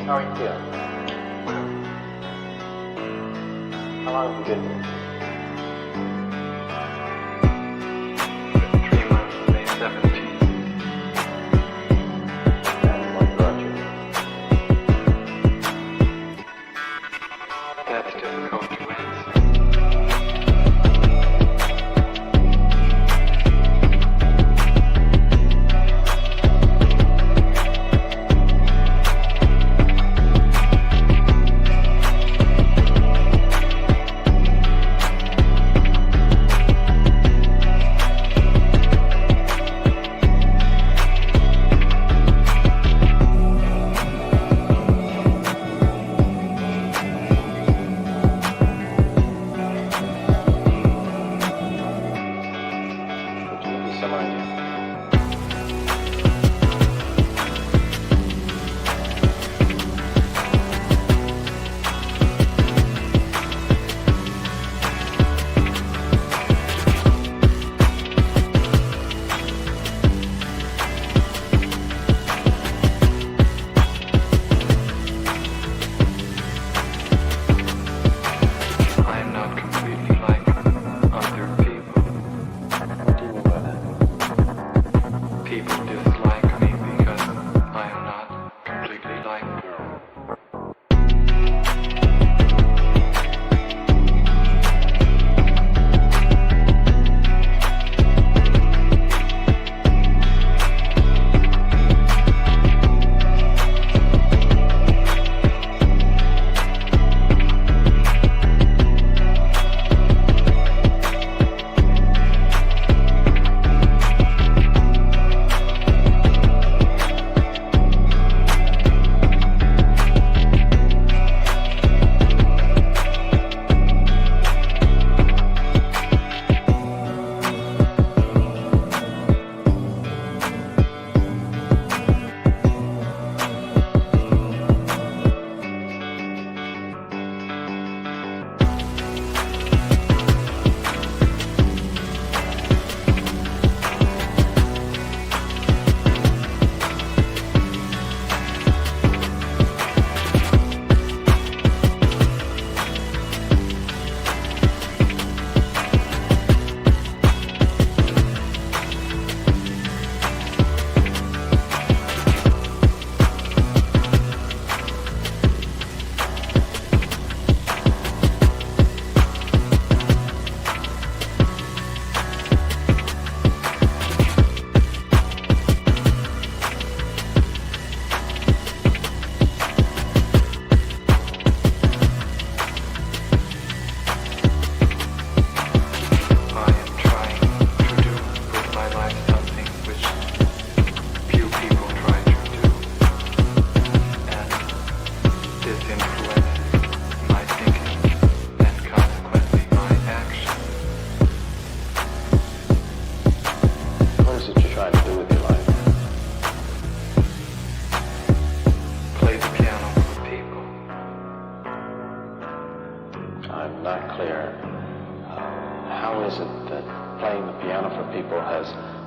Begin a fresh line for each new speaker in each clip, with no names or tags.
How are you feeling? How long have you been here?
3 months, May 17th.
And what brought you?
That's difficult to answer.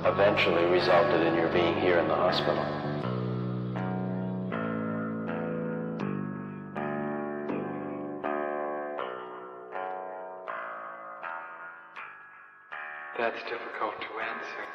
Eventually resulted in your being here in the hospital.
That's difficult to answer.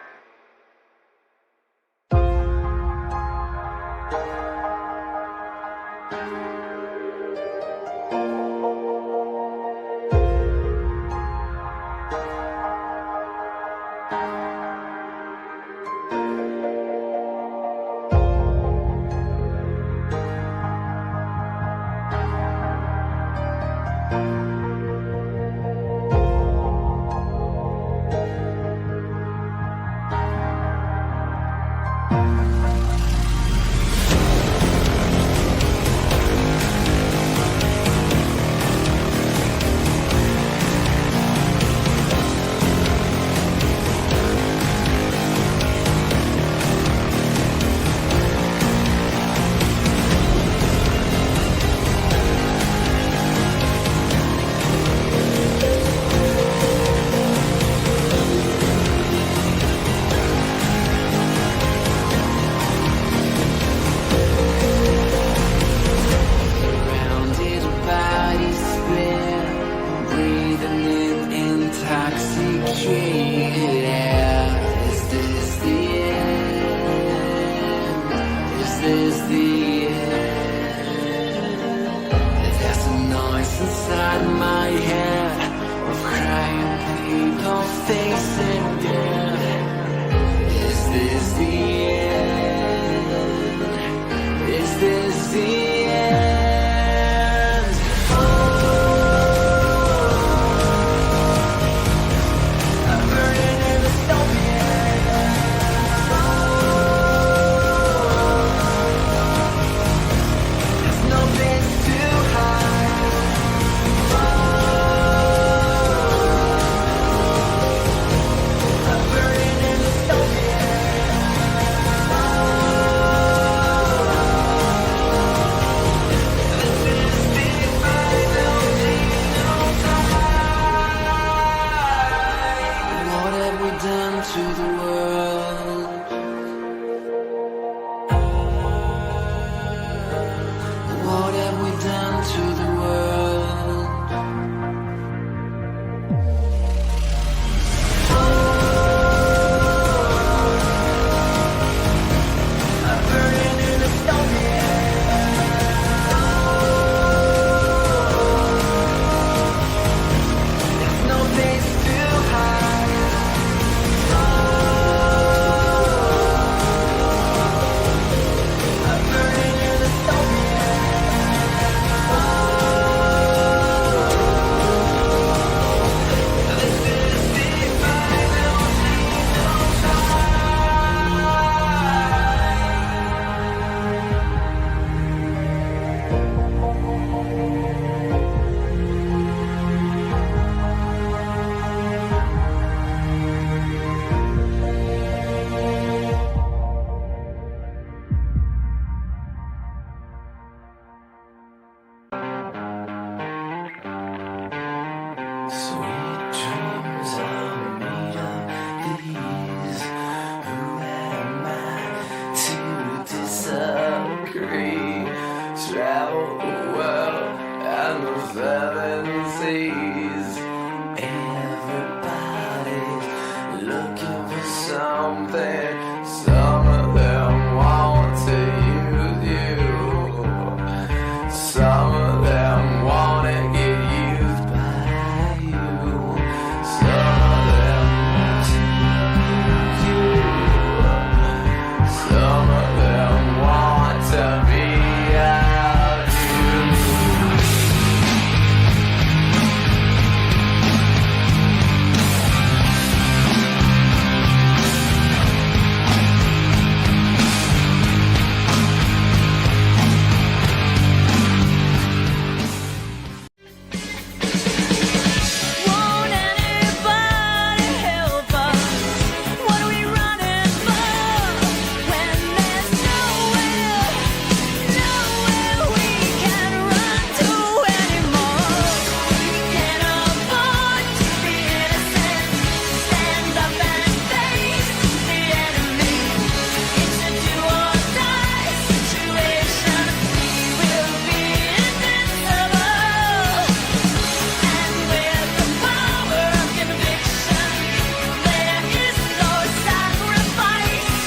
the end. I'm burning in the dystopian. There's no place to hide. I'm burning in the dystopian. This is the final time. What have we done to the world? What have we done to the world? I'm burning in the dystopian. There's no place to hide. I'm burning in the dystopian. This is the final sweet dreams are made of these. Who am I to disagree? Travel the world and the seven seas. Everybody's looking for something. Some of them want to use you. Some of them want to get used by you. Some of them want to use you. Some of them want to be out you. Won't anybody help us? What are we running for? When there's nowhere we can run to anymore. We can't afford to be innocent. Stand up and face the enemy. It's a do or die situation. We will be invincible. And with the power of conviction, there is no sacrifice.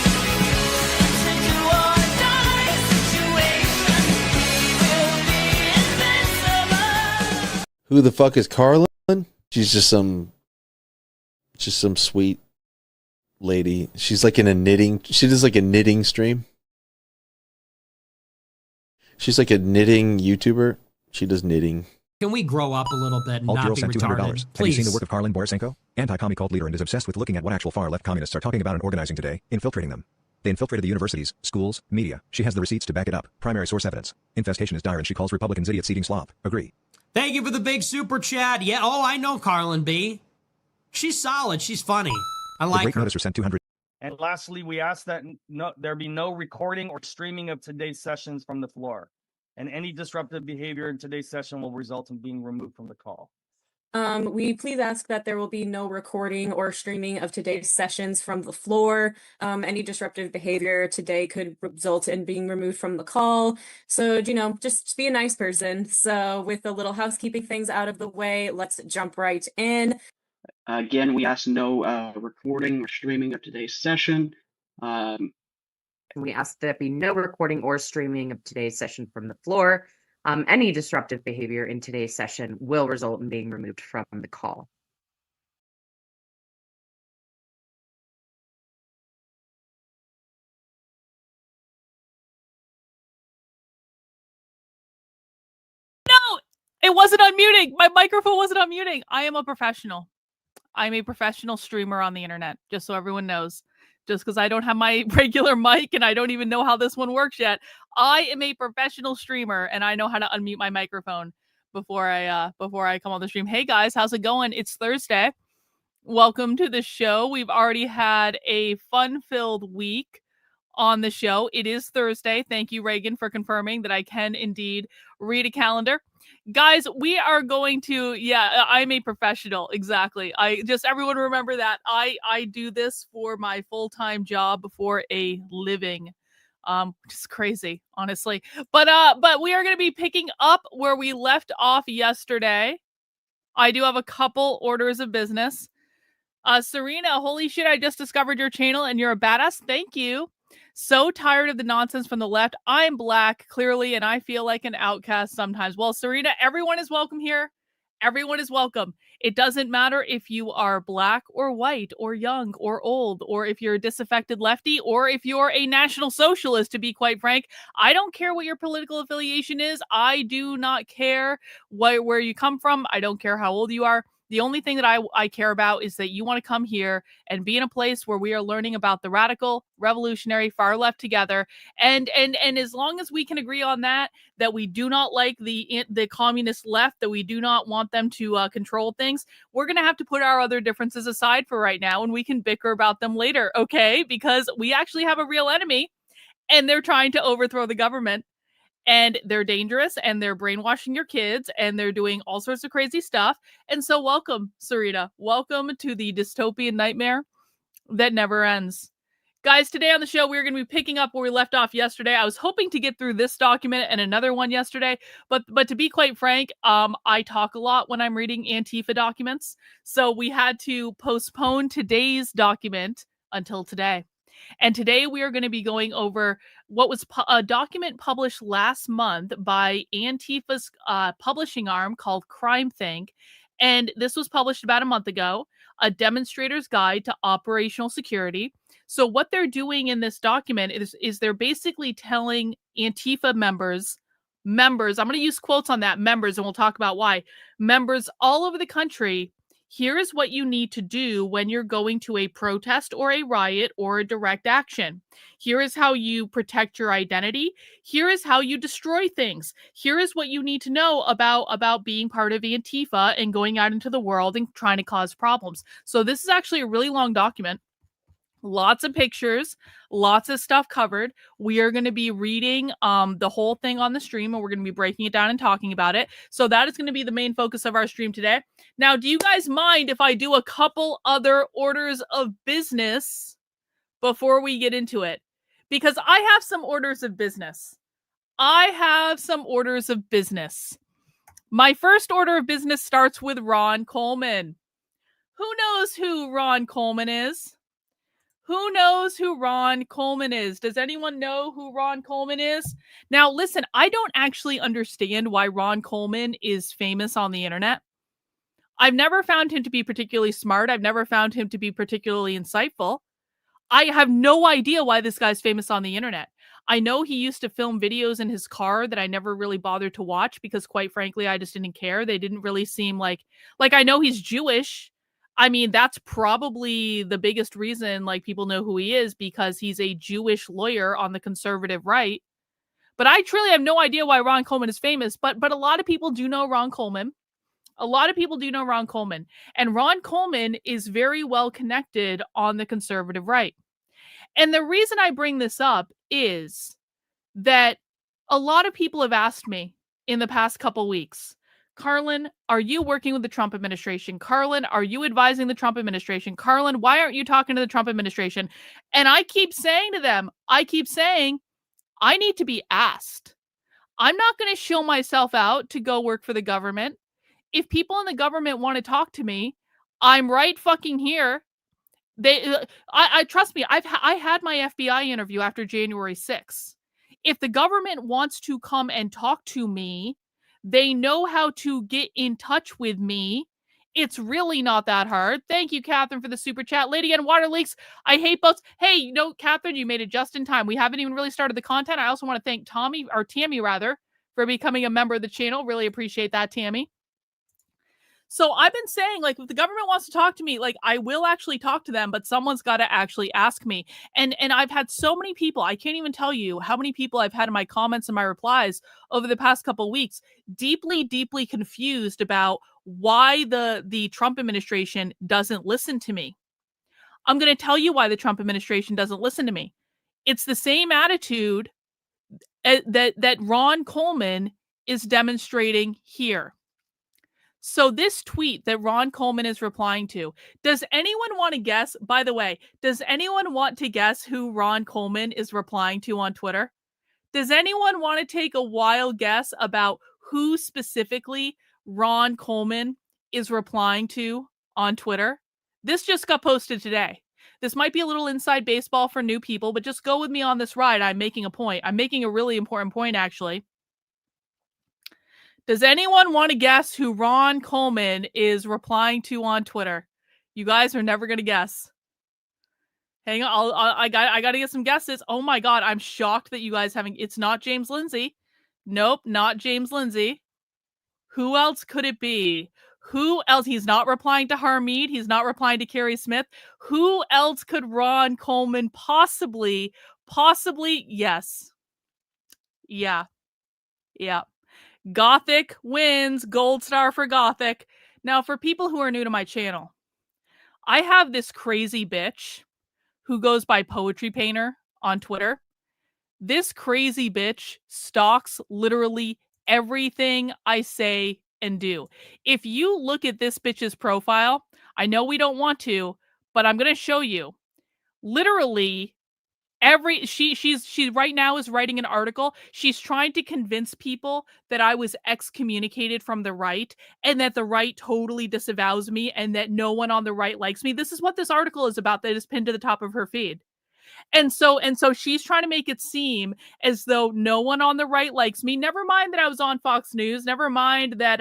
It's a do or die situation. We will be invincible.
Who the fuck is Karlyn? She's just some sweet lady. She's like in a knitting. She does like a knitting stream. She's like a knitting YouTuber. She does knitting.
Can we grow up a little bit and
Alt
not
Girl
be
sent $200.
retarded?
Have you
Please.
seen the work of Karlyn Borysenko? Anti-commie cult leader and is obsessed with looking at what actual far-left communists are talking about and organizing today, infiltrating them. They infiltrated the universities, schools, media. She has the receipts to back it up. Primary source evidence. Infestation is dire and she calls Republicans idiots eating slop. Agree.
Thank you for the big super chat. Yeah, oh, I know Karlyn B. She's solid. She's funny. I
The
like
Great
her.
Noticer sent 200.
And lastly, we ask that there be no recording or streaming of today's sessions from the floor. And any disruptive behavior in today's session will result in being removed from the call.
We please ask that there will be no recording or streaming of today's sessions from the floor. Any disruptive behavior today could result in being removed from the call. So, just be a nice person. So with the little housekeeping things out of the way, let's jump right in.
Again, we ask no recording or streaming of today's session.
We ask that there be no recording or streaming of today's session from the floor. Any disruptive behavior in today's session will result in being removed from the call.
It wasn't unmuting. My microphone wasn't unmuting. I am a professional. I'm a professional streamer on the internet, just so everyone knows. Just because I don't have my regular mic and I don't even know how this one works yet, I am a professional streamer and I know how to unmute my microphone before I come on the stream. Hey guys, how's it going? It's Thursday. Welcome to the show. We've already had a fun-filled week on the show. It is Thursday. Thank you, Reagan, for confirming that I can indeed read a calendar. Guys, we are going to, I'm a professional. Exactly. Everyone remember that. I do this for my full-time job for a living. Which is crazy, honestly. But we are going to be picking up where we left off yesterday. I do have a couple orders of business. Serena, holy shit, I just discovered your channel and you're a badass. Thank you. So tired of the nonsense from the left. I'm black, clearly, and I feel like an outcast sometimes. Well, Serena, everyone is welcome here. Everyone is welcome. It doesn't matter if you are black or white or young or old, or if you're a disaffected lefty, or if you're a national socialist, to be quite frank. I don't care what your political affiliation is. I do not care where you come from. I don't care how old you are. The only thing that I care about is that you want to come here and be in a place where we are learning about the radical, revolutionary, far left together. And as long as we can agree on that we do not like the communist left, that we do not want them to control things, we're going to have to put our other differences aside for right now, and we can bicker about them later, okay? Because we actually have a real enemy, and they're trying to overthrow the government. And they're dangerous, and they're brainwashing your kids, and they're doing all sorts of crazy stuff. And so welcome, Sarita. Welcome to the dystopian nightmare that never ends. Guys, today on the show, we're going to be picking up where we left off yesterday. I was hoping to get through this document and another one yesterday, but to be quite frank, I talk a lot when I'm reading Antifa documents. So we had to postpone today's document until today. And today we are going to be going over what was a document published last month by Antifa's publishing arm called Crime Think. And this was published about a month ago, a demonstrator's guide to operational security. So what they're doing in this document is they're basically telling Antifa members, I'm going to use quotes on that, members, and we'll talk about why, members all over the country, here is what you need to do when you're going to a protest or a riot or a direct action. Here is how you protect your identity. Here is how you destroy things. Here is what you need to know about being part of Antifa and going out into the world and trying to cause problems. So this is actually a really long document. Lots of pictures, lots of stuff covered. We are going to be reading the whole thing on the stream, and we're going to be breaking it down and talking about it. So that is going to be the main focus of our stream today. Now, do you guys mind if I do a couple other orders of business before we get into it? Because I have some orders of business. My first order of business starts with Ron Coleman. Who knows who Ron Coleman is? Who knows who Ron Coleman is? Does anyone know who Ron Coleman is? Now, listen, I don't actually understand why Ron Coleman is famous on the internet. I've never found him to be particularly smart. I've never found him to be particularly insightful. I have no idea why this guy's famous on the internet. I know he used to film videos in his car that I never really bothered to watch because, quite frankly, I just didn't care. They didn't really seem like I know he's Jewish. I mean, that's probably the biggest reason people know who he is, because he's a Jewish lawyer on the conservative right. But I truly have no idea why Ron Coleman is famous, but a lot of people do know Ron Coleman. And Ron Coleman is very well connected on the conservative right. And the reason I bring this up is that a lot of people have asked me in the past couple weeks, Karlyn, are you working with the Trump administration? Karlyn, are you advising the Trump administration? Karlyn, why aren't you talking to the Trump administration? And I keep saying to them, I need to be asked. I'm not going to show myself out to go work for the government. If people in the government want to talk to me, I'm right fucking here. I trust me, I had my FBI interview after January 6th. If the government wants to come and talk to me, they know how to get in touch with me. It's really not that hard. Thank you, Catherine, for the super chat. Lady and Water Leaks, I hate boats. Hey, Catherine, you made it just in time. We haven't even really started the content. I also want to thank Tammy, for becoming a member of the channel. Really appreciate that, Tammy. So I've been saying, like, if the government wants to talk to me, like, I will actually talk to them, but someone's got to actually ask me. And I've had so many people, I can't even tell you how many people I've had in my comments and my replies over the past couple of weeks, deeply, deeply confused about why the Trump administration doesn't listen to me. I'm going to tell you why the Trump administration doesn't listen to me. It's the same attitude that Ron Coleman is demonstrating here. So this tweet that Ron Coleman is replying to, does anyone want to guess? By the way, does anyone want to guess who Ron Coleman is replying to on Twitter? Does anyone want to take a wild guess about who specifically Ron Coleman is replying to on Twitter? This just got posted today. This might be a little inside baseball for new people, but just go with me on this ride. I'm making a point. I'm making a really important point, actually. Does anyone want to guess who Ron Coleman is replying to on Twitter? You guys are never going to guess. Hang on, I got to get some guesses. Oh my God, I'm shocked that you guys haven't. It's not James Lindsay. Nope, not James Lindsay. Who else could it be? Who else? He's not replying to Harmeed. He's not replying to Carrie Smith. Who else could Ron Coleman possibly? Yes. Yeah. Gothic wins. Gold star for Gothic. Now, for people who are new to my channel, I have this crazy bitch who goes by Poetry Painter on Twitter. This crazy bitch stalks literally everything I say and do. If you look at this bitch's profile, I know we don't want to, but I'm going to show you. Literally she right now is writing an article. She's trying to convince people that I was excommunicated from the right and that the right totally disavows me and that no one on the right likes me. This is what this article is about that is pinned to the top of her feed. And so she's trying to make it seem as though no one on the right likes me. Never mind that I was on Fox News. Never mind that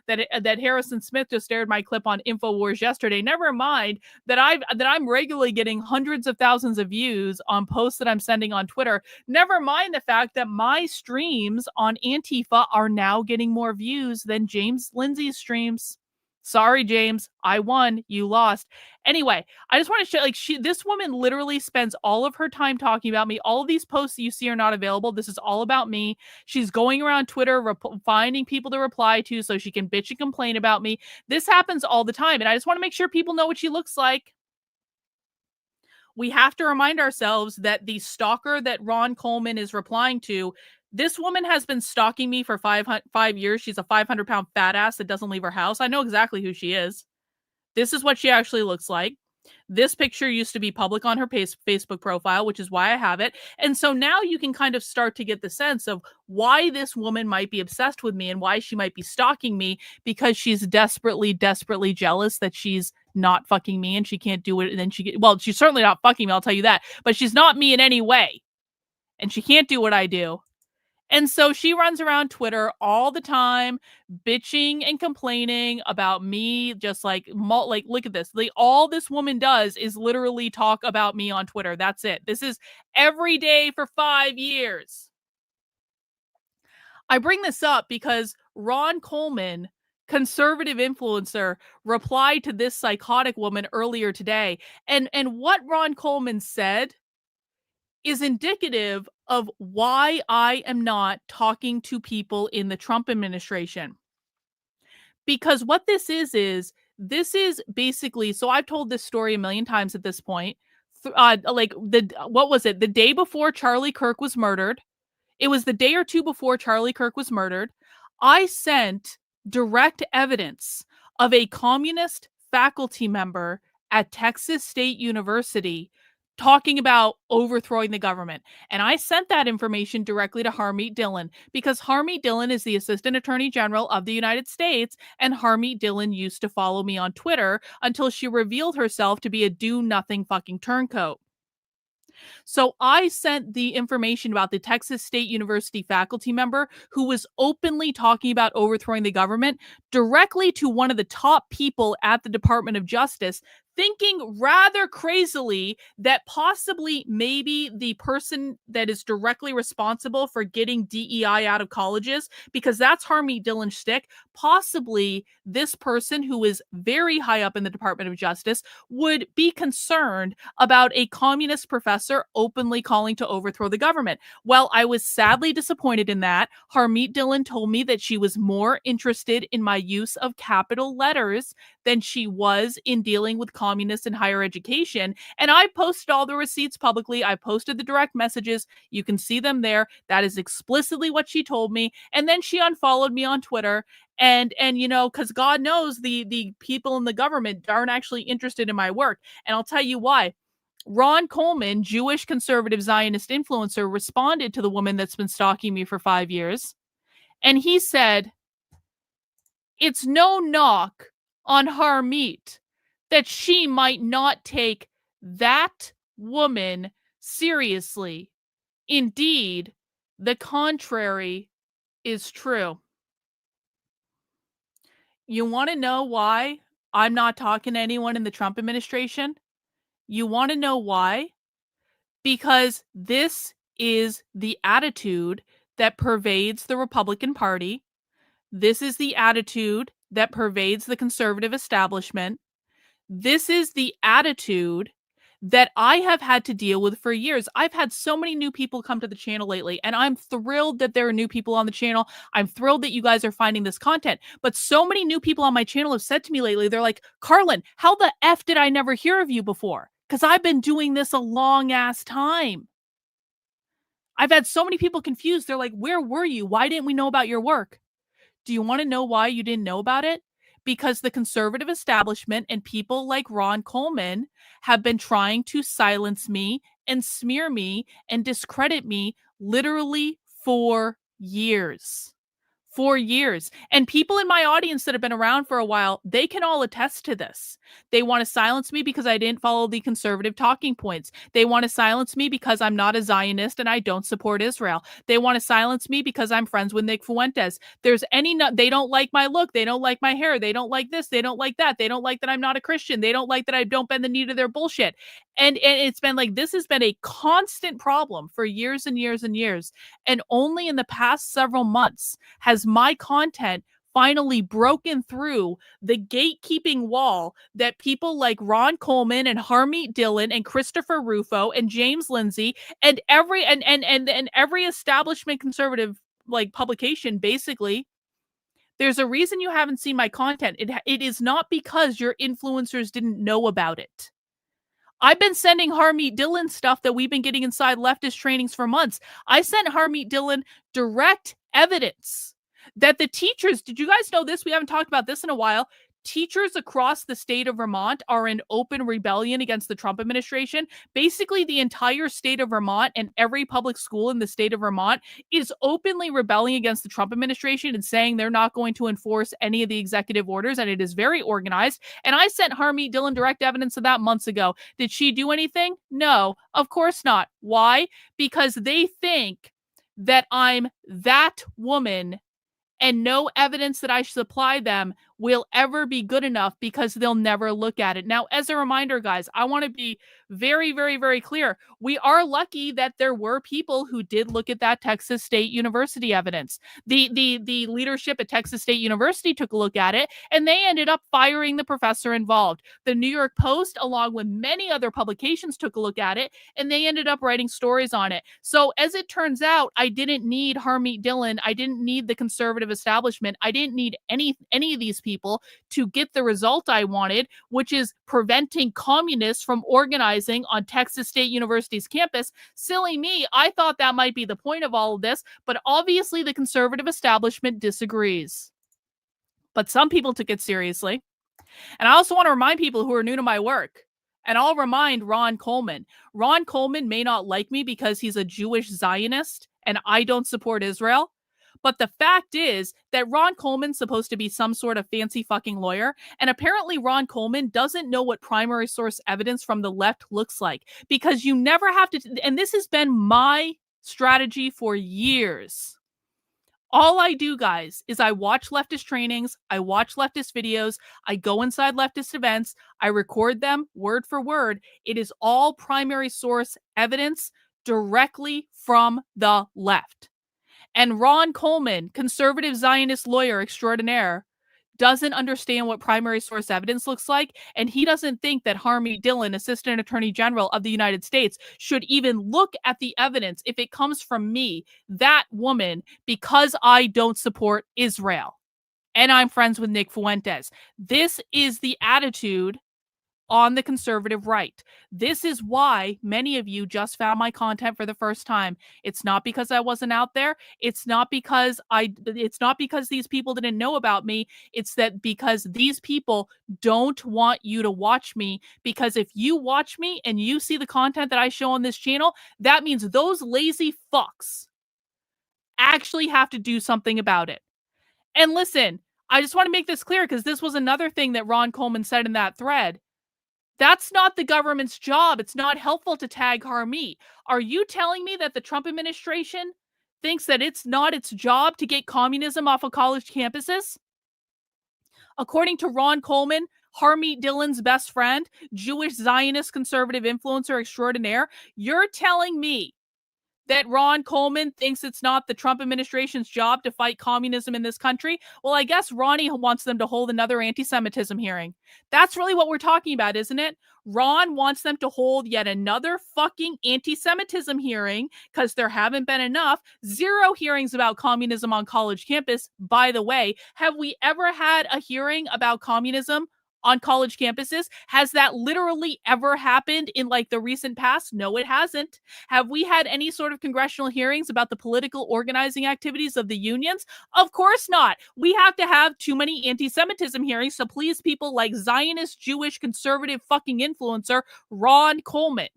that Harrison Smith just aired my clip on InfoWars yesterday. Never mind that I'm regularly getting hundreds of thousands of views on posts that I'm sending on Twitter. Never mind the fact that my streams on Antifa are now getting more views than James Lindsay's streams. Sorry, James. I won. You lost. Anyway, I just want to show, this woman literally spends all of her time talking about me. All of these posts that you see are not available. This is all about me. She's going around Twitter, finding people to reply to so she can bitch and complain about me. This happens all the time. And I just want to make sure people know what she looks like. We have to remind ourselves that the stalker that Ron Coleman is replying to, this woman has been stalking me for 5 years. She's a 500-pound fat ass that doesn't leave her house. I know exactly who she is. This is what she actually looks like. This picture used to be public on her Facebook profile, which is why I have it. And so now you can kind of start to get the sense of why this woman might be obsessed with me and why she might be stalking me, because she's desperately, desperately jealous that she's not fucking me and she can't do it. And then she's certainly not fucking me, I'll tell you that. But she's not me in any way. And she can't do what I do. And so she runs around Twitter all the time, bitching and complaining about me, just like look at this. All this woman does is literally talk about me on Twitter. That's it. This is every day for 5 years. I bring this up because Ron Coleman, conservative influencer, replied to this psychotic woman earlier today. And what Ron Coleman said is indicative of why I am not talking to people in the Trump administration. Because what this is basically, so I've told this story a million times at this point. The day before Charlie Kirk was murdered, it was the day or two before Charlie Kirk was murdered, I sent direct evidence of a communist faculty member at Texas State University talking about overthrowing the government. And I sent that information directly to Harmeet Dillon because Harmeet Dillon is the Assistant Attorney General of the United States, and Harmeet Dillon used to follow me on Twitter until she revealed herself to be a do-nothing fucking turncoat. So I sent the information about the Texas State University faculty member who was openly talking about overthrowing the government directly to one of the top people at the Department of Justice, thinking rather crazily that possibly maybe the person that is directly responsible for getting DEI out of colleges, because that's Harmeet Dillon's shtick, possibly this person who is very high up in the Department of Justice would be concerned about a communist professor openly calling to overthrow the government. Well, I was sadly disappointed in that. Harmeet Dillon told me that she was more interested in my use of capital letters than she was in dealing with communists in higher education. And I posted all the receipts publicly. I posted the direct messages. You can see them there. That is explicitly what she told me. And then she unfollowed me on Twitter. And you know, because God knows the people in the government aren't actually interested in my work. And I'll tell you why. Ron Coleman, Jewish conservative Zionist influencer, responded to the woman that's been stalking me for 5 years. And he said, it's no knock on Harmeet that she might not take that woman seriously. Indeed, the contrary is true. You want to know why I'm not talking to anyone in the Trump administration? You want to know why? Because this is the attitude that pervades the Republican Party. This is the attitude that pervades the conservative establishment. This is the attitude that I have had to deal with for years. I've had so many new people come to the channel lately, and I'm thrilled that there are new people on the channel. I'm thrilled that you guys are finding this content. But so many new people on my channel have said to me lately, they're like, Karlyn, how the F did I never hear of you before? Because I've been doing this a long ass time. I've had so many people confused. They're like, where were you? Why didn't we know about your work? Do you want to know why you didn't know about it? Because the conservative establishment and people like Ron Coleman have been trying to silence me and smear me and discredit me literally for years. 4 years. And people in my audience that have been around for a while, they can all attest to this. They want to silence me because I didn't follow the conservative talking points. They want to silence me because I'm not a Zionist and I don't support Israel. They want to silence me because I'm friends with Nick Fuentes. They don't like my look. They don't like my hair. They don't like this. They don't like that. They don't like that I'm not a Christian. They don't like that I don't bend the knee to their bullshit. And it's been like, this has been a constant problem for years and years and years. And only in the past several months has my content finally broken through the gatekeeping wall that people like Ron Coleman and Harmeet Dillon and Christopher Rufo and James Lindsay and every establishment conservative like publication, basically. There's a reason you haven't seen my content. It is not because your influencers didn't know about it. I've been sending Harmeet Dillon stuff that we've been getting inside leftist trainings for months. I sent Harmeet Dillon direct evidence that the teachers, did you guys know this? We haven't talked about this in a while. Teachers across the state of Vermont are in open rebellion against the Trump administration. Basically, the entire state of Vermont and every public school in the state of Vermont is openly rebelling against the Trump administration and saying they're not going to enforce any of the executive orders, and it is very organized. And I sent Harmeet Dillon direct evidence of that months ago. Did she do anything? No, of course not. Why? Because they think that I'm that woman and no evidence that I supply them will ever be good enough because they'll never look at it. Now, as a reminder, guys, I want to be very, very, very clear. We are lucky that there were people who did look at that Texas State University evidence. The leadership at Texas State University took a look at it, and they ended up firing the professor involved. The New York Post, along with many other publications, took a look at it, and they ended up writing stories on it. So as it turns out, I didn't need Harmeet Dillon. I didn't need the conservative establishment. I didn't need any of these people to get the result I wanted, which is preventing communists from organizing on Texas State University's campus. Silly me, I thought that might be the point of all of this, but obviously the conservative establishment disagrees. But some people took it seriously. And I also want to remind people who are new to my work, and I'll remind Ron Coleman. Ron Coleman may not like me because he's a Jewish Zionist and I don't support Israel. But the fact is that Ron Coleman's supposed to be some sort of fancy fucking lawyer. And apparently Ron Coleman doesn't know what primary source evidence from the left looks like. Because you never have to, and this has been my strategy for years. All I do, guys, is I watch leftist trainings, I watch leftist videos, I go inside leftist events, I record them word for word. It is all primary source evidence directly from the left. And Ron Coleman, conservative Zionist lawyer extraordinaire, doesn't understand what primary source evidence looks like, and he doesn't think that Harmy Dillon, Assistant Attorney General of the United States, should even look at the evidence if it comes from me, that woman, because I don't support Israel. And I'm friends with Nick Fuentes. This is the attitude on the conservative right. This is why many of you just found my content for the first time. It's not because I wasn't out there. It's not because these people didn't know about me. It's that because these people don't want you to watch me, because if you watch me and you see the content that I show on this channel, that means those lazy fucks actually have to do something about it. And listen, I just want to make this clear because this was another thing that Ron Coleman said in that thread. That's not the government's job. It's not helpful to tag Harmy. Are you telling me that the Trump administration thinks that it's not its job to get communism off of college campuses? According to Ron Coleman, Harmy Dillon's best friend, Jewish Zionist conservative influencer extraordinaire, you're telling me that Ron Coleman thinks it's not the Trump administration's job to fight communism in this country? Well, I guess Ronnie wants them to hold another anti-Semitism hearing. That's really what we're talking about, isn't it? Ron wants them to hold yet another fucking anti-Semitism hearing because there haven't been enough. 0 hearings about communism on college campus. By the way, have we ever had a hearing about communism on college campuses? Has that literally ever happened in like the recent past? No, it hasn't. Have we had any sort of congressional hearings about the political organizing activities of the unions? Of course not. We have to have too many anti-Semitism hearings to please people like Zionist, Jewish, conservative fucking influencer Ron Coleman.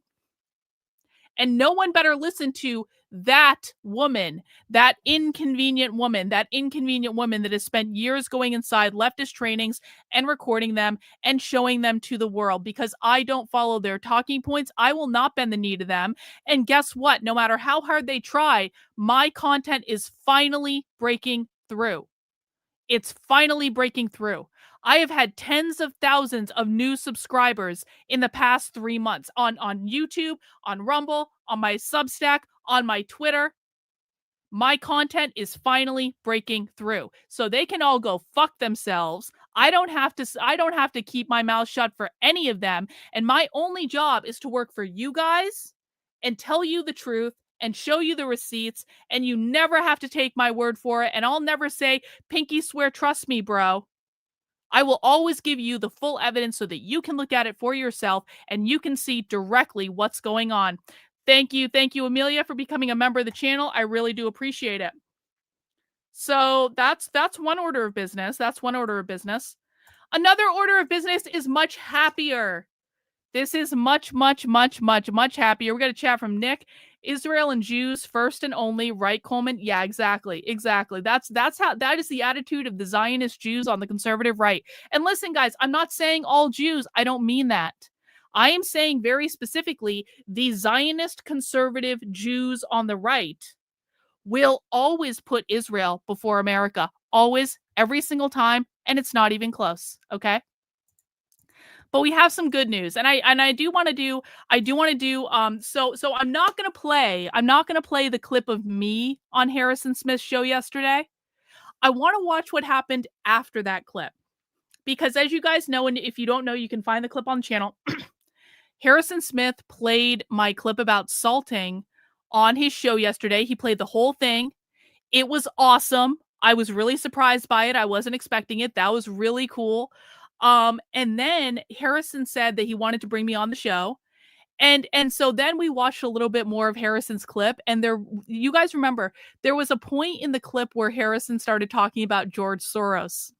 And no one better listen to that woman, that inconvenient woman that has spent years going inside leftist trainings and recording them and showing them to the world, because I don't follow their talking points. I will not bend the knee to them. And guess what? No matter how hard they try, my content is finally breaking through. It's finally breaking through. I have had tens of thousands of new subscribers in the past 3 months on YouTube, on Rumble, on my Substack, on my Twitter. My content is finally breaking through. So they can all go fuck themselves. I don't have to keep my mouth shut for any of them. And my only job is to work for you guys and tell you the truth and show you the receipts, and you never have to take my word for it. And I'll never say, pinky swear, trust me, bro. I will always give you the full evidence so that you can look at it for yourself and you can see directly what's going on. Thank you, Amelia, for becoming a member of the channel. I really do appreciate it. So that's one order of business. Another order of business is much happier. This is much happier. We got a chat from Nick. Israel and Jews first and only, right, Coleman? Yeah, exactly. That is the attitude of the Zionist Jews on the conservative right. And listen, guys, I'm not saying all Jews. I don't mean that. I am saying very specifically the Zionist conservative Jews on the right will always put Israel before America. Always, every single time, and it's not even close, okay? But we have some good news, and I do want to do so I'm not going to play the clip of me on Harrison Smith's show yesterday. I want to watch what happened after that clip, because as you guys know, and if you don't know, you can find the clip on the channel. Harrison Smith played my clip about salting on his show yesterday. He played the whole thing. It was awesome. I was really surprised by it. I wasn't expecting it. That was really cool. And then Harrison said that he wanted to bring me on the show. And so then we watched a little bit more of Harrison's clip. And you guys remember, there was a point in the clip where Harrison started talking about George Soros.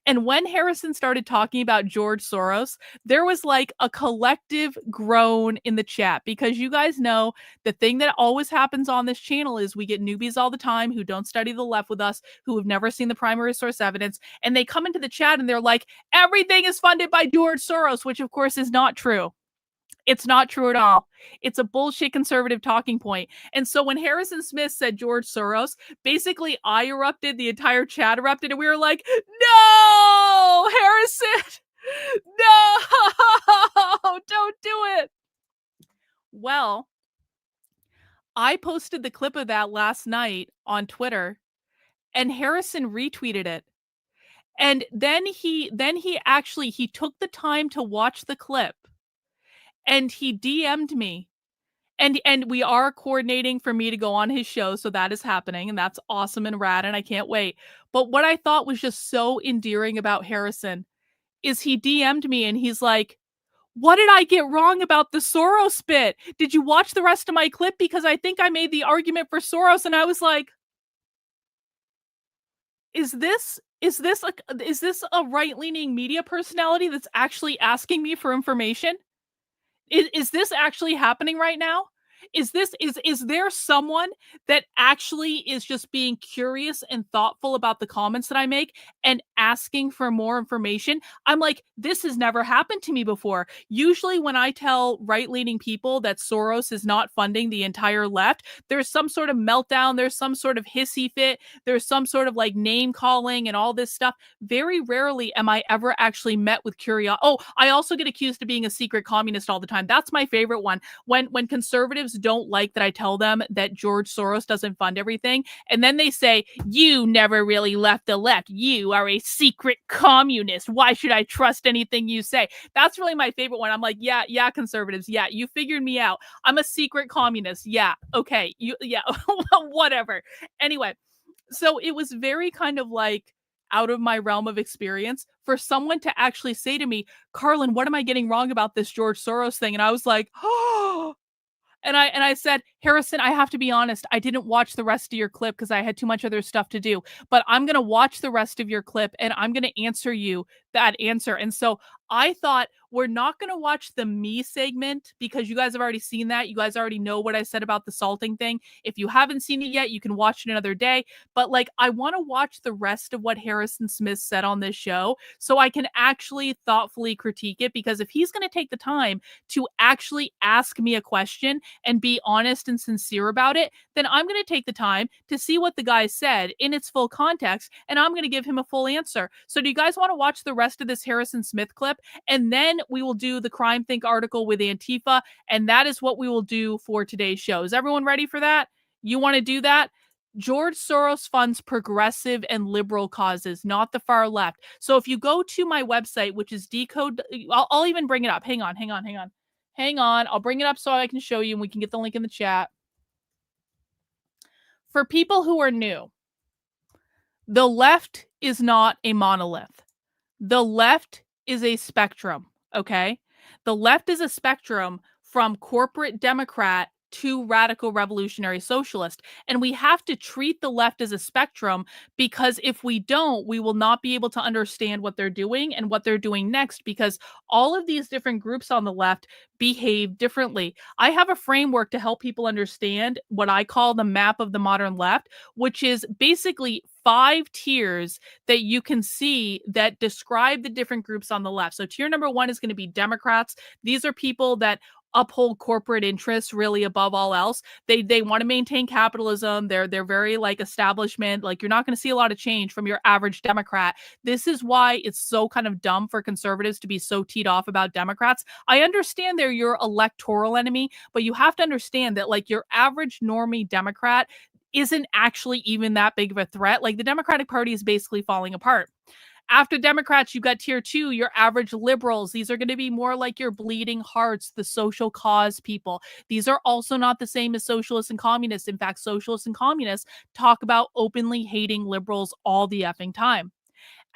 And when Harrison started talking about George Soros, there was like a collective groan in the chat, because you guys know the thing that always happens on this channel is we get newbies all the time who don't study the left with us, who have never seen the primary source evidence, and they come into the chat and they're like, everything is funded by George Soros, which of course is not true. It's not true at all. It's a bullshit conservative talking point. And so when Harrison Smith said George Soros, basically I erupted, the entire chat erupted, and we were like, no, Harrison, no, don't do it. Well, I posted the clip of that last night on Twitter, and Harrison retweeted it. And then he actually took the time to watch the clip, and he DM'd me. And we are coordinating for me to go on his show, so that is happening, and that's awesome and rad, and I can't wait. But what I thought was just so endearing about Harrison is he DM'd me and he's like, what did I get wrong about the Soros bit? Did you watch the rest of my clip? Because I think I made the argument for Soros. And I was like, is this a right-leaning media personality that's actually asking me for information? Is this actually happening right now? Is there someone that actually is just being curious and thoughtful about the comments that I make and asking for more information? I'm like, this has never happened to me before. Usually when I tell right-leaning people that Soros is not funding the entire left, there's some sort of meltdown, there's some sort of hissy fit, there's some sort of like name calling and all this stuff. Very rarely am I ever actually met with curiosity. Oh, I also get accused of being a secret communist all the time. That's my favorite one. When conservatives don't like that I tell them that George Soros doesn't fund everything, and then they say, you never really left the left. You are a secret communist. Why should I trust anything you say? That's really my favorite one. I'm like, yeah, conservatives. Yeah, you figured me out. I'm a secret communist. Yeah, okay. Whatever. Anyway, so it was very kind of like out of my realm of experience for someone to actually say to me, Karlyn, what am I getting wrong about this George Soros thing? And I was like, oh. And I said, Harrison, I have to be honest. I didn't watch the rest of your clip because I had too much other stuff to do. But I'm going to watch the rest of your clip and I'm going to answer you that answer. And so I thought, we're not going to watch the me segment because you guys have already seen that. You guys already know what I said about the salting thing. If you haven't seen it yet, you can watch it another day. But like, I want to watch the rest of what Harrison Smith said on this show so I can actually thoughtfully critique it. Because if he's going to take the time to actually ask me a question and be honest and sincere about it, then I'm going to take the time to see what the guy said in its full context, and I'm going to give him a full answer. So do you guys want to watch the rest of this Harrison Smith clip? And then we will do the Crime Think article with Antifa, and that is what we will do for today's show. Is everyone ready for that? You want to do that? George Soros funds progressive and liberal causes, not the far left. So if you go to my website, which is decode, I'll even bring it up. Hang on. I'll bring it up so I can show you and we can get the link in the chat. For people who are new, the left is not a monolith. The left is a spectrum, okay? The left is a spectrum from corporate Democrat to radical revolutionary socialist. And we have to treat the left as a spectrum because if we don't, we will not be able to understand what they're doing and what they're doing next because all of these different groups on the left behave differently. I have a framework to help people understand what I call the map of the modern left, which is basically 5 tiers that you can see that describe the different groups on the left. So tier number 1 is going to be Democrats. These are people that uphold corporate interests really above all else. They want to maintain capitalism. They're very like establishment. Like you're not going to see a lot of change from your average Democrat. This is why it's so kind of dumb for conservatives to be so teed off about Democrats. I understand they're your electoral enemy, but you have to understand that like your average normie Democrat isn't actually even that big of a threat. Like the Democratic Party is basically falling apart. After Democrats, you've got tier 2, your average liberals. These are going to be more like your bleeding hearts, the social cause people. These are also not the same as socialists and communists. In fact, socialists and communists talk about openly hating liberals all the effing time.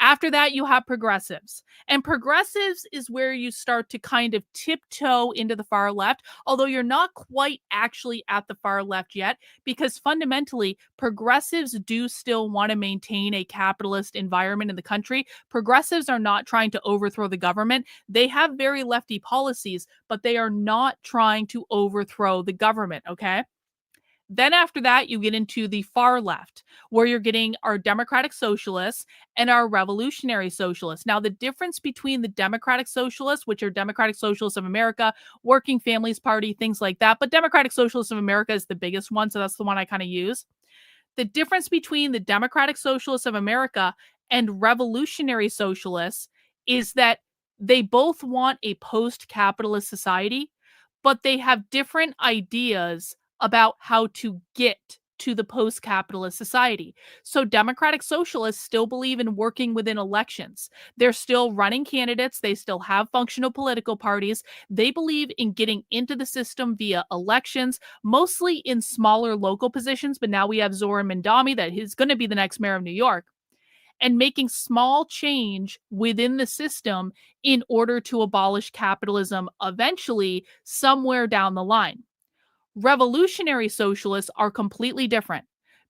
After that, you have progressives. And progressives is where you start to kind of tiptoe into the far left, although you're not quite actually at the far left yet, because fundamentally, progressives do still want to maintain a capitalist environment in the country. Progressives are not trying to overthrow the government. They have very lefty policies, but they are not trying to overthrow the government, okay? Then after that, you get into the far left, where you're getting our democratic socialists and our revolutionary socialists. Now, the difference between the democratic socialists, which are Democratic Socialists of America, Working Families Party, things like that, but Democratic Socialists of America is the biggest one, so that's the one I kind of use. The difference between the Democratic Socialists of America and revolutionary socialists is that they both want a post-capitalist society, but they have different ideas about how to get to the post-capitalist society. So democratic socialists still believe in working within elections. They're still running candidates. They still have functional political parties. They believe in getting into the system via elections, mostly in smaller local positions. But now we have Zoran Mandami that is going to be the next mayor of New York, and making small change within the system in order to abolish capitalism eventually somewhere down the line. Revolutionary socialists are completely different,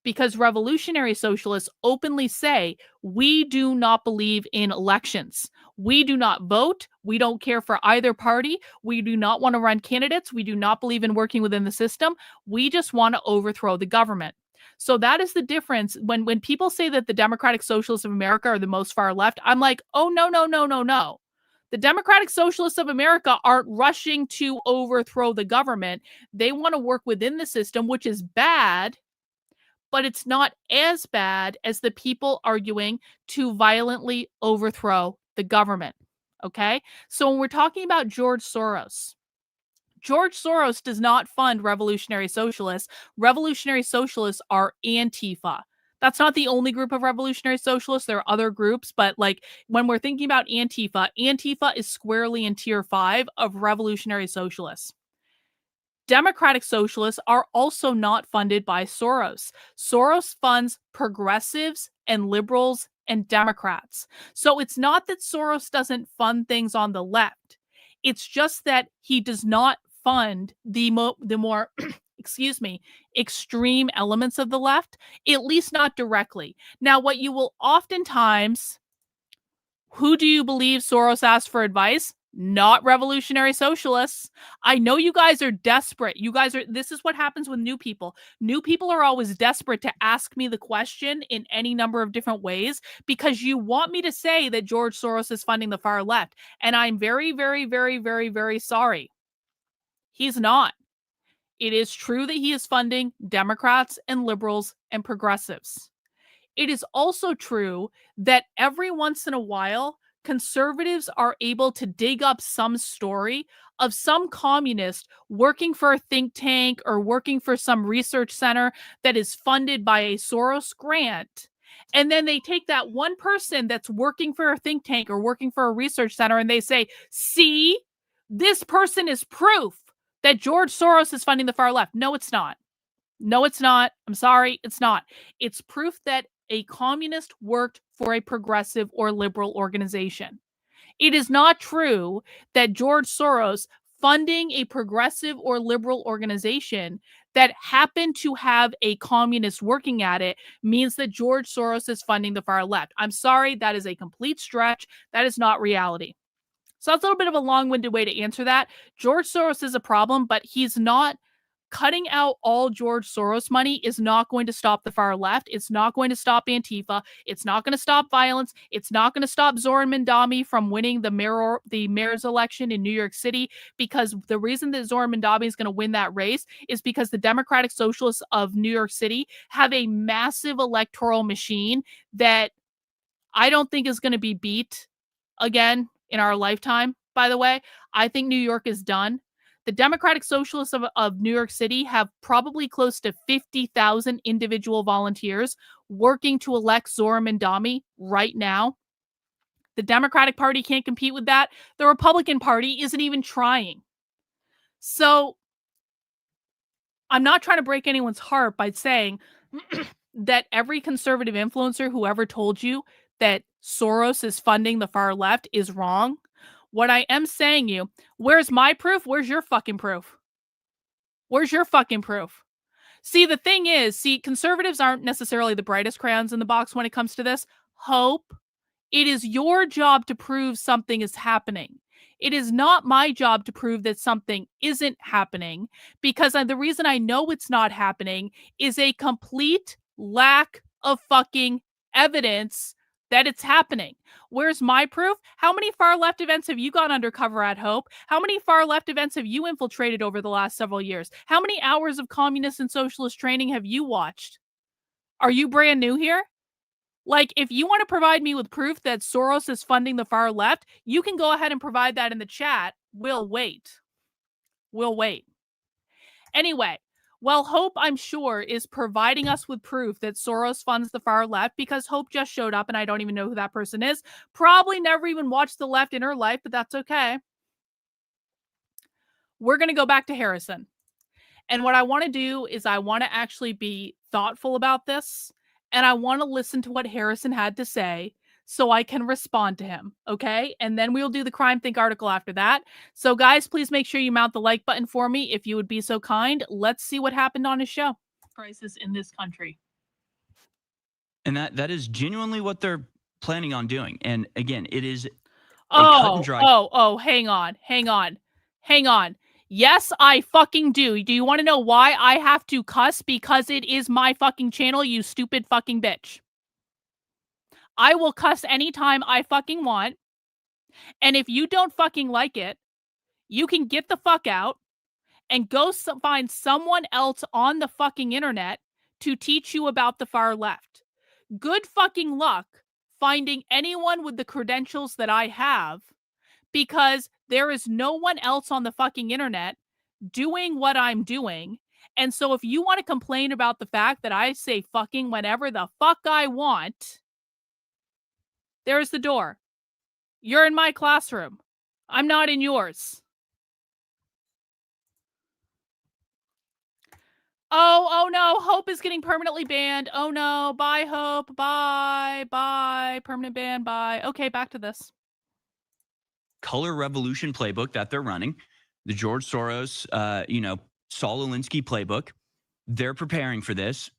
because revolutionary socialists openly say, we do not believe in elections. We do not vote. We don't care for either party. We do not want to run candidates. We do not believe in working within the system. We just want to overthrow the government. So that is the difference. When people say that the Democratic Socialists of America are the most far left, I'm like, oh, no, no, no, no, no. The Democratic Socialists of America aren't rushing to overthrow the government. They want to work within the system, which is bad, but it's not as bad as the people arguing to violently overthrow the government. Okay? So when we're talking about George Soros does not fund revolutionary socialists. Revolutionary socialists are Antifa. That's not the only group of revolutionary socialists. There are other groups, but like when we're thinking about Antifa, Antifa is squarely in tier 5 of revolutionary socialists. Democratic socialists are also not funded by Soros. Soros funds progressives and liberals and Democrats. So it's not that Soros doesn't fund things on the left. It's just that he does not fund the more extreme elements of the left, at least not directly. Now, what you will oftentimes, who do you believe Soros asked for advice? Not revolutionary socialists. I know you guys are desperate. This is what happens with new people. New people are always desperate to ask me the question in any number of different ways because you want me to say that George Soros is funding the far left. And I'm very, very, very, very, very sorry. He's not. It is true that he is funding Democrats and liberals and progressives. It is also true that every once in a while, conservatives are able to dig up some story of some communist working for a think tank or working for some research center that is funded by a Soros grant. And then they take that one person that's working for a think tank or working for a research center and they say, see, this person is proof that George Soros is funding the far left. No, it's not. No, it's not. I'm sorry, it's not. It's proof that a communist worked for a progressive or liberal organization. It is not true that George Soros funding a progressive or liberal organization that happened to have a communist working at it means that George Soros is funding the far left. I'm sorry, that is a complete stretch. That is not reality. So that's a little bit of a long-winded way to answer that. George Soros is a problem, but he's not. Cutting out all George Soros money is not going to stop the far left. It's not going to stop Antifa. It's not going to stop violence. It's not going to stop Zoran Mandami from winning the mayor's election in New York City, because the reason that Zoran Mandami is going to win that race is because the Democratic Socialists of New York City have a massive electoral machine that I don't think is going to be beat again in our lifetime, by the way. I think New York is done. The Democratic Socialists of New York City have probably close to 50,000 individual volunteers working to elect Zoran Mandami right now. The Democratic Party can't compete with that. The Republican Party isn't even trying. So I'm not trying to break anyone's heart by saying that every conservative influencer who ever told you that Soros is funding the far left is wrong. What I am saying you, where's my proof? Where's your fucking proof? Where's your fucking proof? See, the thing is, conservatives aren't necessarily the brightest crayons in the box when it comes to this. Hope. It is your job to prove something is happening. It is not my job to prove that something isn't happening, because the reason I know it's not happening is a complete lack of fucking evidence that it's happening. Where's my proof? How many far left events have you gone undercover at, Hope? How many far left events have you infiltrated over the last several years? How many hours of communist and socialist training have you watched? Are you brand new here? Like, if you want to provide me with proof that Soros is funding the far left, you can go ahead and provide that in the chat. We'll wait. We'll wait. Anyway, well, Hope, I'm sure, is providing us with proof that Soros funds the far left, because Hope just showed up and I don't even know who that person is. Probably never even watched the left in her life, but that's okay. We're going to go back to Harrison. And what I want to do is I want to actually be thoughtful about this. And I want to listen to what Harrison had to say so I can respond to him, okay? And then we'll do the Crime Think article after that. So guys, please make sure you mount the like button for me if you would be so kind. Let's see what happened on his show. Crisis in this country.
And that is genuinely what they're planning on doing. And again, it is a cut and dry.
Hang on. Yes, I fucking do. Do you want to know why I have to cuss? Because it is my fucking channel, you stupid fucking bitch. I will cuss anytime I fucking want. And if you don't fucking like it, you can get the fuck out and go find someone else on the fucking internet to teach you about the far left. Good fucking luck finding anyone with the credentials that I have, because there is no one else on the fucking internet doing what I'm doing. And so if you want to complain about the fact that I say fucking whenever the fuck I want, there's the door. You're in my classroom. I'm not in yours. Oh no, Hope is getting permanently banned. Oh no, bye Hope, bye, permanent ban, bye. Okay, back to this.
Color revolution playbook that they're running, the George Soros, Saul Alinsky playbook. They're preparing for this.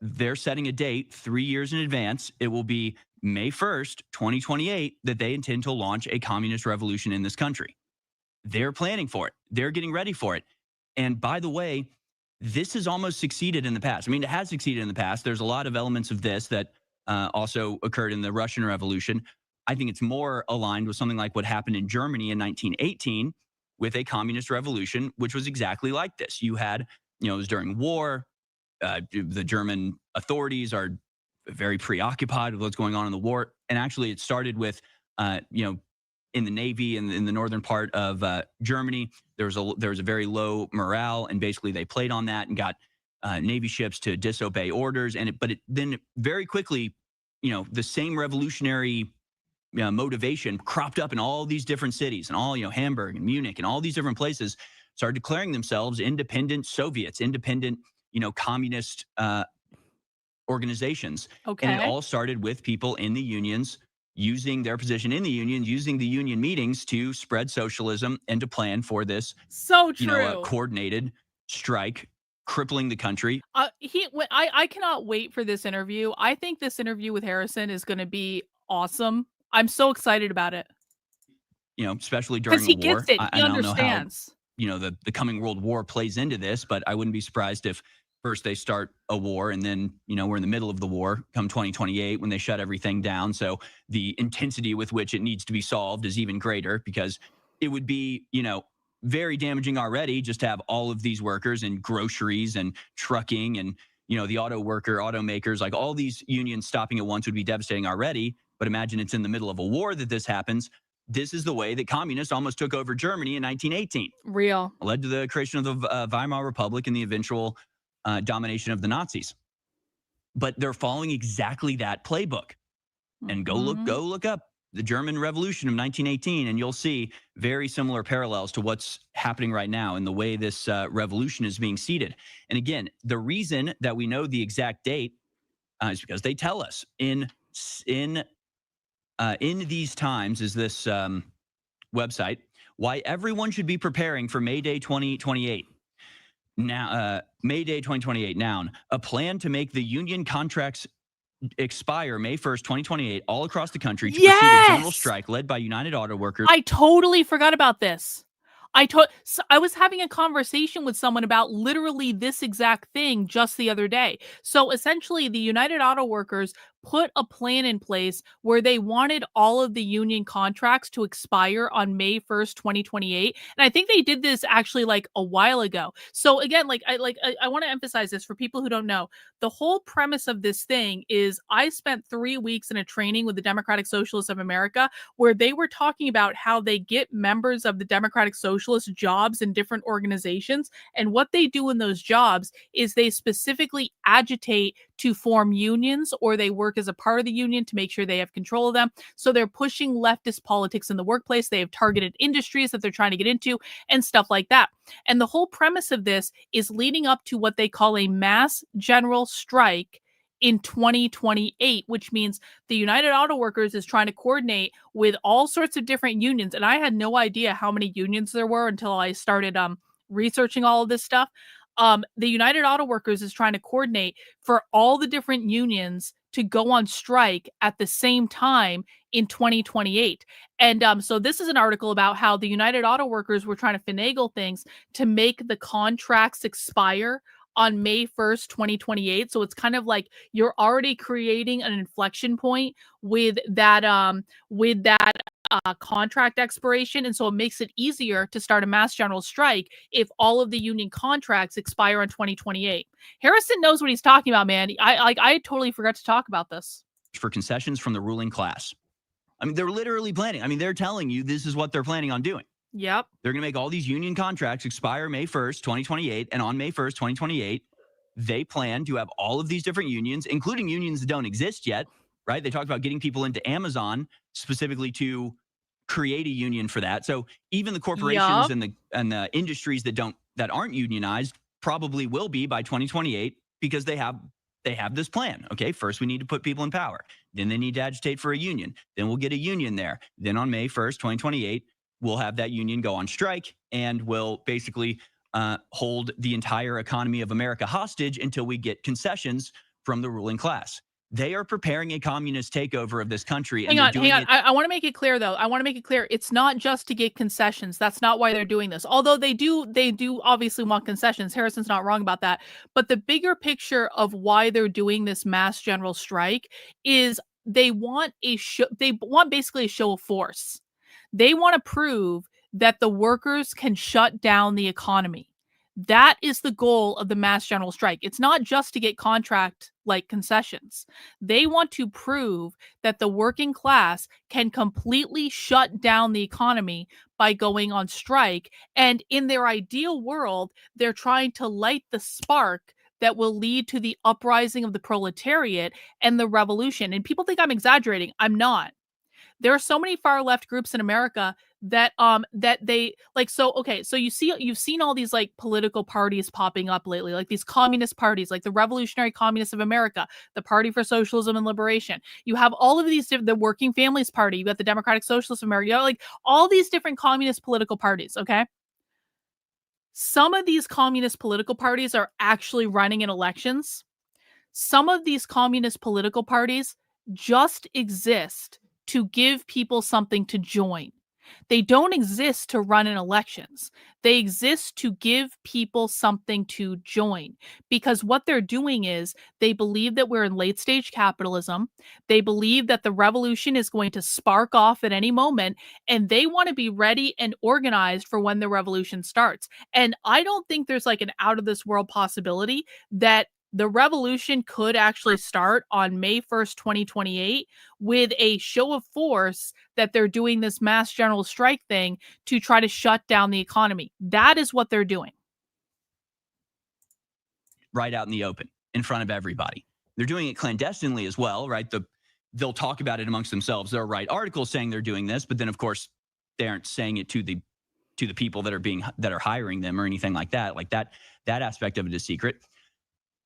They're setting a date 3 years in advance. It will be May 1st, 2028, that they intend to launch a communist revolution in this country. They're planning for it. They're getting ready for it. And by the way, this has almost succeeded in the past. I mean, it has succeeded in the past. There's a lot of elements of this that also occurred in the Russian Revolution. I think it's more aligned with something like what happened in Germany in 1918 with a communist revolution, which was exactly like this. You had, it was during war. The German authorities are very preoccupied with what's going on in the war. And actually it started with, in the Navy and in the northern part of Germany, there was a very low morale, and basically they played on that and got Navy ships to disobey orders. But then very quickly, the same revolutionary motivation cropped up in all these different cities, and all, Hamburg and Munich and all these different places started declaring themselves independent Soviets, independent, communist organizations.
Okay.
And it all started with people in the unions using their position in the union, using the union meetings to spread socialism and to plan for this,
so true,
coordinated strike, crippling the country.
I cannot wait for this interview. I think this interview with Harrison is going to be awesome. I'm so excited about it.
Especially during
he
the war.
Gets it. He understands.
I don't know how, the coming world war plays into this, but I wouldn't be surprised if first they start a war and then, we're in the middle of the war come 2028 when they shut everything down. So the intensity with which it needs to be solved is even greater, because it would be, very damaging already just to have all of these workers in groceries and trucking and, the automakers, like all these unions stopping at once would be devastating already. But imagine it's in the middle of a war that this happens. This is the way that communists almost took over Germany in 1918.
Real.
Led to the creation of the Weimar Republic and the eventual domination of the Nazis. But they're following exactly that playbook. And go look up the German Revolution of 1918, and you'll see very similar parallels to what's happening right now in the way this revolution is being seeded. And again, the reason that we know the exact date is because they tell us in these times is this website, why everyone should be preparing for May Day 2028. Now, May Day 2028, noun, a plan to make the union contracts expire May 1st, 2028, all across the country to pursue a general strike led by United Auto Workers.
I totally forgot about this. I was having a conversation with someone about literally this exact thing just the other day. So essentially, the United Auto Workers put a plan in place where they wanted all of the union contracts to expire on May 1st, 2028. And I think they did this actually like a while ago. So again, I want to emphasize this for people who don't know. The whole premise of this thing is I spent 3 weeks in a training with the Democratic Socialists of America where they were talking about how they get members of the Democratic Socialist jobs in different organizations. And what they do in those jobs is they specifically agitate to form unions, or they work as a part of the union to make sure they have control of them. So they're pushing leftist politics in the workplace. They have targeted industries that they're trying to get into and stuff like that. And the whole premise of this is leading up to what they call a mass general strike in 2028, which means the United Auto Workers is trying to coordinate with all sorts of different unions. And I had no idea how many unions there were until I started researching all of this stuff. The United Auto Workers is trying to coordinate for all the different unions to go on strike at the same time in 2028. And so this is an article about how the United Auto Workers were trying to finagle things to make the contracts expire on May 1st, 2028. So it's kind of like you're already creating an inflection point with that contract expiration. And so it makes it easier to start a mass general strike if all of the union contracts expire in 2028. Harrison knows what he's talking about, man. I totally forgot to talk about this.
For concessions from the ruling class. I mean, they're literally planning. I mean, they're telling you this is what they're planning on doing.
Yep.
They're going to make all these union contracts expire May 1st, 2028. And on May 1st, 2028, they plan to have all of these different unions, including unions that don't exist yet, right? They talked about getting people into Amazon specifically to create a union for that. So even the corporations and the industries that aren't unionized probably will be by 2028 because they have this plan. Okay, first we need to put people in power. Then they need to agitate for a union. Then we'll get a union there. Then on May 1st, 2028, we'll have that union go on strike and we'll basically hold the entire economy of America hostage until we get concessions from the ruling class. They are preparing a communist takeover of this country.
Hang on. I want to make it clear, though. It's not just to get concessions. That's not why they're doing this. Although they do obviously want concessions. Harrison's not wrong about that. But the bigger picture of why they're doing this mass general strike is they want basically a show of force. They want to prove that the workers can shut down the economy. That is the goal of the mass general strike. It's not just to get contract like concessions. They want to prove that the working class can completely shut down the economy by going on strike. And in their ideal world, they're trying to light the spark that will lead to the uprising of the proletariat and the revolution. And people think I'm exaggerating. I'm not. There are so many far left groups in America that they like. So you've seen all these like political parties popping up lately, like these communist parties, like the Revolutionary Communists of America, the Party for Socialism and Liberation. You have all of these the Working Families Party. You got the Democratic Socialists of America. You have, like all these different communist political parties. Okay. Some of these communist political parties are actually running in elections. Some of these communist political parties just exist to give people something to join. They don't exist to run in elections. They exist to give people something to join. Because what they're doing is they believe that we're in late stage capitalism. They believe that the revolution is going to spark off at any moment. And they want to be ready and organized for when the revolution starts. And I don't think there's like an out of this world possibility that the revolution could actually start on May 1st, 2028 with a show of force that they're doing this mass general strike thing to try to shut down the economy. That is what they're doing.
Right out in the open, in front of everybody. They're doing it clandestinely as well, right? They'll talk about it amongst themselves. They'll write articles saying they're doing this, but then of course they aren't saying it to the people that are hiring them or anything like that. Like that aspect of it is secret.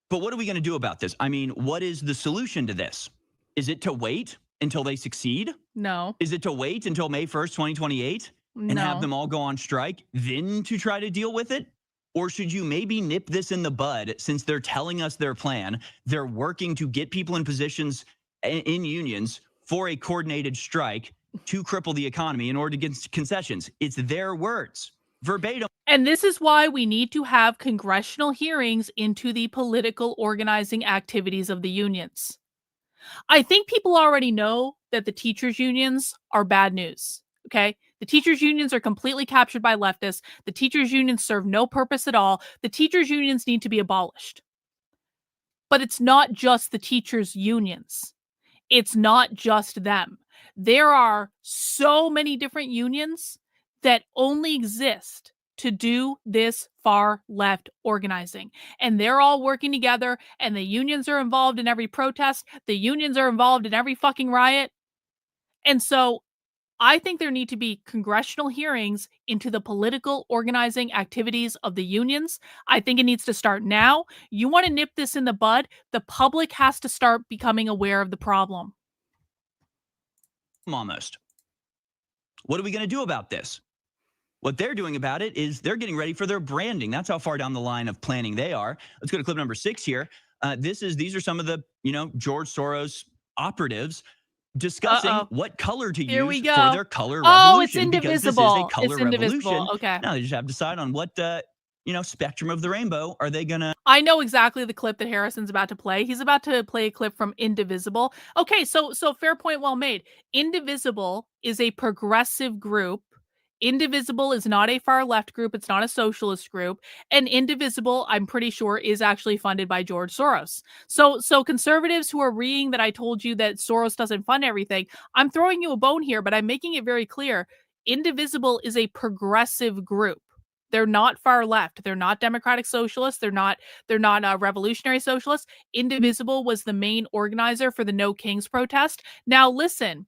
But what are we going to do about this? I mean, what is the solution to this? Is it to wait until they succeed?
No.
Is it to wait until May 1st, 2028 and have them all go on strike, then to try to deal with it? Or should you maybe nip this in the bud since they're telling us their plan? They're working to get people in positions in unions for a coordinated strike to cripple the economy in order to get concessions. It's their words, verbatim.
And this is why we need to have congressional hearings into the political organizing activities of the unions. I think people already know that the teachers' unions are bad news, okay? The teachers' unions are completely captured by leftists. The teachers' unions serve no purpose at all. The teachers' unions need to be abolished. But it's not just the teachers' unions. It's not just them. There are so many different unions that only exist to do this far left organizing. And they're all working together, and the unions are involved in every protest. The unions are involved in every fucking riot. And so I think there need to be congressional hearings into the political organizing activities of the unions. I think it needs to start now. You want to nip this in the bud, the public has to start becoming aware of the problem.
Almost. What are we going to do about this? What they're doing about it is they're getting ready for their branding. That's how far down the line of planning they are. Let's go to clip number 6 here. These are some of the, George Soros operatives discussing what color to use for their color revolution.
Oh, it's indivisible.
Because this is a color revolution.
Okay.
Now they just have to decide on what, spectrum of the rainbow are they going to.
I know exactly the clip that Harrison's about to play. He's about to play a clip from Indivisible. Okay, so fair point, well made. Indivisible is a progressive group. Indivisible is not a far left group. It's not a socialist group. And Indivisible, I'm pretty sure, is actually funded by George Soros. So conservatives who are reading that I told you that Soros doesn't fund everything, I'm throwing you a bone here, but I'm making it very clear. Indivisible is a progressive group. They're not far left. They're not democratic socialists. They're not revolutionary socialists. Indivisible was the main organizer for the No Kings protest. Now listen,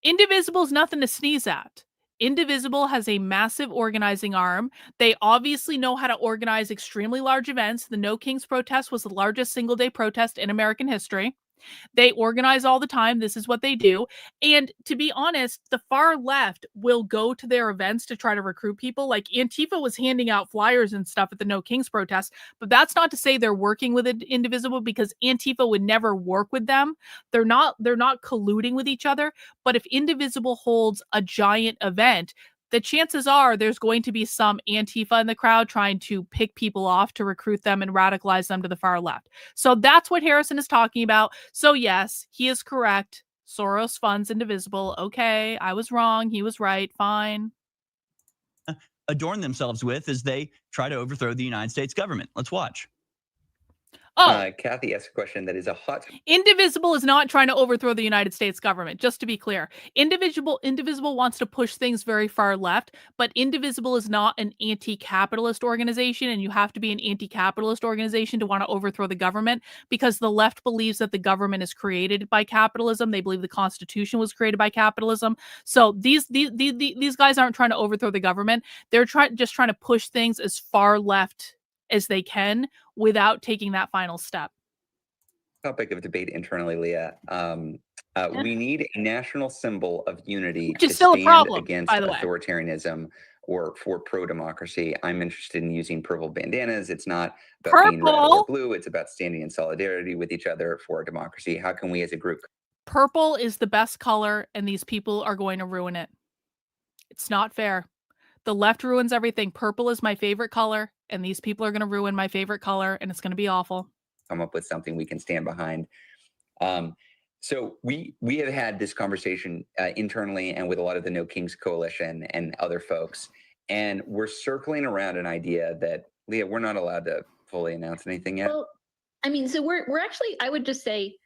Indivisible is nothing to sneeze at. Indivisible has a massive organizing arm. They obviously know how to organize extremely large events. The No Kings protest was the largest single-day protest in American history. They organize all the time. This is what they do. And to be honest, the far left will go to their events to try to recruit people. Like Antifa was handing out flyers and stuff at the No Kings protest, but that's not to say they're working with Indivisible, because Antifa would never work with them. They're not colluding with each other. But if Indivisible holds a giant event, the chances are there's going to be some Antifa in the crowd trying to pick people off to recruit them and radicalize them to the far left. So that's what Harrison is talking about. So yes, he is correct. Soros funds Indivisible. Okay, I was wrong. He was right. Fine.
Adorn themselves with as they try to overthrow the United States government. Let's watch.
Kathy asked a question that is a hot.
Indivisible is not trying to overthrow the United States government, just to be clear. Indivisible wants to push things very far left, but Indivisible is not an anti-capitalist organization, and you have to be an anti-capitalist organization to want to overthrow the government, because the left believes that the government is created by capitalism. They believe the Constitution was created by capitalism. So these guys aren't trying to overthrow the government. They're just trying to push things as far left as they can without taking that final step.
Topic of debate internally, Leah. We need a national symbol of unity
Which is
to
still a
stand
problem,
against
by the way.
authoritarianism or for pro-democracy. I'm interested in using purple bandanas. It's not about being red or blue. It's about standing in solidarity with each other for democracy. How can we as a group?
Purple is the best color, and these people are going to ruin it. It's not fair. The left ruins everything. Purple is my favorite color, and these people are going to ruin my favorite color, and it's going to be awful.
Come up with something we can stand behind. So we have had this conversation internally and with a lot of the No Kings Coalition and other folks, and we're circling around an idea that, Leah, we're not allowed to fully announce anything yet.
Well, I mean, so we're actually, I would just say,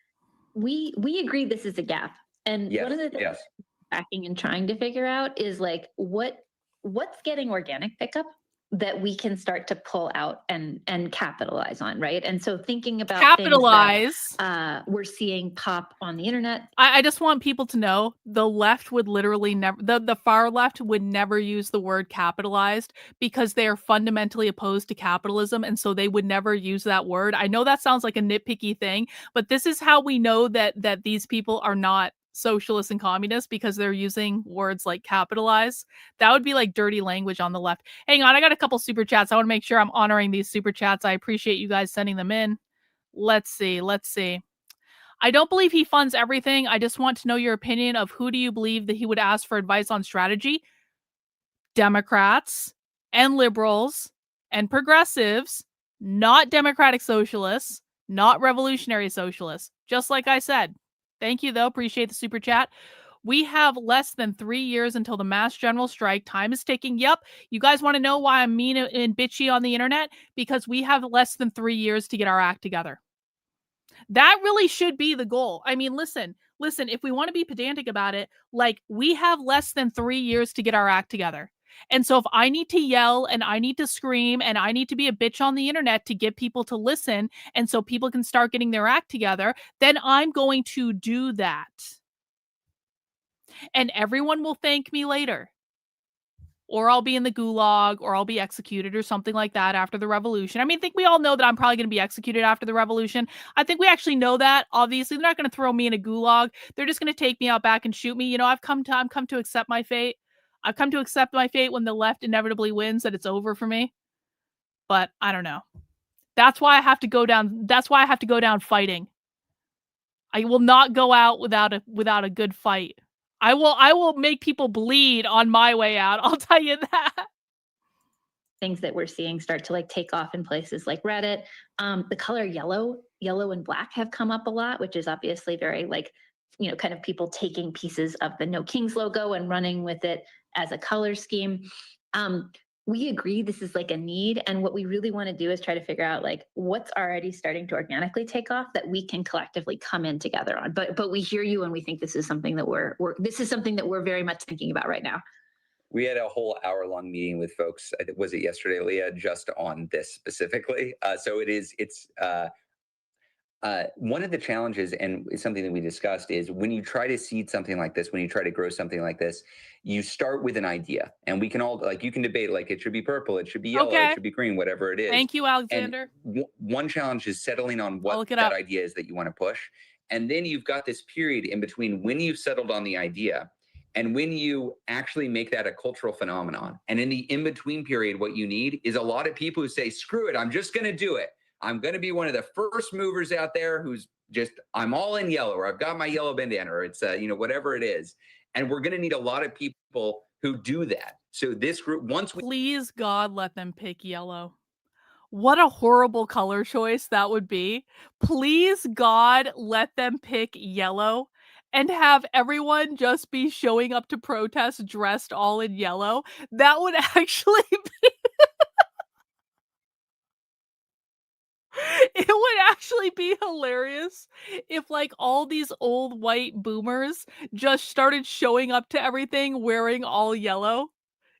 we agree this is a gap, and one of the things we're tracking and trying to figure out is like what's getting organic pickup that we can start to pull out and capitalize on, right? And so thinking about
capitalize,
things that, we're seeing pop on the internet.
I just want people to know the left would literally never, the far left would never use the word capitalized, because they are fundamentally opposed to capitalism, and so they would never use that word. I know that sounds like a nitpicky thing, but this is how we know that these people are not socialists and communists because they're using words like capitalize. That would be like dirty language on the left. Hang on, I got a couple super chats. I want to make sure I'm honoring these super chats. I appreciate you guys sending them in. Let's see. I don't believe he funds everything. I just want to know your opinion of who do you believe that he would ask for advice on strategy? Democrats and liberals and progressives, not democratic socialists, not revolutionary socialists. Just like I said. Thank you, though. Appreciate the super chat. We have less than 3 years until the mass general strike. Time is ticking. Yep. You guys want to know why I'm mean and bitchy on the internet? Because we have less than 3 years to get our act together. That really should be the goal. I mean, listen, if we want to be pedantic about it, like we have less than 3 years to get our act together. And so if I need to yell and I need to scream and I need to be a bitch on the internet to get people to listen and so people can start getting their act together, then I'm going to do that. And everyone will thank me later. Or I'll be in the gulag, or I'll be executed, or something like that after the revolution. I mean, I think we all know that I'm probably going to be executed after the revolution. I think we actually know that. Obviously, they're not going to throw me in a gulag. They're just going to take me out back and shoot me. You know, I've come to accept my fate. I've come to accept my fate when the left inevitably wins, that it's over for me. But I don't know. That's why I have to go down. That's why I have to go down fighting. I will not go out without a good fight. I will make people bleed on my way out. I'll tell you that.
Things that we're seeing start to like take off in places like Reddit. The color yellow and black have come up a lot, which is obviously very like, you know, kind of people taking pieces of the No Kings logo and running with it as a color scheme. We agree this is like a need, and what we really want to do is try to figure out like what's already starting to organically take off that we can collectively come in together on. But we hear you, and we think this is something that we're very much thinking about right now.
We had a whole hour-long meeting with folks. Was it yesterday, Leah? Just on this specifically. So it's one of the challenges, and it's something that we discussed, is when you try to seed something like this, when you try to grow something like this, you start with an idea, and we can all, like, you can debate, like, it should be purple, it should be yellow,
Okay.
It should be green, whatever it is.
Thank you, Alexander.
And one challenge is settling on what that idea is that you want to push. And then you've got this period in between when you've settled on the idea and when you actually make that a cultural phenomenon. And in the in-between period, what you need is a lot of people who say, screw it, I'm just going to do it. I'm going to be one of the first movers out there who's just, I'm all in yellow, or I've got my yellow bandana, or it's, whatever it is. And we're going to need a lot of people who do that. So this group,
Please, God, let them pick yellow. What a horrible color choice that would be. Please, God, let them pick yellow and have everyone just be showing up to protest dressed all in yellow. That would actually be... It would actually be hilarious if like all these old white boomers just started showing up to everything wearing all yellow.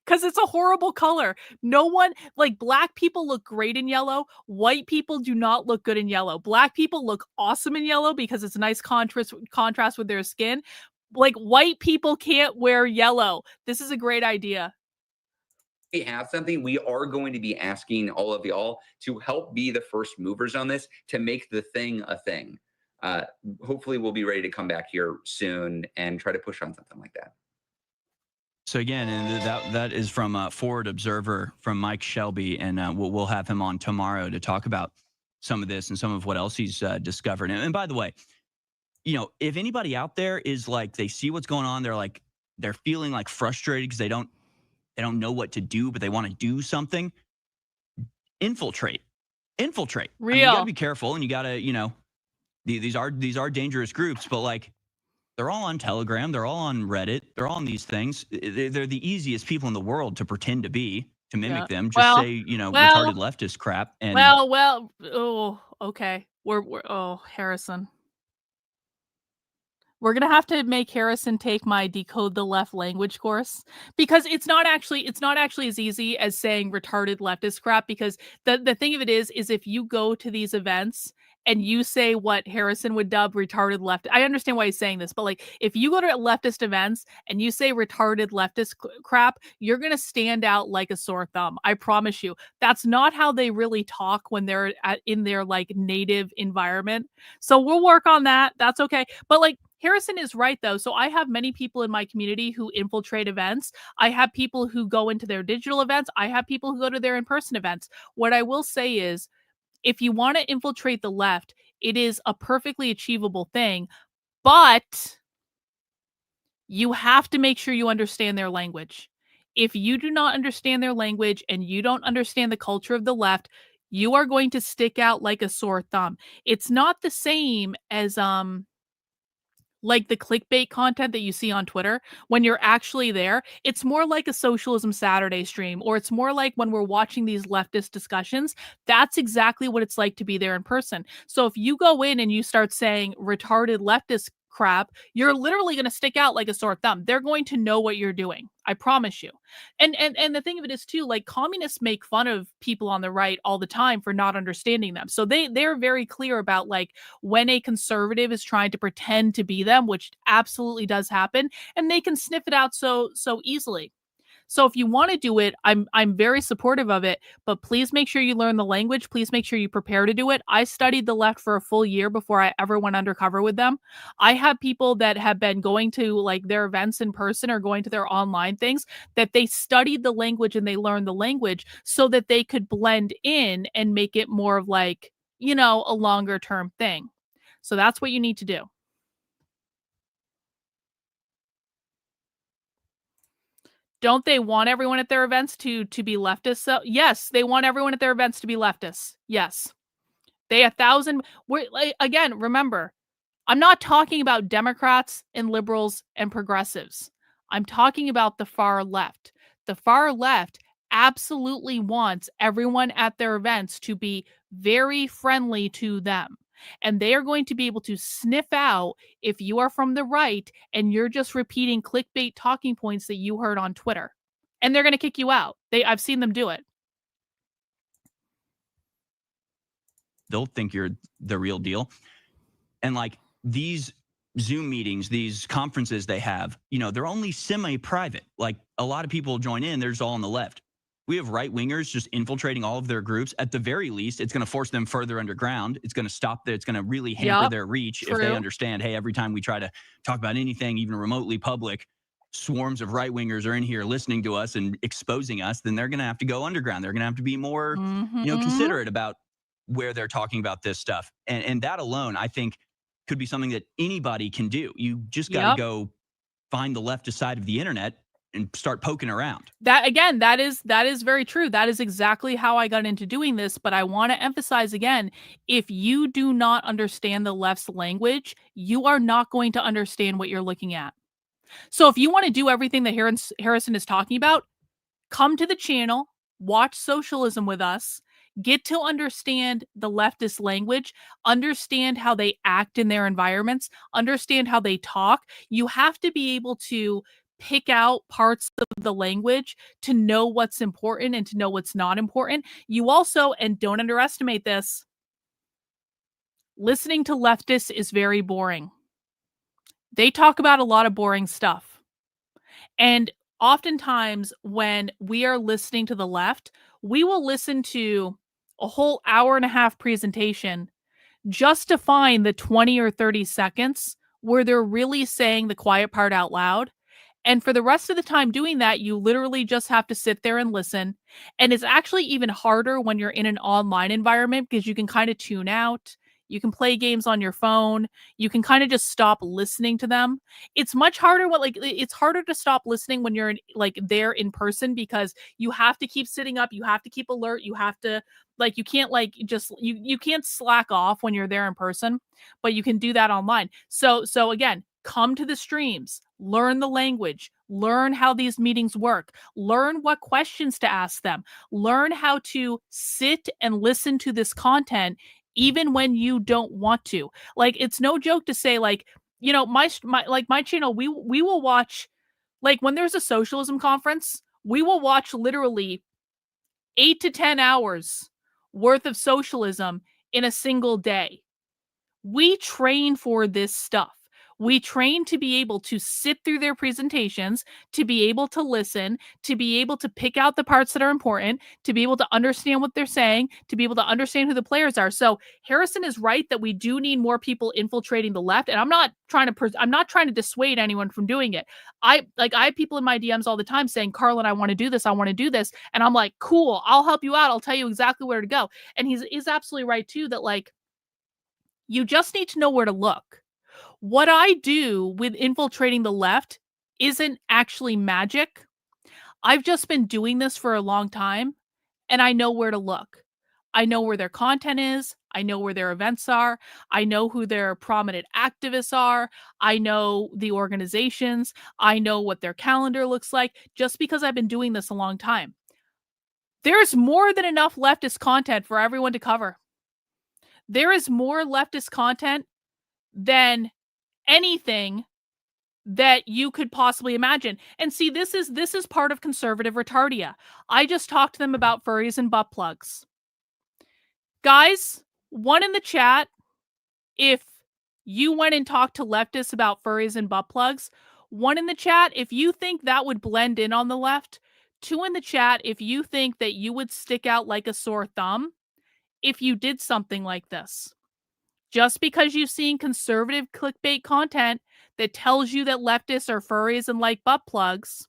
Because it's a horrible color. No one, like, black people look great in yellow. White people do not look good in yellow. Black people look awesome in yellow because it's a nice contrast with their skin. Like, white people can't wear yellow. This is a great idea.
We have something, we are going to be asking all of y'all to help be the first movers on this, to make the thing a thing. Hopefully we'll be ready to come back here soon and try to push on something like that.
So again, and that is from Forward Observer from Mike Shelby, and we'll have him on tomorrow to talk about some of this and some of what else he's discovered. And by the way, if anybody out there is like, they see what's going on, they're feeling like frustrated because they don't know what to do, but they want to do something. Infiltrate.
Real.
I mean, you gotta be careful, and you gotta, these are dangerous groups, but like, they're all on Telegram, they're all on Reddit, they're all on these things. They're the easiest people in the world to pretend to mimic them. Just say, retarded leftist crap. And
oh, okay. Harrison. We're going to have to make Harrison take my Decode the Left language course, because it's not actually as easy as saying retarded leftist crap, because the thing of it is if you go to these events and you say what Harrison would dub retarded left, I understand why he's saying this, but like, if you go to leftist events and you say retarded leftist crap, you're going to stand out like a sore thumb. I promise you. That's not how they really talk when they're in their like native environment. So we'll work on that. That's okay. But like, Harrison is right, though. So I have many people in my community who infiltrate events. I have people who go into their digital events. I have people who go to their in-person events. What I will say is, if you want to infiltrate the left, it is a perfectly achievable thing, but you have to make sure you understand their language. If you do not understand their language and you don't understand the culture of the left, you are going to stick out like a sore thumb. It's not the same as like the clickbait content that you see on Twitter when you're actually there. It's more like a Socialism Saturday stream, or it's more like when we're watching these leftist discussions. That's exactly what it's like to be there in person. So if you go in and you start saying retarded leftist crap, you're literally going to stick out like a sore thumb. They're going to know what you're doing. I promise you. And the thing of it is too, like, communists make fun of people on the right all the time for not understanding them. So they're very clear about, like, when a conservative is trying to pretend to be them, which absolutely does happen, and they can sniff it out so easily. So if you want to do it, I'm very supportive of it, but please make sure you learn the language. Please make sure you prepare to do it. I studied the left for a full year before I ever went undercover with them. I have people that have been going to, like, their events in person or going to their online things, that they studied the language and they learned the language so that they could blend in and make it more of, like, you know, a longer term thing. So that's what you need to do. Don't they want everyone at their events to be leftists? So yes, they want everyone at their events to be leftists. Yes. Again, remember, I'm not talking about Democrats and liberals and progressives. I'm talking about the far left. The far left absolutely wants everyone at their events to be very friendly to them. And they are going to be able to sniff out if you are from the right and you're just repeating clickbait talking points that you heard on Twitter. And they're going to kick you out. I've seen them do it.
They'll think you're the real deal. And like these Zoom meetings, these conferences they have, you know, they're only semi-private. Like a lot of people join in, there's all on the left. We have right-wingers just infiltrating all of their groups. At the very least, it's going to force them further underground. It's going to stop there. It's going to really hamper their reach if they understand, hey, every time we try to talk about anything, even remotely public, swarms of right-wingers are in here listening to us and exposing us, then they're going to have to go underground. They're going to have to be more, you know, considerate about where they're talking about this stuff. And that alone, I think, could be something that anybody can do. You just got to go find the leftist side of the internet and start poking around.
That is very true. That is exactly how I got into doing this. But I want to emphasize again, if you do not understand the left's language, you are not going to understand what you're looking at. So if you want to do everything that Harrison is talking about, come to the channel, watch Socialism with us, get to understand the leftist language, understand how they act in their environments, understand how they talk. You have to be able to pick out parts of the language to know what's important and to know what's not important. You also, and don't underestimate this, listening to leftists is very boring. They talk about a lot of boring stuff. And oftentimes when we are listening to the left, we will listen to a whole hour-and-a-half presentation just to find the 20 or 30 seconds where they're really saying the quiet part out loud. And for the rest of the time doing that, you literally just have to sit there and listen. And it's actually even harder when you're in an online environment because you can kind of tune out. You can play games on your phone. You can kind of just stop listening to them. It's much harder. It's harder to stop listening when you're there in person because you have to keep sitting up. You have to keep alert. You have to you can't you can't slack off when you're there in person, but you can do that online. So again, come to the streams, learn the language, learn how these meetings work, learn what questions to ask them, learn how to sit and listen to this content even when you don't want to. Like, it's no joke to say, like, you know, my channel, we will watch, like, when there's a socialism conference, we will watch literally 8 to 10 hours worth of socialism in a single day. We train for this stuff. We train to be able to sit through their presentations, to be able to listen, to be able to pick out the parts that are important, to be able to understand what they're saying, to be able to understand who the players are. So Harrison is right that we do need more people infiltrating the left. And I'm not trying to dissuade anyone from doing it. I have people in my DMs all the time saying, Karlyn, I want to do this. I want to do this. And I'm like, cool, I'll help you out. I'll tell you exactly where to go. And he's absolutely right too, that like, you just need to know where to look. What I do with infiltrating the left isn't actually magic. I've just been doing this for a long time, and I know where to look. I know where their content is. I know where their events are. I know who their prominent activists are. I know the organizations. I know what their calendar looks like, just because I've been doing this a long time. There's more than enough leftist content for everyone to cover. There is more leftist content than anything that you could possibly imagine. And see, this is part of conservative retardia. I just talked to them about furries and butt plugs. Guys, one in the chat, if you went and talked to leftists about furries and butt plugs. One in the chat, if you think that would blend in on the left. Two in the chat, if you think that you would stick out like a sore thumb if you did something like this. Just because you've seen conservative clickbait content that tells you that leftists are furries and like butt plugs.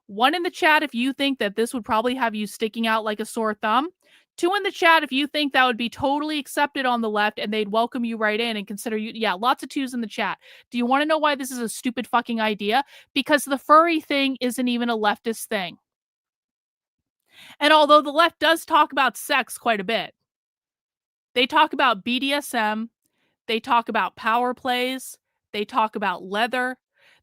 One in the chat if you think that this would probably have you sticking out like a sore thumb. Two in the chat if you think that would be totally accepted on the left and they'd welcome you right in and consider you. Yeah, lots of twos in the chat. Do you want to know why this is a stupid fucking idea? Because the furry thing isn't even a leftist thing. And although the left does talk about sex quite a bit, they talk about BDSM, they talk about power plays, they talk about leather,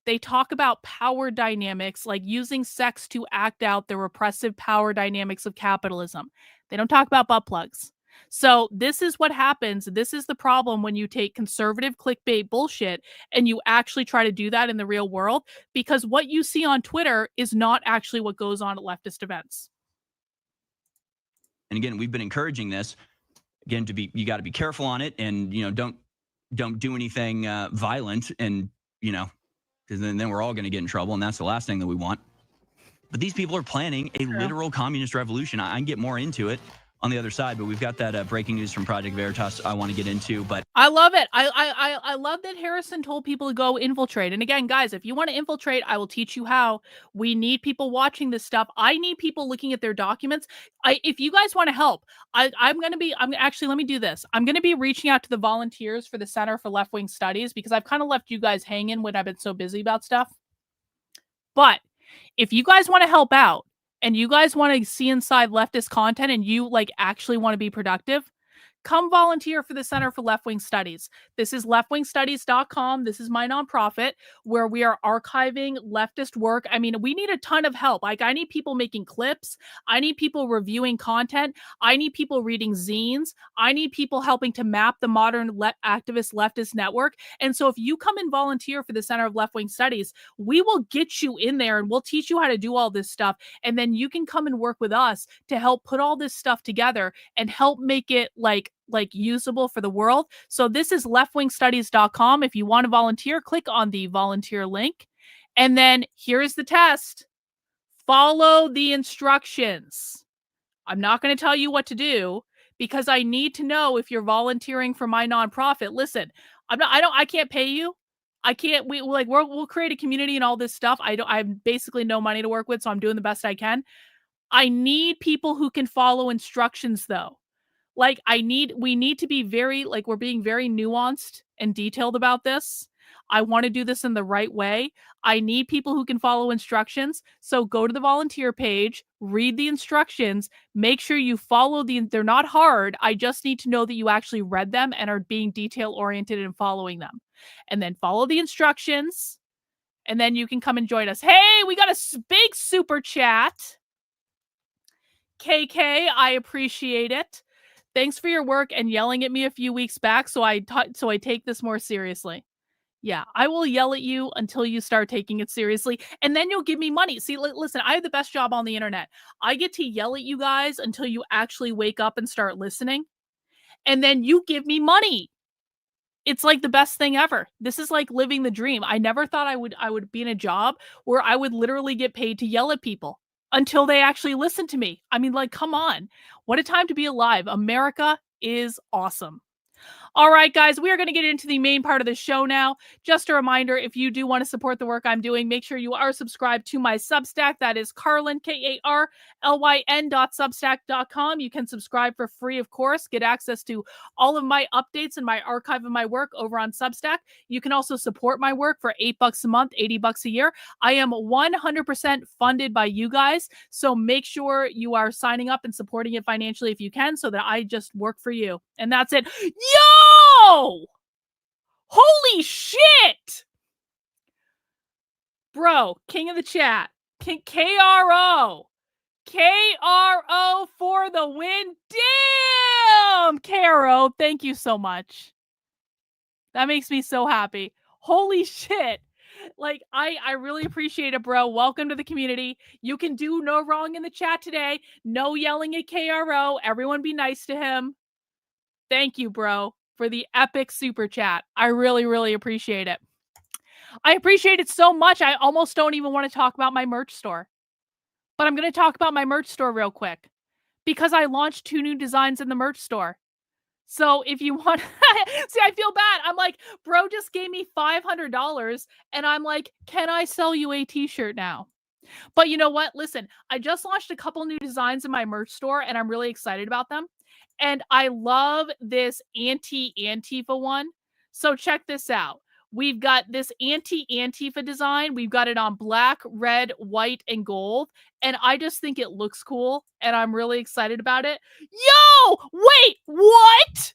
they talk about power dynamics, like using sex to act out the repressive power dynamics of capitalism. They don't talk about butt plugs. So this is what happens. This is the problem when you take conservative clickbait bullshit and you actually try to do that in the real world, because what you see on Twitter is not actually what goes on at leftist events.
And again, we've been encouraging this. Again, you got to be careful on it, and don't do anything violent, and because then we're all going to get in trouble, and that's the last thing that we want. But these people are planning a literal communist revolution. I can get more into it on the other side, but we've got that breaking news from Project Veritas I want to get into. But
I love it. I love that Harrison told people to go infiltrate. And again, guys, if you want to infiltrate, I will teach you how. We need people watching this stuff. I need people looking at their documents. If you guys want to help, let me do this. I'm going to be reaching out to the volunteers for the Center for Left-Wing Studies, because I've kind of left you guys hanging when I've been so busy about stuff. But if you guys want to help out, and you guys want to see inside leftist content, and you actually want to be productive, come volunteer for the Center for Left-Wing Studies. This is leftwingstudies.com. This is my nonprofit where we are archiving leftist work. I mean, we need a ton of help. I need people making clips. I need people reviewing content. I need people reading zines. I need people helping to map the modern activist leftist network. And so if you come and volunteer for the Center of Left-Wing Studies, we will get you in there and we'll teach you how to do all this stuff. And then you can come and work with us to help put all this stuff together and help make it usable for the world. So this is leftwingstudies.com. If you want to volunteer, click on the volunteer link. And then here's the test. Follow the instructions. I'm not going to tell you what to do, because I need to know if you're volunteering for my nonprofit. Listen, I can't pay you. I can't, we'll create a community and all this stuff. I have basically no money to work with, so I'm doing the best I can. I need people who can follow instructions though. We need to be we're being very nuanced and detailed about this. I want to do this in the right way. I need people who can follow instructions. So go to the volunteer page, read the instructions, make sure you follow they're not hard. I just need to know that you actually read them and are being detail oriented and following them. And then follow the instructions. And then you can come and join us. Hey, we got a big super chat. KK, I appreciate it. Thanks for your work and yelling at me a few weeks back, so I take this more seriously. Yeah, I will yell at you until you start taking it seriously, and then you'll give me money. See, listen, I have the best job on the internet. I get to yell at you guys until you actually wake up and start listening, and then you give me money. It's like the best thing ever. This is like living the dream. I never thought I would be in a job where I would literally get paid to yell at people until they actually listen to me. I mean, like, come on. What a time to be alive. America is awesome. All right, guys, we are going to get into the main part of the show now. Just a reminder, if you do want to support the work I'm doing, make sure you are subscribed to my Substack. That is Karlyn, KARLYN.substack.com. You can subscribe for free, of course, get access to all of my updates and my archive of my work over on Substack. You can also support my work for $8 a month, $80 a year. I am 100% funded by you guys, so make sure you are signing up and supporting it financially if you can, so that I just work for you. And that's it. Yo! Holy shit! Bro, king of the chat. KRO. KRO for the win. Damn! KRO, thank you so much. That makes me so happy. Holy shit. Like, I really appreciate it, bro. Welcome to the community. You can do no wrong in the chat today. No yelling at KRO. Everyone be nice to him. Thank you, bro, for the epic super chat. I really, really appreciate it. I appreciate it so much. I almost don't even want to talk about my merch store. But I'm going to talk about my merch store real quick because I launched 2 new designs in the merch store. So if you want, see, I feel bad. I'm like, bro just gave me $500 and I'm like, can I sell you a t-shirt now? But you know what? Listen, I just launched a couple new designs in my merch store and I'm really excited about them. And I love this anti-Antifa one. So check this out. We've got this anti-Antifa design. We've got it on black, red, white, and gold. And I just think it looks cool. And I'm really excited about it. Yo! Wait, what?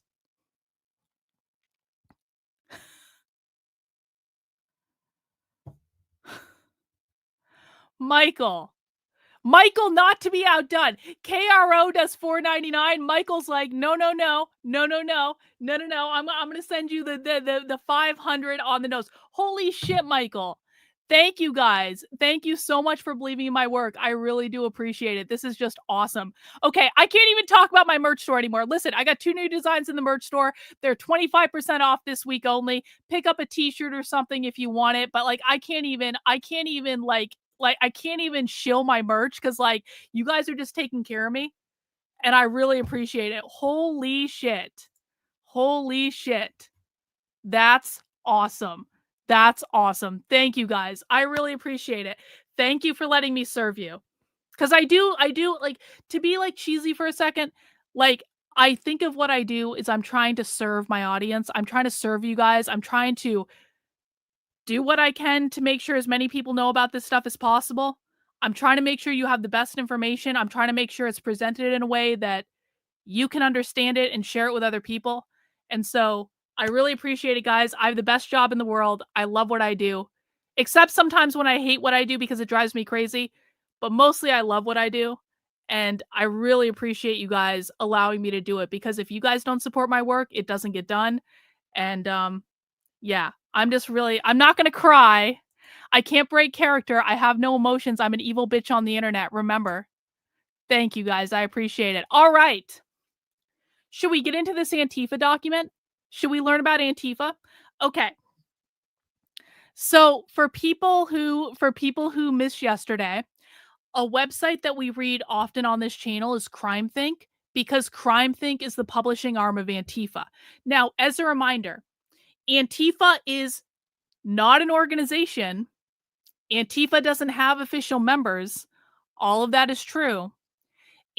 Michael, not to be outdone. KRO does $4.99. Michael's like, no. I'm gonna send you the 500 on the nose. Holy shit, Michael. Thank you guys. Thank you so much for believing in my work. I really do appreciate it. This is just awesome. Okay, I can't even talk about my merch store anymore. Listen, I got 2 new designs in the merch store. They're 25% off this week only. Pick up a t-shirt or something if you want it. But like, I can't even I can't even shill my merch because like you guys are just taking care of me and I really appreciate it. Holy shit. That's awesome. Thank you guys. I really appreciate it. Thank you for letting me serve you. Because I do like, to be like cheesy for a second, like I think of what I do is I'm trying to serve my audience. I'm trying to serve you guys. I'm trying to do what I can to make sure as many people know about this stuff as possible. I'm trying to make sure you have the best information. I'm trying to make sure it's presented in a way that you can understand it and share it with other people. And so I really appreciate it, guys. I have the best job in the world. I love what I do, except sometimes when I hate what I do because it drives me crazy. But mostly I love what I do. And I really appreciate you guys allowing me to do it because if you guys don't support my work, it doesn't get done. And yeah, I'm not going to cry. I can't break character. I have no emotions. I'm an evil bitch on the internet. Remember. Thank you guys. I appreciate it. All right. Should we get into this Antifa document? Should we learn about Antifa? Okay. So for people who missed yesterday, a website that we read often on this channel is CrimeThink because CrimeThink is the publishing arm of Antifa. Now, as a reminder, Antifa is not an organization. Antifa doesn't have official members. All of that is true.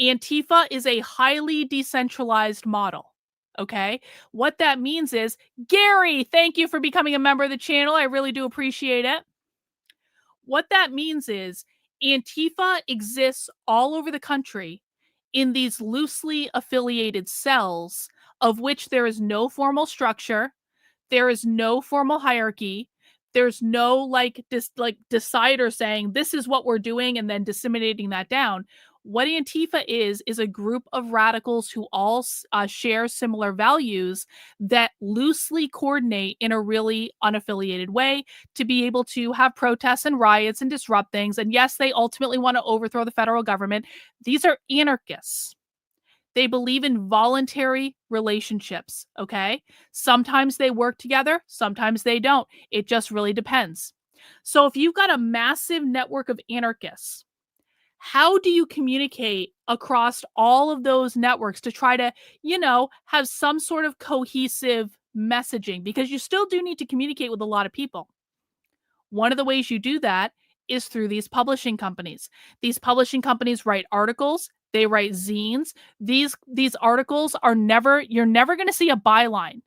Antifa is a highly decentralized model. Okay? What that means is, Gary, thank you for becoming a member of the channel. I really do appreciate it. What that means is Antifa exists all over the country in these loosely affiliated cells of which there is no formal structure. There is no formal hierarchy. There's no decider saying this is what we're doing and then disseminating that down. What Antifa is a group of radicals who all share similar values that loosely coordinate in a really unaffiliated way to be able to have protests and riots and disrupt things. And yes, they ultimately want to overthrow the federal government. These are anarchists. They believe in voluntary relationships, okay? Sometimes they work together, sometimes they don't. It just really depends. So if you've got a massive network of anarchists, how do you communicate across all of those networks to try to, have some sort of cohesive messaging? Because you still do need to communicate with a lot of people. One of the ways you do that is through these publishing companies. These publishing companies write articles, they write zines. These articles are you're never going to see a byline.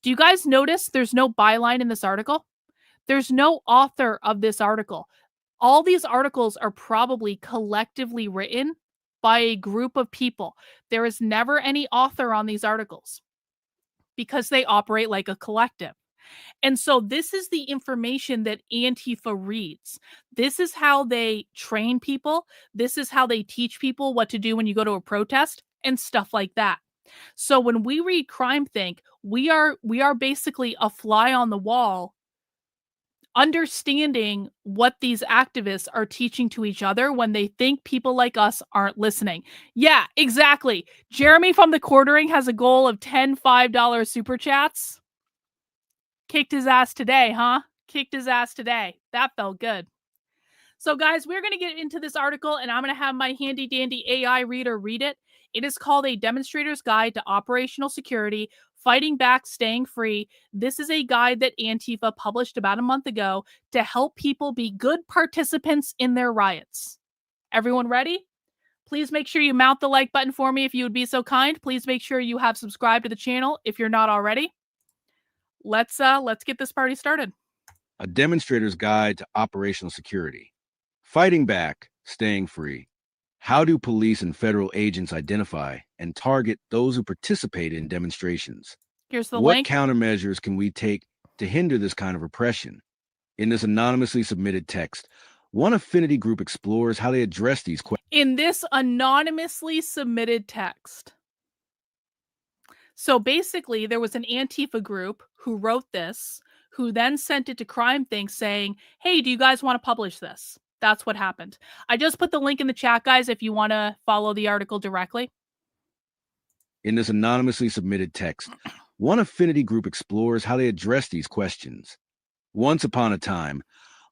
Do you guys notice there's no byline in this article? There's no author of this article. All these articles are probably collectively written by a group of people. There is never any author on these articles because they operate like a collective. And so this is the information that Antifa reads. This is how they train people. This is how they teach people what to do when you go to a protest and stuff like that. So when we read Crime Think, we are basically a fly on the wall, understanding what these activists are teaching to each other when they think people like us aren't listening. Yeah, exactly. Jeremy from the Quartering has a goal of 10 $5 super chats. Kicked his ass today, huh? Kicked his ass today. That felt good. So guys, we're going to get into this article and I'm going to have my handy dandy AI reader read it. It is called A Demonstrator's Guide to Operational Security, Fighting Back, Staying Free. This is a guide that Antifa published about a month ago to help people be good participants in their riots. Everyone ready? Please make sure you mount the like button for me if you would be so kind. Please make sure you have subscribed to the channel if you're not already. Let's get this party started.
A Demonstrator's Guide to Operational Security. Fighting Back, Staying Free. How do police and federal agents identify and target those who participate in demonstrations?
Here's the
What
link.
countermeasures can we take to hinder this kind of repression? In this anonymously submitted text, one affinity group explores how they address these questions.
In this anonymously submitted text. So basically, there was an Antifa group who wrote this, who then sent it to Crime Think saying, hey, do you guys want to publish this? That's what happened. I just put the link in the chat, guys, if you want to follow the article directly.
In this anonymously submitted text, one affinity group explores how they address these questions. Once upon a time,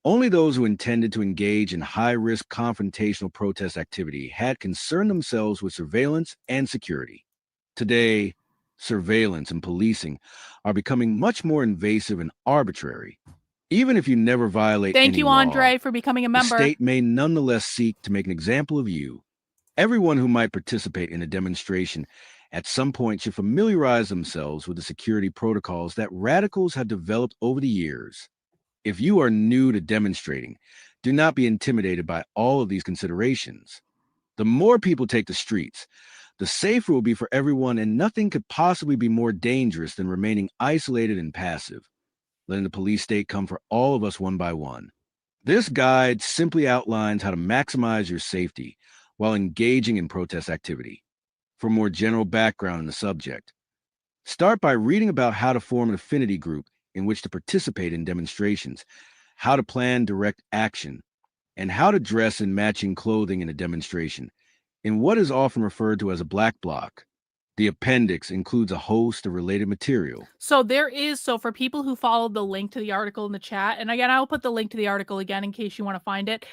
only those who intended to engage in high-risk confrontational protest activity had concerned themselves with surveillance and security. Today, surveillance and policing are becoming much more invasive and arbitrary. Even if you never violate
Thank
any
you,
law,
Andre, for becoming a member.
the state may nonetheless seek to make an example of you. Everyone who might participate in a demonstration at some point should familiarize themselves with the security protocols that radicals have developed over the years. If you are new to demonstrating, do not be intimidated by all of these considerations. The more people take the streets, the safer it will be for everyone, and nothing could possibly be more dangerous than remaining isolated and passive, letting the police state come for all of us one by one. This guide simply outlines how to maximize your safety while engaging in protest activity. For more general background on the subject, start by reading about how to form an affinity group in which to participate in demonstrations, how to plan direct action, and how to dress in matching clothing in a demonstration, in what is often referred to as a black bloc. The appendix includes a host of related material.
So for people who followed the link to the article in the chat, and again, I'll put the link to the article again in case you want to find it.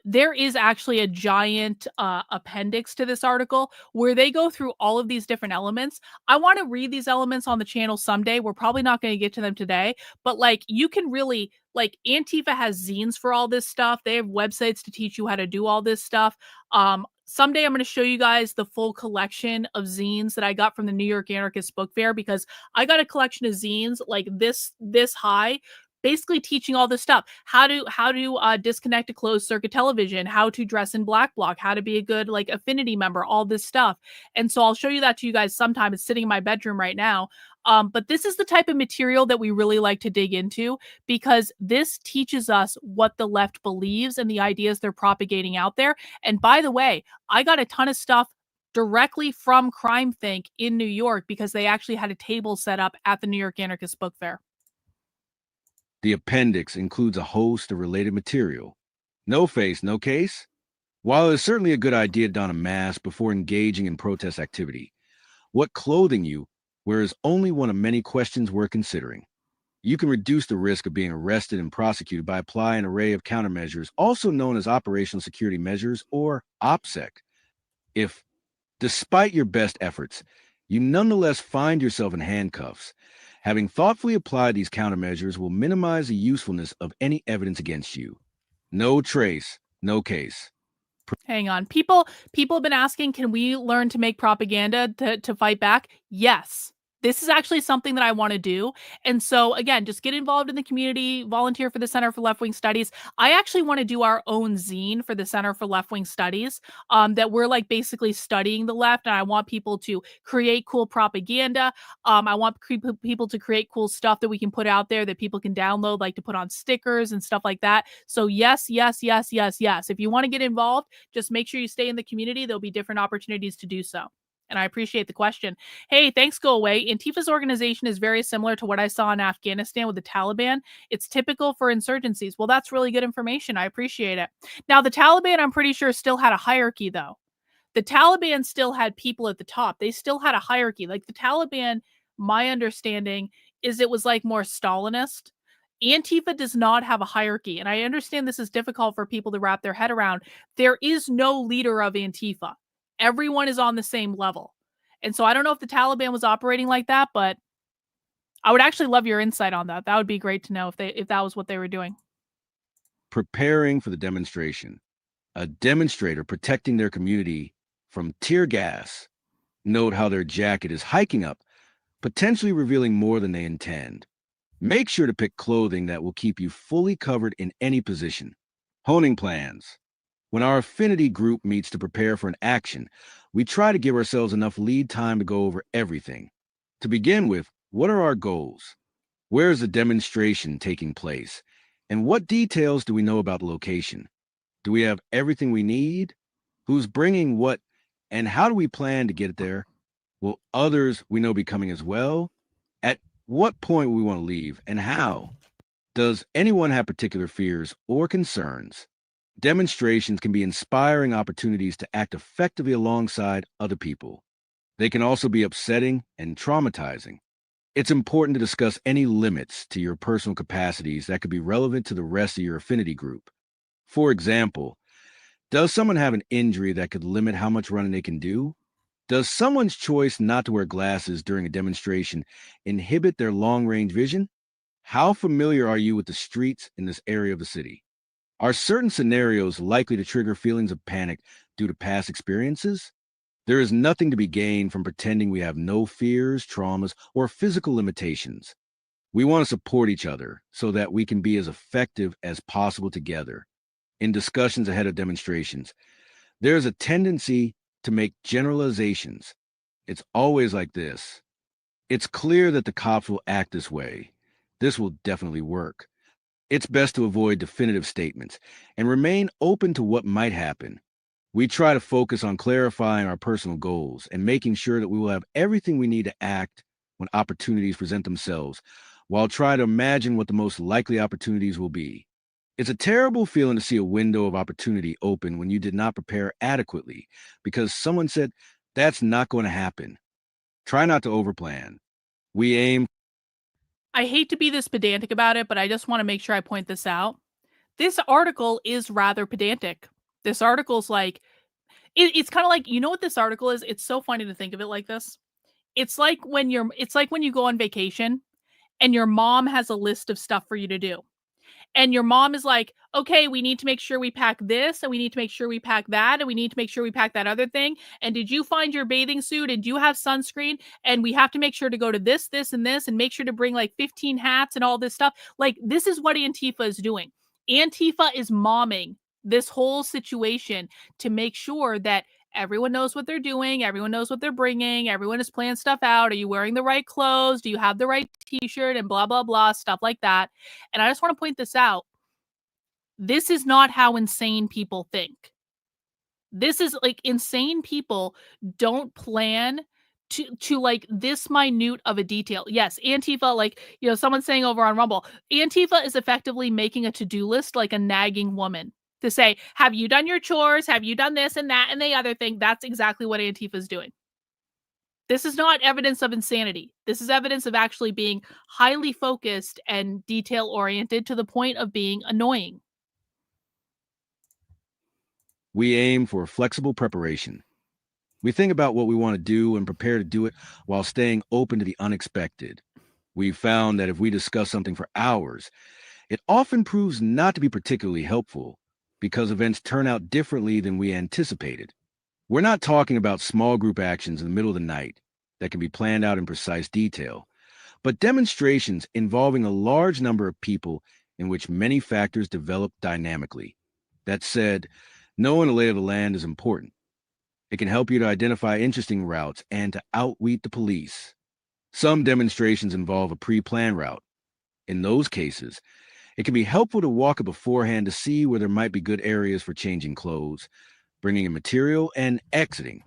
There is actually a giant appendix to this article where they go through all of these different elements. I want to read these elements on the channel someday. We're probably not going to get to them today, but you can really, Antifa has zines for all this stuff. They have websites to teach you how to do all this stuff. Someday I'm going to show you guys the full collection of zines that I got from the New York Anarchist Book Fair, because I got a collection of zines like this high, basically teaching all this stuff. How to disconnect a closed circuit television, how to dress in black bloc, how to be a good affinity member, all this stuff. And so I'll show you that to you guys sometime. It's sitting in my bedroom right now. But this is the type of material that we really like to dig into, because this teaches us what the left believes and the ideas they're propagating out there. And by the way, I got a ton of stuff directly from Crime Think in New York, because they actually had a table set up at the New York Anarchist Book Fair.
The appendix includes a host of related material. No face, no case? While it's certainly a good idea to don a mask before engaging in protest activity, what clothing you wear is only one of many questions we're considering. You can reduce the risk of being arrested and prosecuted by applying an array of countermeasures, also known as operational security measures or OPSEC. If, despite your best efforts, you nonetheless find yourself in handcuffs, having thoughtfully applied these countermeasures will minimize the usefulness of any evidence against you. No trace, no case.
Hang on. People have been asking, can we learn to make propaganda to fight back? Yes. This is actually something that I want to do. And so again, just get involved in the community, volunteer for the Center for Left-Wing Studies. I actually want to do our own zine for the Center for Left-Wing Studies, that we're like basically studying the left. And I want people to create cool propaganda. I want people to create cool stuff that we can put out there that people can download, like to put on stickers and stuff like that. So yes. If you want to get involved, just make sure you stay in the community. There'll be different opportunities to do so. And I appreciate the question. Hey, thanks, Go Away. Antifa's organization is very similar to what I saw in Afghanistan with the Taliban. It's typical for insurgencies. Well, that's really good information. I appreciate it. Now, the Taliban, I'm pretty sure, still had a hierarchy, though. The Taliban still had people at the top. They still had a hierarchy. Like the Taliban, my understanding is it was like more Stalinist. Antifa does not have a hierarchy. And I understand this is difficult for people to wrap their head around. There is no leader of Antifa. Everyone is on the same level. And so I don't know if the Taliban was operating like that, but I would actually love your insight on that. That would be great to know if that was what they were doing.
Preparing for the demonstration. A demonstrator protecting their community from tear gas. Note how their jacket is hiking up, potentially revealing more than they intend. Make sure to pick clothing that will keep you fully covered in any position. Honing plans. When our affinity group meets to prepare for an action, we try to give ourselves enough lead time to go over everything. To begin with, what are our goals? Where is the demonstration taking place? And what details do we know about the location? Do we have everything we need? Who's bringing what? And how do we plan to get there? Will others we know be coming as well? At what point will we want to leave and how? Does anyone have particular fears or concerns? Demonstrations can be inspiring opportunities to act effectively alongside other people. They can also be upsetting and traumatizing. It's important to discuss any limits to your personal capacities that could be relevant to the rest of your affinity group. For example, does someone have an injury that could limit how much running they can do? Does someone's choice not to wear glasses during a demonstration inhibit their long-range vision? How familiar are you with the streets in this area of the city? Are certain scenarios likely to trigger feelings of panic due to past experiences? There is nothing to be gained from pretending we have no fears, traumas, or physical limitations. We want to support each other so that we can be as effective as possible together. In discussions ahead of demonstrations, there is a tendency to make generalizations. It's always like this. It's clear that the cops will act this way. This will definitely work. It's best to avoid definitive statements and remain open to what might happen. We try to focus on clarifying our personal goals and making sure that we will have everything we need to act when opportunities present themselves, while trying to imagine what the most likely opportunities will be. It's a terrible feeling to see a window of opportunity open when you did not prepare adequately because someone said, that's not going to happen. Try not to overplan. We aim.
I hate to be this pedantic about it, but I just want to make sure I point this out. This article is rather pedantic. This article's like, it's kind of like, you know what this article is? It's so funny to think of it like this. It's like when you go on vacation and your mom has a list of stuff for you to do. And your mom is like, okay, we need to make sure we pack this, and we need to make sure we pack that, and we need to make sure we pack that other thing. And did you find your bathing suit? And do you have sunscreen? And we have to make sure to go to this, and this, and make sure to bring like 15 hats and all this stuff. Like, this is what Antifa is doing. Antifa is momming this whole situation to make sure that everyone knows what they're doing. Everyone knows what they're bringing. Everyone is planning stuff out. Are you wearing the right clothes? Do you have the right t-shirt? And blah, blah, blah, stuff like that. And I just want to point this out. This is not how insane people think. This is like, insane people don't plan to like this minute of a detail. Yes, Antifa, like, you know, someone's saying over on Rumble, Antifa is effectively making a to-do list like a nagging woman. to say, have you done your chores? Have you done this and that and the other thing? That's exactly what Antifa is doing. This is not evidence of insanity. This is evidence of actually being highly focused and detail-oriented to the point of being annoying.
We aim for flexible preparation. We think about what we want to do and prepare to do it while staying open to the unexpected. We've found that if we discuss something for hours, it often proves not to be particularly helpful because events turn out differently than we anticipated. We're not talking about small group actions in the middle of the night that can be planned out in precise detail, but demonstrations involving a large number of people in which many factors develop dynamically. That said, knowing the lay of the land is important. It can help you to identify interesting routes and to outweed the police. Some demonstrations involve a pre-planned route. In those cases, it can be helpful to walk it beforehand to see where there might be good areas for changing clothes, bringing in material, and exiting.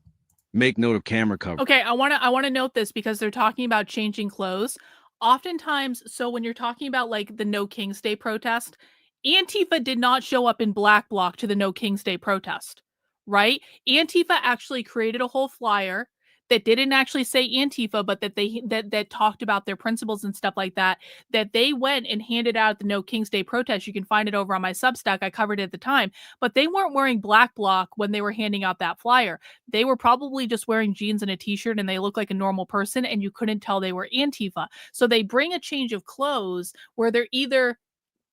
Make note of camera cover.
Okay, I want to note this because they're talking about changing clothes. Oftentimes, so when you're talking about like the No King's Day protest, Antifa did not show up in black bloc to the No King's Day protest, right? Antifa actually created a whole flyer that didn't actually say Antifa, but that talked about their principles and stuff like that, that they went and handed out at the No King's Day protest. You can find it over on my Substack. I covered it at the time, but they weren't wearing black bloc when they were handing out that flyer. They were probably just wearing jeans and a t-shirt and they looked like a normal person and you couldn't tell they were Antifa. So they bring a change of clothes where they're either,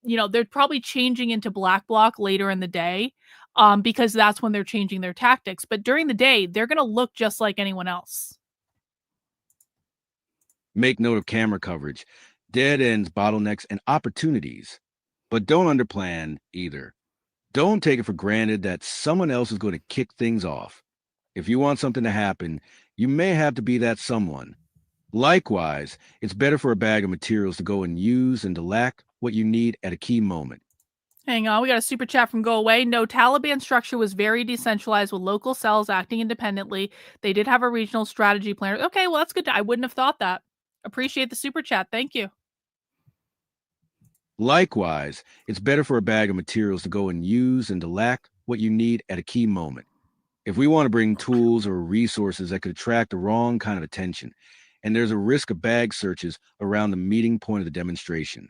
they're probably changing into black bloc later in the day, because that's when they're changing their tactics. But during the day, they're going to look just like anyone else.
Make note of camera coverage, dead ends, bottlenecks, and opportunities. But don't underplan either. Don't take it for granted that someone else is going to kick things off. If you want something to happen, you may have to be that someone. Likewise, it's better for a bag of materials to go unused and to lack what you need at a key moment.
Hang on, we got a super chat from Go Away. No, Taliban structure was very decentralized with local cells acting independently. They did have a regional strategy plan. Okay, well, that's good. I wouldn't have thought that. Appreciate the super chat. Thank you.
Likewise, it's better for a bag of materials to go unused and to lack what you need at a key moment. If we want to bring tools or resources that could attract the wrong kind of attention, and there's a risk of bag searches around the meeting point of the demonstration,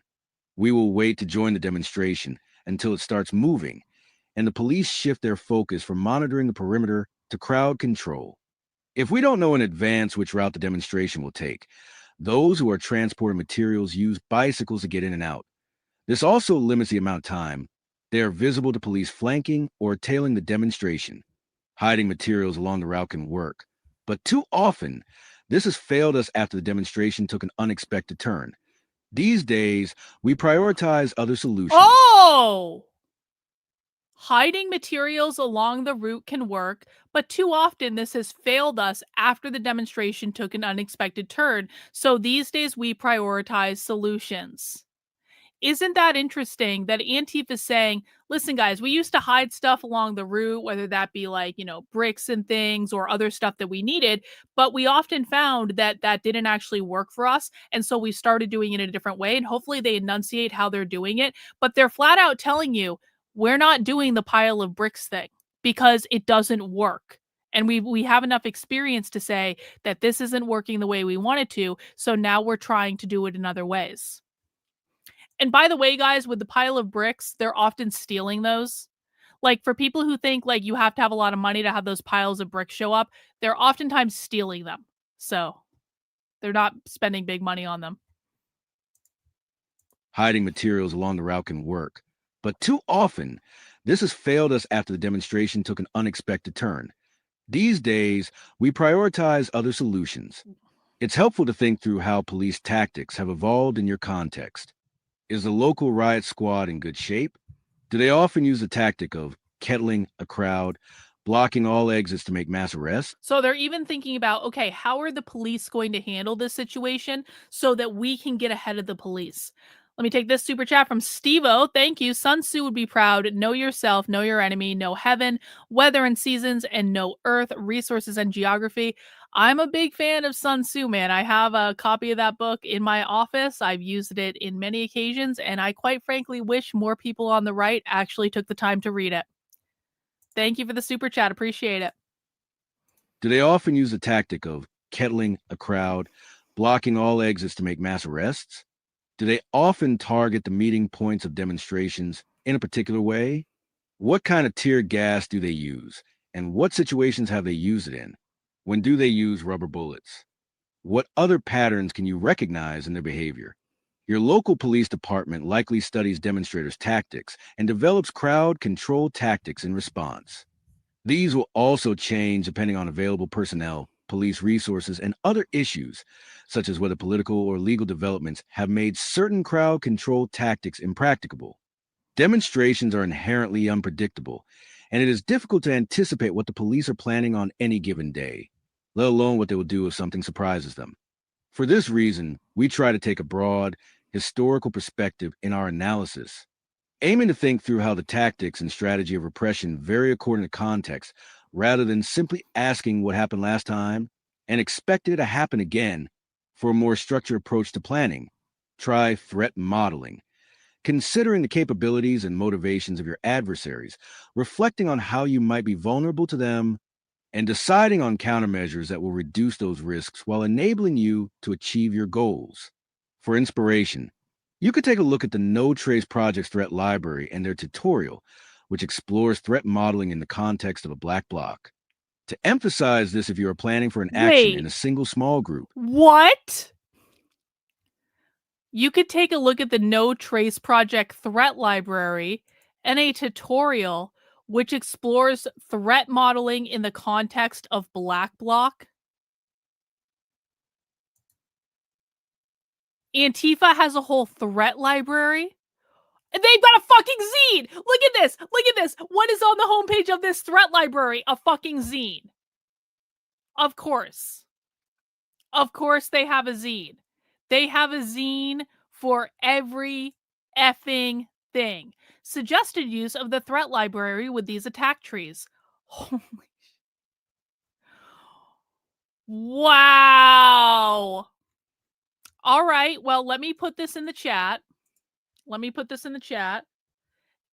we will wait to join the demonstration until it starts moving, and the police shift their focus from monitoring the perimeter to crowd control. If we don't know in advance which route the demonstration will take, those who are transporting materials use bicycles to get in and out. This also limits the amount of time they are visible to police flanking or tailing the demonstration. Hiding materials along the route can work, but too often, this has failed us after the demonstration took an unexpected turn. These days, we prioritize other solutions.
Oh! Hiding materials along the route can work, but too often this has failed us after the demonstration took an unexpected turn. So these days we prioritize solutions. Isn't that interesting that Antifa is saying, listen, guys, we used to hide stuff along the route, whether that be like, bricks and things or other stuff that we needed, but we often found that that didn't actually work for us. And so we started doing it in a different way. And hopefully they enunciate how they're doing it, but they're flat out telling you, we're not doing the pile of bricks thing because it doesn't work. And we have enough experience to say that this isn't working the way we want it to. So now we're trying to do it in other ways. And by the way, guys, with the pile of bricks, they're often stealing those. Like for people who think like you have to have a lot of money to have those piles of bricks show up, they're oftentimes stealing them. So they're not spending big money on them.
Hiding materials along the route can work, but too often, this has failed us after the demonstration took an unexpected turn. These days, we prioritize other solutions. It's helpful to think through how police tactics have evolved in your context. Is the local riot squad in good shape? Do they often use the tactic of kettling a crowd, blocking all exits to make mass arrests?
So they're even thinking about, okay, how are the police going to handle this situation so that we can get ahead of the police? Let me take this super chat from Steve-O. Thank you. Sun Tzu would be proud. Know yourself, know your enemy, know heaven, weather and seasons, and know earth, resources, and geography. I'm a big fan of Sun Tzu, man. I have a copy of that book in my office. I've used it in many occasions, and I quite frankly wish more people on the right actually took the time to read it. Thank you for the super chat. Appreciate it.
Do they often use the tactic of kettling a crowd, blocking all exits to make mass arrests? Do they often target the meeting points of demonstrations in a particular way? What kind of tear gas do they use? And what situations have they used it in? When do they use rubber bullets? What other patterns can you recognize in their behavior? Your local police department likely studies demonstrators' tactics and develops crowd control tactics in response. These will also change depending on available personnel, police resources, and other issues, such as whether political or legal developments have made certain crowd control tactics impracticable. Demonstrations are inherently unpredictable, and it is difficult to anticipate what the police are planning on any given day, let alone what they will do if something surprises them. For this reason, we try to take a broad, historical perspective in our analysis, aiming to think through how the tactics and strategy of repression vary according to context, rather than simply asking what happened last time and expecting it to happen again. For a more structured approach to planning, try threat modeling, considering the capabilities and motivations of your adversaries, reflecting on how you might be vulnerable to them, and deciding on countermeasures that will reduce those risks while enabling you to achieve your goals. For inspiration, you could take a look at the No Trace Project's threat library and their tutorial, which explores threat modeling in the context of a black bloc. To emphasize this, if you are planning for an action in a single small group.
What? You could take a look at the No Trace Project threat library and a tutorial which explores threat modeling in the context of black bloc. Antifa has a whole threat library. And they've got a fucking zine. Look at this. Look at this. What is on the homepage of this threat library? A fucking zine. Of course. Of course they have a zine. They have a zine for every effing thing. Suggested use of the threat library with these attack trees. Holy. Wow. All right. Well, let me put this in the chat.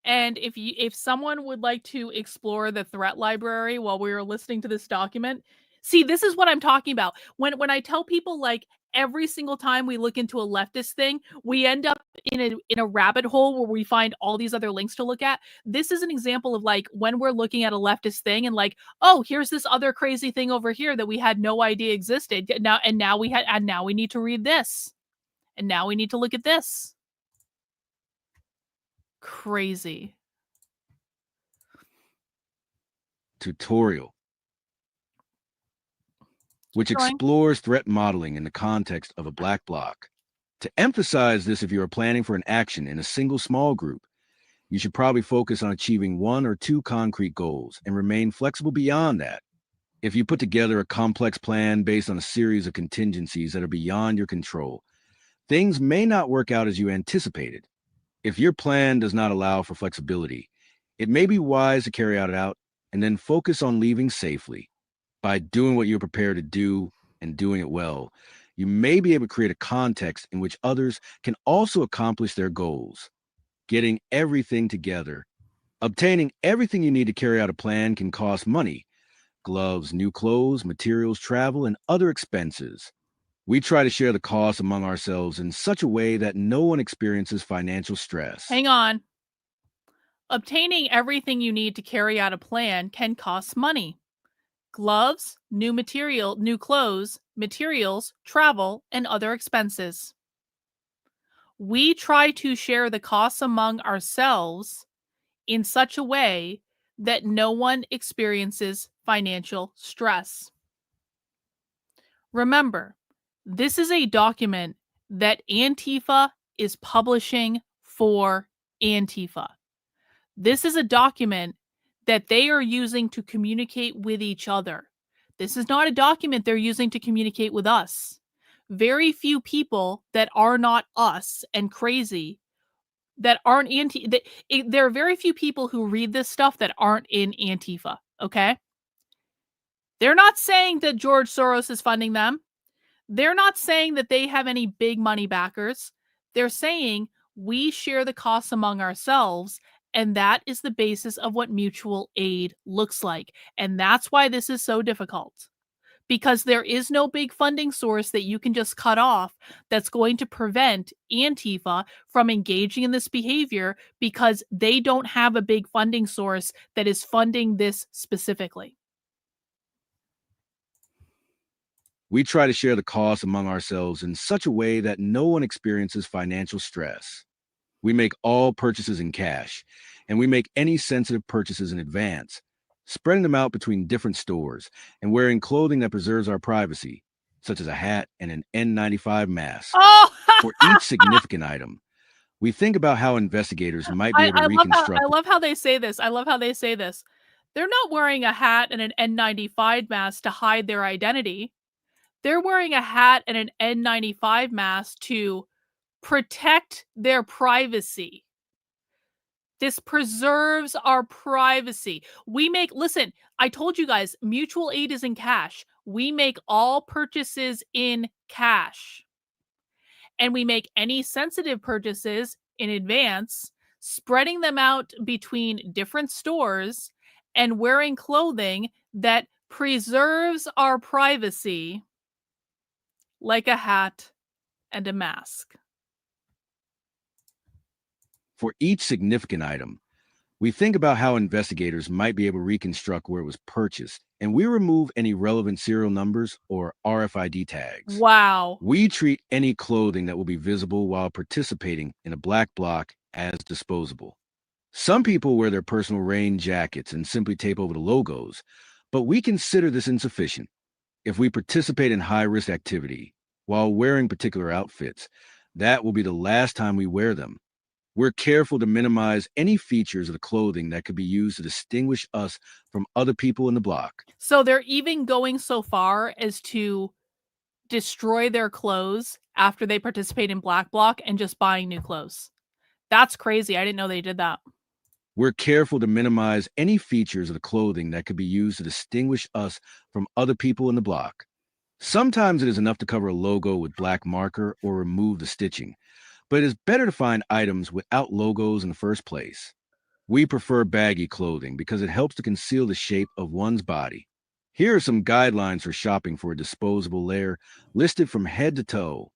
And if someone would like to explore the threat library while we were listening to this document, see, this is what I'm talking about. When I tell people, like, every single time we look into a leftist thing, we end up in a rabbit hole where we find all these other links to look at. This is an example of, like, when we're looking at a leftist thing and, like, oh, here's this other crazy thing over here that we had no idea existed. Now we need to read this. And now we need to look at this. Crazy.
Tutorial, which explores threat modeling in the context of a black bloc. To emphasize this, if you are planning for an action in a single small group, you should probably focus on achieving 1 or 2 concrete goals and remain flexible beyond that. If you put together a complex plan based on a series of contingencies that are beyond your control, things may not work out as you anticipated. If your plan does not allow for flexibility, it may be wise to carry it out and then focus on leaving safely. By doing what you're prepared to do and doing it well, you may be able to create a context in which others can also accomplish their goals. Getting everything together. Obtaining everything you need to carry out a plan can cost money: gloves, new clothes, materials, travel, and other expenses. We try to share the costs among ourselves in such a way that no one experiences financial stress.
Hang on. Obtaining everything you need to carry out a plan can cost money: gloves, new clothes, materials, travel, and other expenses. We try to share the costs among ourselves in such a way that no one experiences financial stress. Remember, this is a document that Antifa is publishing for Antifa. This is a document that they are using to communicate with each other. This is not a document they're using to communicate with us. very few people that are not us and crazy, that aren't there are very few people who read this stuff that aren't in Antifa, okay? They're not saying that George Soros is funding them. They're not saying that they have any big money backers. They're saying we share the costs among ourselves, and that is the basis of what mutual aid looks like. And that's why this is so difficult. Because there is no big funding source that you can just cut off that's going to prevent Antifa from engaging in this behavior, because they don't have a big funding source that is funding this specifically.
We try to share the costs among ourselves in such a way that no one experiences financial stress. We make all purchases in cash, and we make any sensitive purchases in advance, spreading them out between different stores and wearing clothing that preserves our privacy, such as a hat and an N95 mask. For each significant item, we think about how investigators might be able to reconstruct.
I love how they say this. I love how they say this. They're not wearing a hat and an N95 mask to hide their identity. They're wearing a hat and an N95 mask to protect their privacy. This preserves our privacy. Listen, I told you guys, mutual aid is in cash. We make all purchases in cash. And we make any sensitive purchases in advance, spreading them out between different stores and wearing clothing that preserves our privacy, like a hat and a mask.
For each significant item, we think about how investigators might be able to reconstruct where it was purchased, and we remove any relevant serial numbers or RFID tags.
Wow.
We treat any clothing that will be visible while participating in a black bloc as disposable. Some people wear their personal rain jackets and simply tape over the logos, but we consider this insufficient. If we participate in high-risk activity while wearing particular outfits, that will be the last time we wear them. We're careful to minimize any features of the clothing that could be used to distinguish us from other people in the block.
So they're even going so far as to destroy their clothes after they participate in Black Bloc and just buying new clothes. That's crazy. I didn't know they did that.
We're careful to minimize any features of the clothing that could be used to distinguish us from other people in the block. Sometimes it is enough to cover a logo with black marker or remove the stitching, but it is better to find items without logos in the first place. We prefer baggy clothing because it helps to conceal the shape of one's body. Here are some guidelines for shopping for a disposable layer listed from head to toe,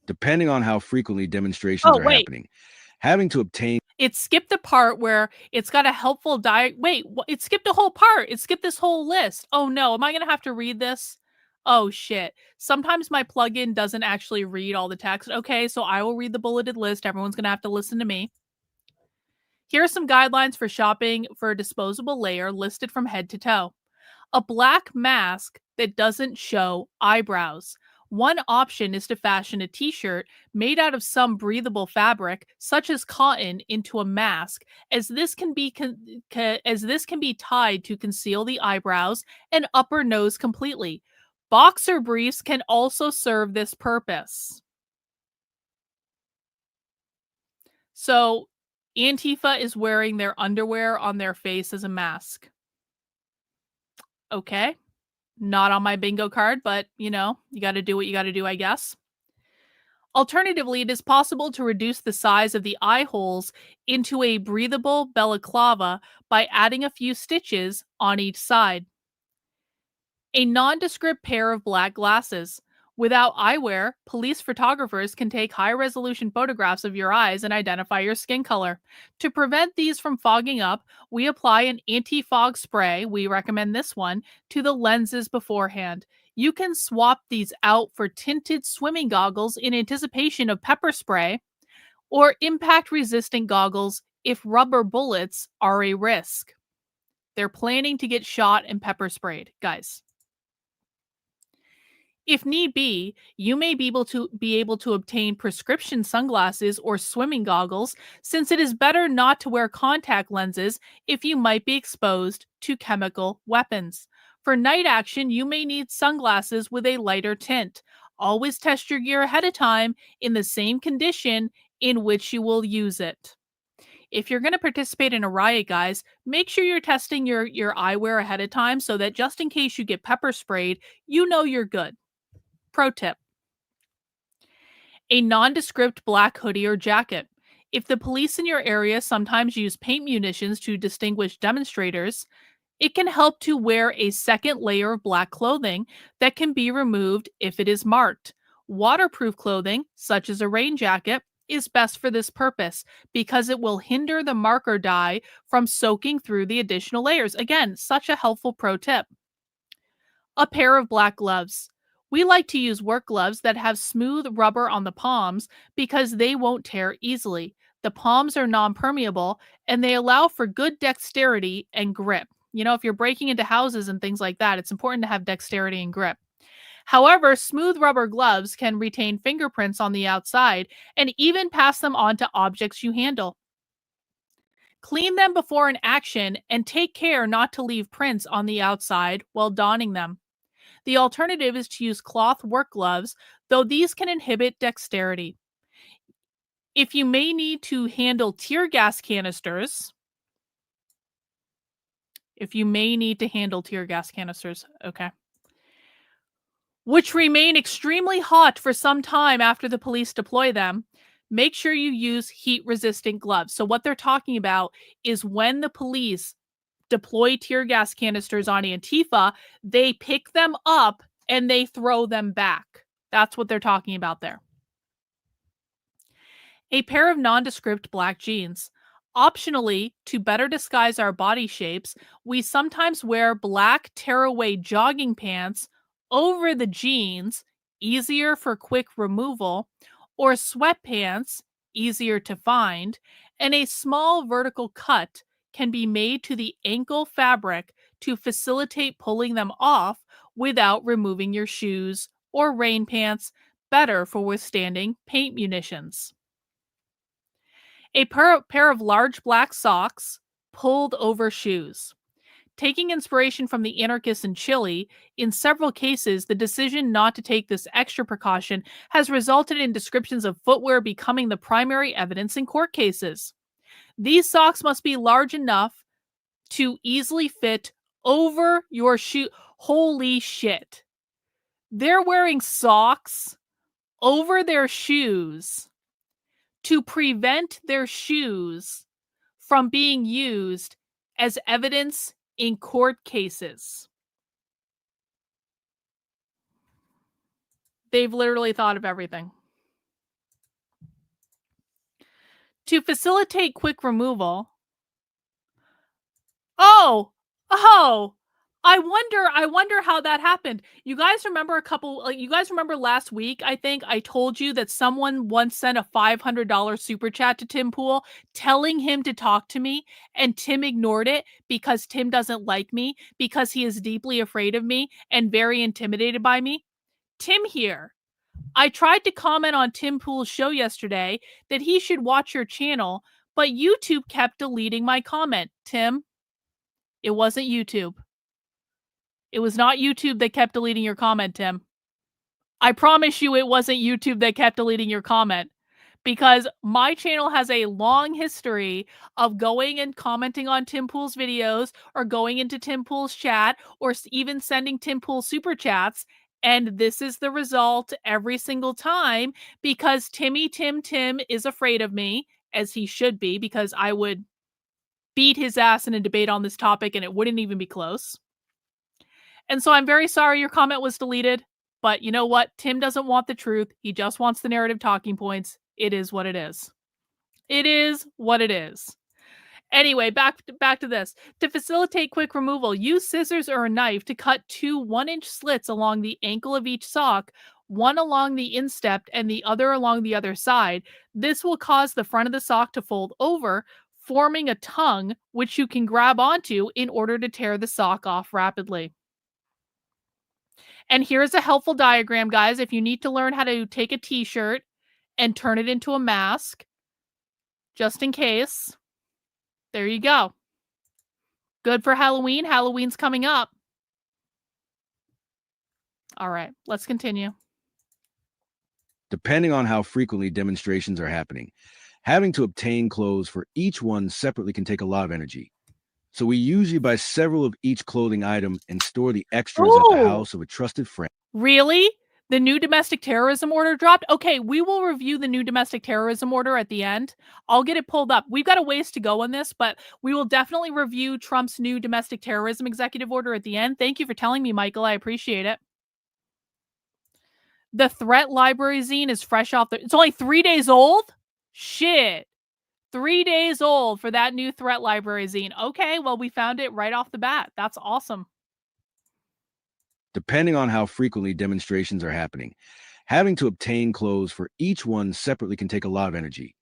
depending on how frequently demonstrations are happening. Having to obtain...
It skipped the part where it's got a helpful it skipped a whole part. It skipped this whole list. Oh no, am I going to have to read this? Oh shit. Sometimes my plugin doesn't actually read all the text. Okay, so I will read the bulleted list. Everyone's going to have to listen to me. Here are some guidelines for shopping for a disposable layer listed from head to toe. A black mask that doesn't show eyebrows. One option is to fashion a t-shirt made out of some breathable fabric, such as cotton, into a mask, as this can be tied to conceal the eyebrows and upper nose completely. Boxer briefs can also serve this purpose. So, Antifa is wearing their underwear on their face as a mask. Okay. Not on my bingo card, but, you know, you got to do what you got to do, I guess. Alternatively, it is possible to reduce the size of the eye holes into a breathable balaclava by adding a few stitches on each side. A nondescript pair of black glasses. Without eyewear, police photographers can take high-resolution photographs of your eyes and identify your skin color. To prevent these from fogging up, we apply an anti-fog spray, we recommend this one, to the lenses beforehand. You can swap these out for tinted swimming goggles in anticipation of pepper spray, or impact-resistant goggles if rubber bullets are a risk. They're planning to get shot and pepper sprayed, guys. If need be, you may be able to obtain prescription sunglasses or swimming goggles, since it is better not to wear contact lenses if you might be exposed to chemical weapons. For night action, you may need sunglasses with a lighter tint. Always test your gear ahead of time in the same condition in which you will use it. If you're going to participate in a riot, guys, make sure you're testing your eyewear ahead of time so that just in case you get pepper sprayed, you know you're good. Pro tip. A nondescript black hoodie or jacket. If the police in your area sometimes use paint munitions to distinguish demonstrators, it can help to wear a second layer of black clothing that can be removed if it is marked. Waterproof clothing, such as a rain jacket, is best for this purpose because it will hinder the marker dye from soaking through the additional layers. Again, such a helpful pro tip. A pair of black gloves. We like to use work gloves that have smooth rubber on the palms because they won't tear easily. The palms are non-permeable and they allow for good dexterity and grip. You know, if you're breaking into houses and things like that, it's important to have dexterity and grip. However, smooth rubber gloves can retain fingerprints on the outside and even pass them on to objects you handle. Clean them before an action and take care not to leave prints on the outside while donning them. The alternative is to use cloth work gloves, though these can inhibit dexterity. If you may need to handle tear gas canisters, okay, which remain extremely hot for some time after the police deploy them, make sure you use heat-resistant gloves. So what they're talking about is when the police deploy tear gas canisters on Antifa, they pick them up and they throw them back. That's what they're talking about there. A pair of nondescript black jeans. Optionally, to better disguise our body shapes, we sometimes wear black tearaway jogging pants over the jeans, easier for quick removal, or sweatpants, easier to find, and a small vertical cut can be made to the ankle fabric to facilitate pulling them off without removing your shoes or rain pants, better for withstanding paint munitions. A pair of large black socks pulled over shoes. Taking inspiration from the anarchists in Chile, in several cases, the decision not to take this extra precaution has resulted in descriptions of footwear becoming the primary evidence in court cases. These socks must be large enough to easily fit over your shoe. Holy shit. They're wearing socks over their shoes to prevent their shoes from being used as evidence in court cases. They've literally thought of everything. To facilitate quick removal. Oh, I wonder how that happened. You guys remember last week, I think I told you that someone once sent a $500 super chat to Tim Pool telling him to talk to me, and Tim ignored it because Tim doesn't like me, because he is deeply afraid of me and very intimidated by me. Tim here. I tried to comment on Tim Pool's show yesterday that he should watch your channel, but YouTube kept deleting my comment. Tim, it wasn't YouTube. It was not YouTube that kept deleting your comment, Tim. I promise you it wasn't YouTube that kept deleting your comment, because my channel has a long history of going and commenting on Tim Pool's videos, or going into Tim Pool's chat, or even sending Tim Pool super chats, and this is the result every single time, because Tim is afraid of me, as he should be, because I would beat his ass in a debate on this topic and it wouldn't even be close. And so I'm very sorry your comment was deleted, but you know what? Tim doesn't want the truth. He just wants the narrative talking points. It is what it is. It is what it is. Anyway, back to this. To facilitate quick removal, use scissors or a knife to cut 2 1-inch slits along the ankle of each sock, one along the instep and the other along the other side. This will cause the front of the sock to fold over, forming a tongue which you can grab onto in order to tear the sock off rapidly. And here's a helpful diagram, guys, if you need to learn how to take a t-shirt and turn it into a mask, just in case. There you go. Good for Halloween. Halloween's coming up. All right, let's continue.
depending on how frequently demonstrations are happening. Having to obtain clothes for each one separately can take a lot of energy. So we usually buy several of each clothing item and store the extras at the house of a trusted friend.
Really? The new domestic terrorism order dropped? Okay, we will review the new domestic terrorism order at the end. I'll get it pulled up. We've got a ways to go on this, but we will definitely review Trump's new domestic terrorism executive order at the end. Thank you for telling me, Michael. I appreciate it. The threat library zine is fresh off the... It's only 3 days old? Shit. 3 days old for that new threat library zine. Okay, well, we found it right off the bat. That's awesome.
Depending on how frequently demonstrations are happening, having to obtain clothes for each one separately can take a lot of energy.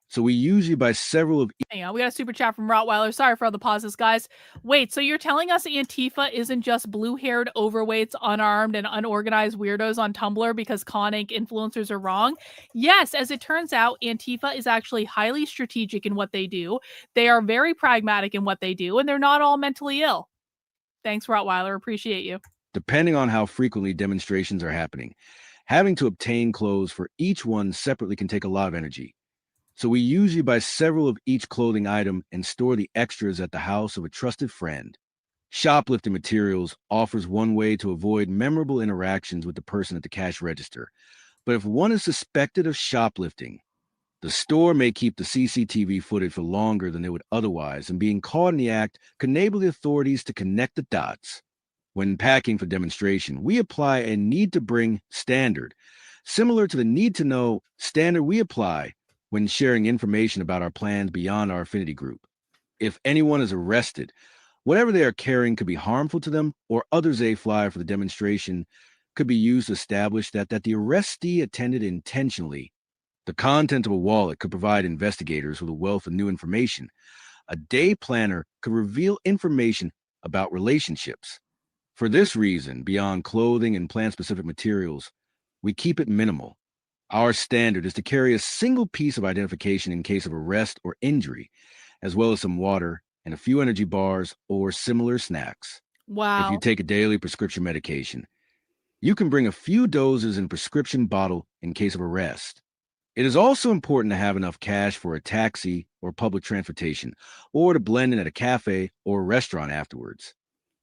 So we usually buy several of...
Hang on, we got a super chat from Rottweiler. Sorry for all the pauses, guys. Wait, so you're telling us Antifa isn't just blue-haired overweights, unarmed, and unorganized weirdos on Tumblr because Con Inc. influencers are wrong? Yes, as it turns out, Antifa is actually highly strategic in what they do. They are very pragmatic in what they do, and they're not all mentally ill. Thanks, Rottweiler. Appreciate you.
Depending on how frequently demonstrations are happening, having to obtain clothes for each one separately can take a lot of energy. So we usually buy several of each clothing item and store the extras at the house of a trusted friend. Shoplifting materials offers one way to avoid memorable interactions with the person at the cash register. But if one is suspected of shoplifting, the store may keep the CCTV footage for longer than they would otherwise, and being caught in the act could enable the authorities to connect the dots. When packing for demonstration, we apply a need-to-bring standard, similar to the need-to-know standard we apply when sharing information about our plans beyond our affinity group. If anyone is arrested, whatever they are carrying could be harmful to them, or others they fly for the demonstration could be used to establish that the arrestee attended intentionally. The content of a wallet could provide investigators with a wealth of new information. A day planner could reveal information about relationships. For this reason, beyond clothing and plant-specific materials, we keep it minimal. Our standard is to carry a single piece of identification in case of arrest or injury, as well as some water and a few energy bars or similar snacks.
Wow.
If you take a daily prescription medication, you can bring a few doses in a prescription bottle in case of arrest. It is also important to have enough cash for a taxi or public transportation, or to blend in at a cafe or restaurant afterwards.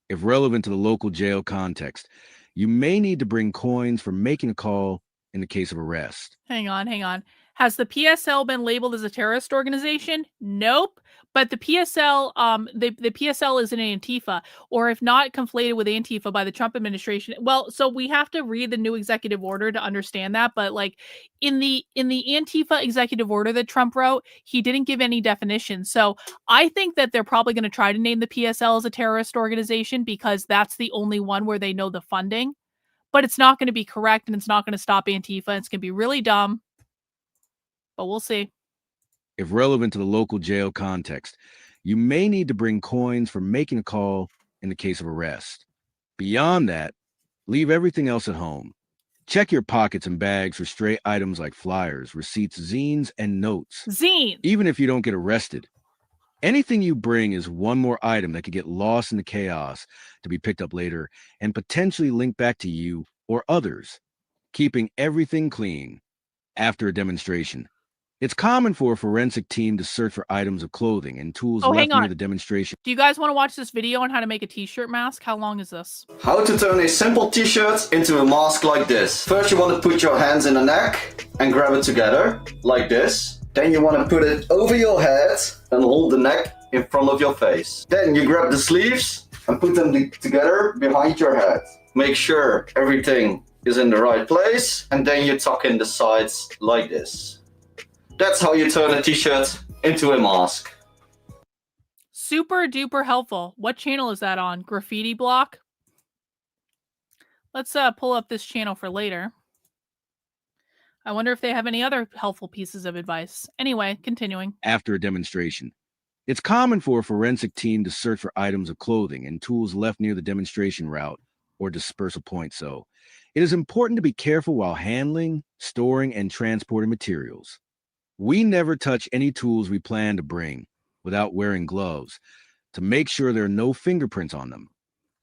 If relevant to the local jail context, you may need to bring coins for making a call in the case of arrest.
Hang on. Has the PSL been labeled as a terrorist organization? Nope. But the PSL, the PSL is an Antifa, or if not, conflated with Antifa by the Trump administration. Well, so we have to read the new executive order to understand that. But like in the Antifa executive order that Trump wrote, he didn't give any definition. So I think that they're probably going to try to name the PSL as a terrorist organization because that's the only one where they know the funding. But it's not going to be correct, and it's not going to stop Antifa. It's going to be really dumb. But we'll see.
If relevant to the local jail context, you may need to bring coins for making a call in the case of arrest. Beyond that, leave everything else at home. Check your pockets and bags for stray items like flyers, receipts, zines, and notes.
Zine!
Even if you don't get arrested. Anything you bring is one more item that could get lost in the chaos to be picked up later and potentially linked back to you or others. Keeping everything clean after a demonstration. It's common for a forensic team to search for items of clothing and tools left near the demonstration.
Do you guys want to watch this video on how to make a t-shirt mask? How long is this?
How to turn a simple t-shirt into a mask like this. First you want to put your hands in the neck and grab it together, like this. Then you want to put it over your head and hold the neck in front of your face. Then you grab the sleeves and put them together behind your head. Make sure everything is in the right place, and then you tuck in the sides like this. That's how you turn a t-shirt into a mask.
Super duper helpful. What channel is that on? Graffiti Block? Let's pull up this channel for later. I wonder if they have any other helpful pieces of advice. Anyway, continuing.
After a demonstration. It's common for a forensic team to search for items of clothing and tools left near the demonstration route or dispersal point, so it is important to be careful while handling, storing, and transporting materials. We never touch any tools we plan to bring without wearing gloves to make sure there are no fingerprints on them.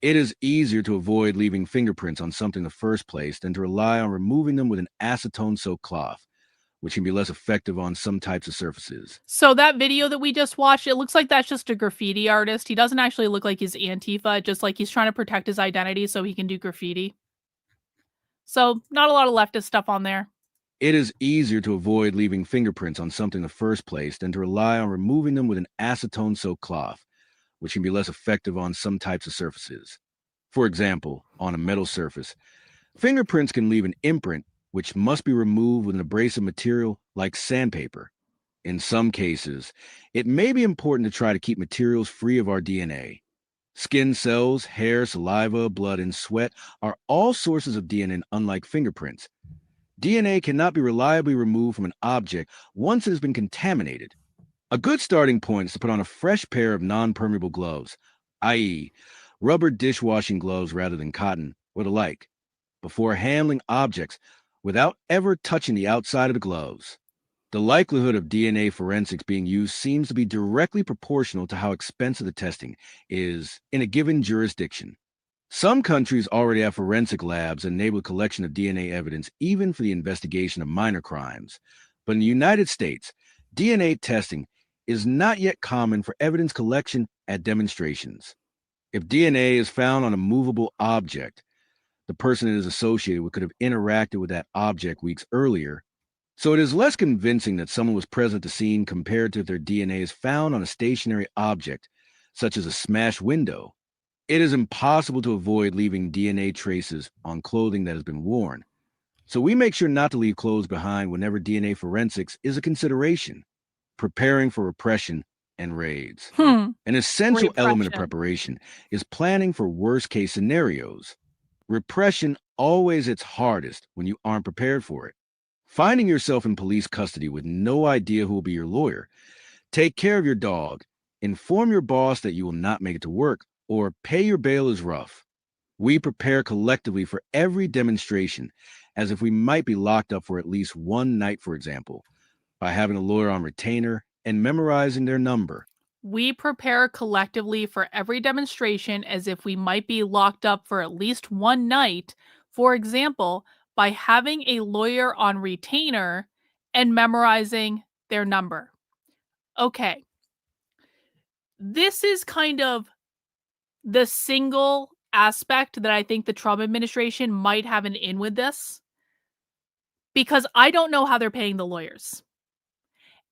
It is easier to avoid leaving fingerprints on something in the first place than to rely on removing them with an acetone-soaked cloth, which can be less effective on some types of surfaces.
So that video that we just watched, it looks like that's just a graffiti artist. He doesn't actually look like he's Antifa, just like he's trying to protect his identity so he can do graffiti. So not a lot of leftist stuff on there.
It is easier to avoid leaving fingerprints on something in the first place than to rely on removing them with an acetone-soaked cloth, which can be less effective on some types of surfaces. For example, on a metal surface, fingerprints can leave an imprint which must be removed with an abrasive material like sandpaper. In some cases, it may be important to try to keep materials free of our DNA. Skin cells, hair, saliva, blood, and sweat are all sources of DNA, unlike fingerprints. DNA cannot be reliably removed from an object once it has been contaminated. A good starting point is to put on a fresh pair of non-permeable gloves, i.e., rubber dishwashing gloves rather than cotton, or the like, before handling objects without ever touching the outside of the gloves. The likelihood of DNA forensics being used seems to be directly proportional to how expensive the testing is in a given jurisdiction. Some countries already have forensic labs that enable collection of DNA evidence even for the investigation of minor crimes. But in the United States, DNA testing is not yet common for evidence collection at demonstrations. If DNA is found on a movable object, the person it is associated with could have interacted with that object weeks earlier, so it is less convincing that someone was present at the scene compared to if their DNA is found on a stationary object, such as a smashed window. It is impossible to avoid leaving DNA traces on clothing that has been worn, so we make sure not to leave clothes behind whenever DNA forensics is a consideration. Preparing for repression and raids. An essential element of preparation is planning for worst-case scenarios. Repression always hits hardest when you aren't prepared for it. Finding yourself in police custody with no idea who will be your lawyer, take care of your dog, inform your boss that you will not make it to work, or pay your bail is rough. We prepare collectively for every demonstration as if we might be locked up for at least one night, for example, by having a lawyer on retainer and memorizing their number.
We prepare collectively for every demonstration as if we might be locked up for at least one night, for example, by having a lawyer on retainer and memorizing their number. Okay. This is kind of the single aspect that I think the Trump administration might have an in with this, because I don't know how they're paying the lawyers.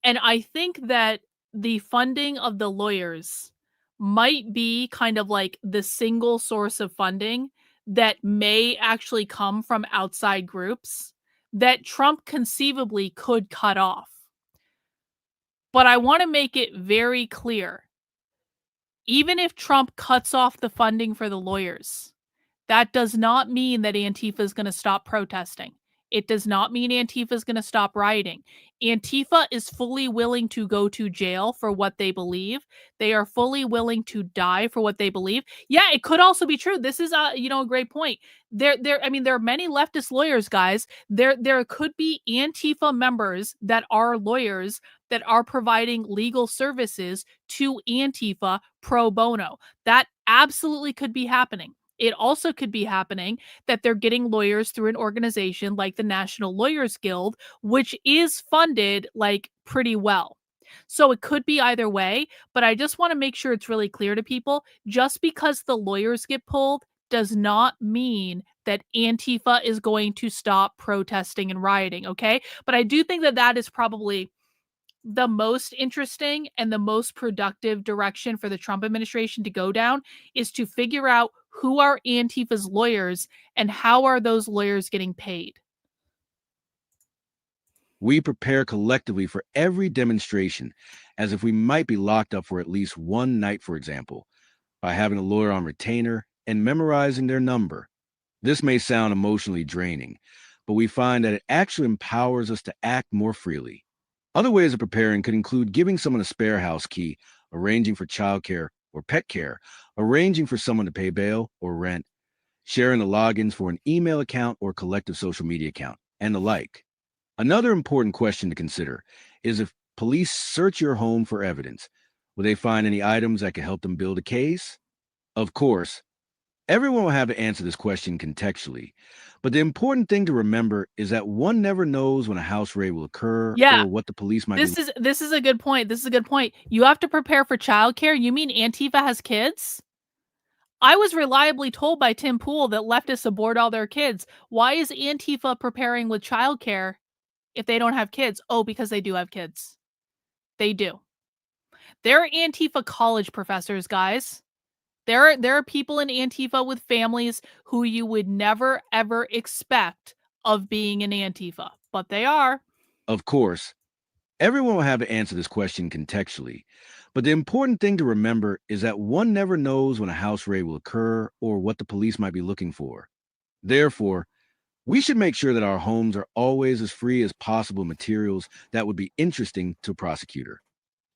And I think that the funding of the lawyers might be kind of like the single source of funding that may actually come from outside groups that Trump conceivably could cut off. But I want to make it very clear, even if Trump cuts off the funding for the lawyers, that does not mean that Antifa is going to stop protesting. It does not mean Antifa is going to stop rioting. Antifa is fully willing to go to jail for what they believe. They are fully willing to die for what they believe. Yeah, it could also be true. This is a great point. There are many leftist lawyers, guys. There could be Antifa members that are lawyers that are providing legal services to Antifa pro bono. That absolutely could be happening. It also could be happening that they're getting lawyers through an organization like the National Lawyers Guild, which is funded pretty well. So it could be either way, but I just want to make sure it's really clear to people. Just because the lawyers get pulled does not mean that Antifa is going to stop protesting and rioting, okay? But I do think that that is probably the most interesting and the most productive direction for the Trump administration to go down, is to figure out who are Antifa's lawyers and how are those lawyers getting paid.
We prepare collectively for every demonstration as if we might be locked up for at least one night, for example, by having a lawyer on retainer and memorizing their number. This may sound emotionally draining, but we find that it actually empowers us to act more freely. Other ways of preparing could include giving someone a spare house key, arranging for childcare or pet care, arranging for someone to pay bail or rent, sharing the logins for an email account or collective social media account, and the like. Another important question to consider is, if police search your home for evidence, will they find any items that can help them build a case? Of course, Everyone will have to answer this question contextually, but the important thing to remember is that one never knows when a house raid will occur
Yeah.
or what the police might
This is a good point. This is a good point. You have to prepare for childcare. You mean Antifa has kids? I was reliably told by Tim Pool that leftists abort all their kids. Why is Antifa preparing with childcare if they don't have kids? Oh, because they do have kids. They do. They're Antifa college professors, guys. There are people in Antifa with families who you would never, ever expect of being in Antifa, but they are.
Of course, everyone will have to answer this question contextually, but the important thing to remember is that one never knows when a house raid will occur or what the police might be looking for. Therefore, we should make sure that our homes are always as free as possible materials that would be interesting to a prosecutor.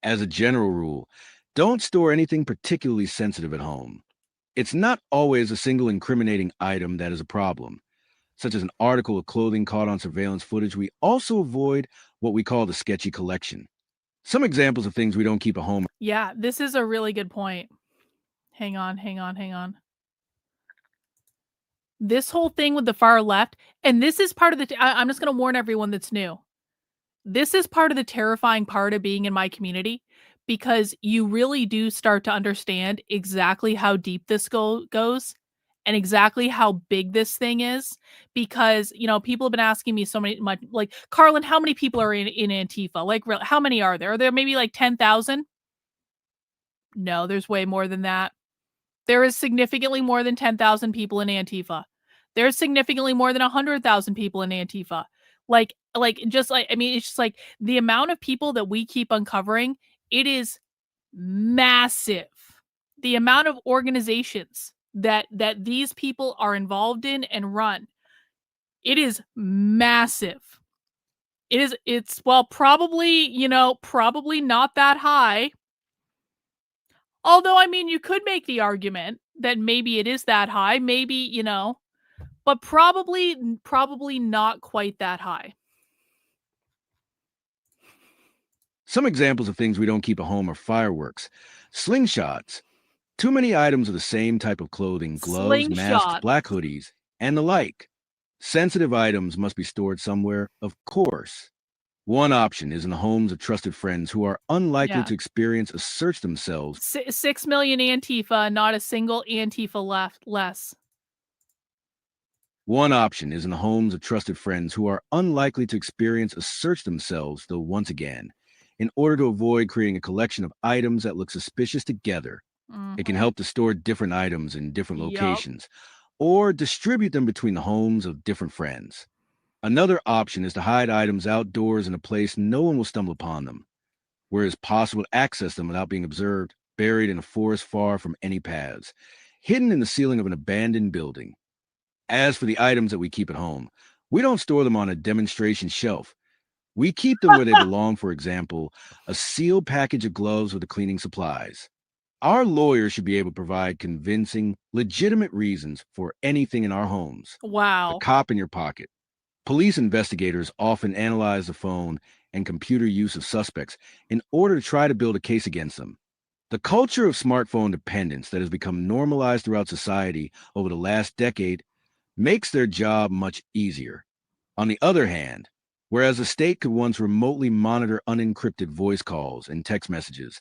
As a general rule, don't store anything particularly sensitive at home. It's not always a single incriminating item that is a problem, such as an article of clothing caught on surveillance footage. We also avoid what we call the sketchy collection. Some examples of things we don't keep at home.
Yeah, this is a really good point. Hang on. This whole thing with the far left, and this is part of the, I'm just going to warn everyone that's new. This is part of the terrifying part of being in my community, because you really do start to understand exactly how deep this goes and exactly how big this thing is. Because, you know, people have been asking me so many, like, Karlyn, how many people are in Antifa? Like, how many are there? Are there maybe like 10,000? No, there's way more than that. There is significantly more than 10,000 people in Antifa. There's significantly more than 100,000 people in Antifa. It's just like the amount of people that we keep uncovering, it is massive. The amount of organizations that these people are involved in and run, it is massive. It's probably not that high. Although, I mean, you could make the argument that maybe it is that high, maybe, but probably not quite that high.
Some examples of things we don't keep at home are fireworks, slingshots, too many items of the same type of clothing, gloves, masks, black hoodies, and the like. Sensitive items must be stored somewhere, of course. One option is in the homes of trusted friends who are unlikely to experience a search themselves.
6 million Antifa, not a single Antifa less.
One option is in the homes of trusted friends who are unlikely to experience a search themselves, though once again, in order to avoid creating a collection of items that look suspicious together. It can help to store different items in different locations or distribute them between the homes of different friends. Another option is to hide items outdoors in a place no one will stumble upon them, where it is possible to access them without being observed, buried in a forest far from any paths, hidden in the ceiling of an abandoned building. As for the items that we keep at home, we don't store them on a demonstration shelf. We keep them where they belong, for example, a sealed package of gloves with the cleaning supplies. Our lawyers should be able to provide convincing, legitimate reasons for anything in our homes.
Wow.
The cop in your pocket. Police investigators often analyze the phone and computer use of suspects in order to try to build a case against them. The culture of smartphone dependence that has become normalized throughout society over the last decade makes their job much easier. On the other hand, whereas the state could once remotely monitor unencrypted voice calls and text messages,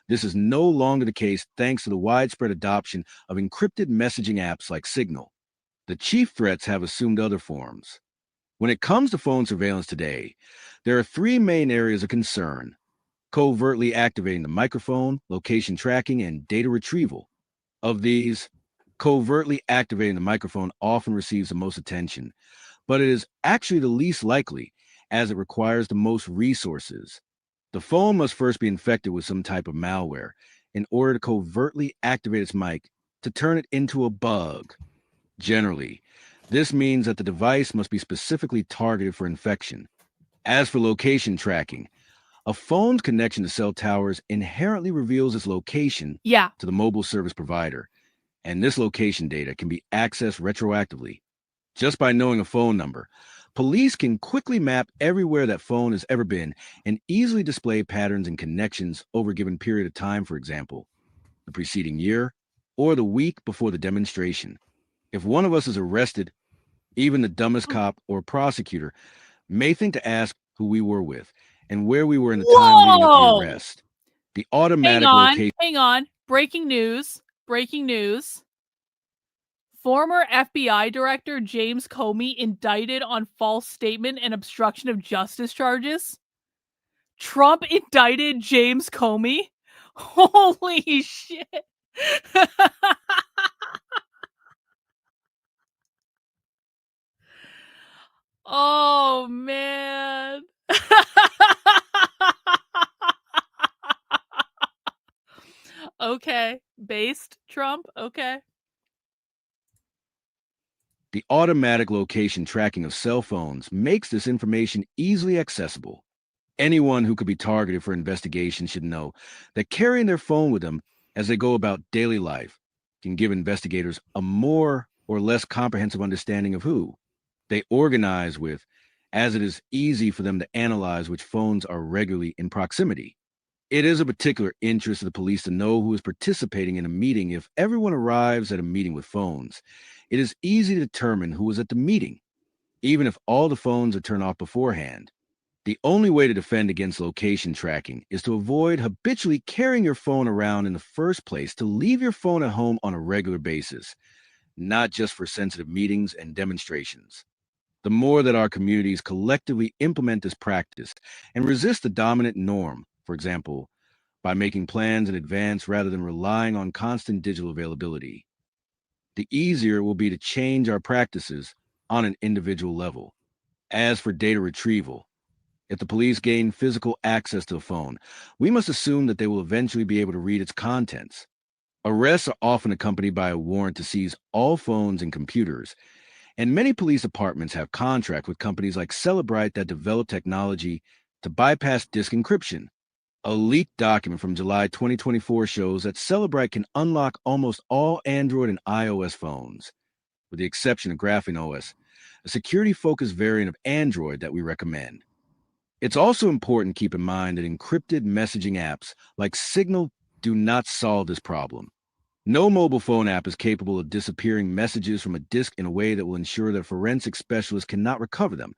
this is no longer the case thanks to the widespread adoption of encrypted messaging apps like Signal. The chief threats have assumed other forms. When it comes to phone surveillance today, there are three main areas of concern: covertly activating the microphone, location tracking, and data retrieval. Of these, covertly activating the microphone often receives the most attention, but it is actually the least likely, as it requires the most resources. The phone must first be infected with some type of malware in order to covertly activate its mic to turn it into a bug. Generally, this means that the device must be specifically targeted for infection. As for location tracking, a phone's connection to cell towers inherently reveals its location to the mobile service provider, and this location data can be accessed retroactively. Just by knowing a phone number, police can quickly map everywhere that phone has ever been and easily display patterns and connections over a given period of time, for example, the preceding year or the week before the demonstration. If one of us is arrested, even the dumbest cop or prosecutor may think to ask who we were with and where we were in the time leading up to the arrest. The automatic location.
Hang on. Breaking news. Breaking news. Former FBI Director James Comey indicted on false statement and obstruction of justice charges. Trump indicted James Comey? Holy shit. Oh, man. Okay. Based Trump. Okay.
The automatic location tracking of cell phones makes this information easily accessible. Anyone who could be targeted for investigation should know that carrying their phone with them as they go about daily life can give investigators a more or less comprehensive understanding of who they organize with, as it is easy for them to analyze which phones are regularly in proximity. It is a particular interest of the police to know who is participating in a meeting. If everyone arrives at a meeting with phones, it is easy to determine who was at the meeting, even if all the phones are turned off beforehand. The only way to defend against location tracking is to avoid habitually carrying your phone around in the first place, to leave your phone at home on a regular basis, not just for sensitive meetings and demonstrations. The more that our communities collectively implement this practice and resist the dominant norm, for example, by making plans in advance rather than relying on constant digital availability, the easier it will be to change our practices on an individual level. As for data retrieval, if the police gain physical access to a phone, we must assume that they will eventually be able to read its contents. Arrests are often accompanied by a warrant to seize all phones and computers, and many police departments have contracts with companies like Celebrite that develop technology to bypass disk encryption. A leaked document from July 2024 shows that Celebrite can unlock almost all Android and iOS phones, with the exception of Graphene OS, a security-focused variant of Android that we recommend. It's also important to keep in mind that encrypted messaging apps like Signal do not solve this problem. No mobile phone app is capable of disappearing messages from a disk in a way that will ensure that forensic specialists cannot recover them,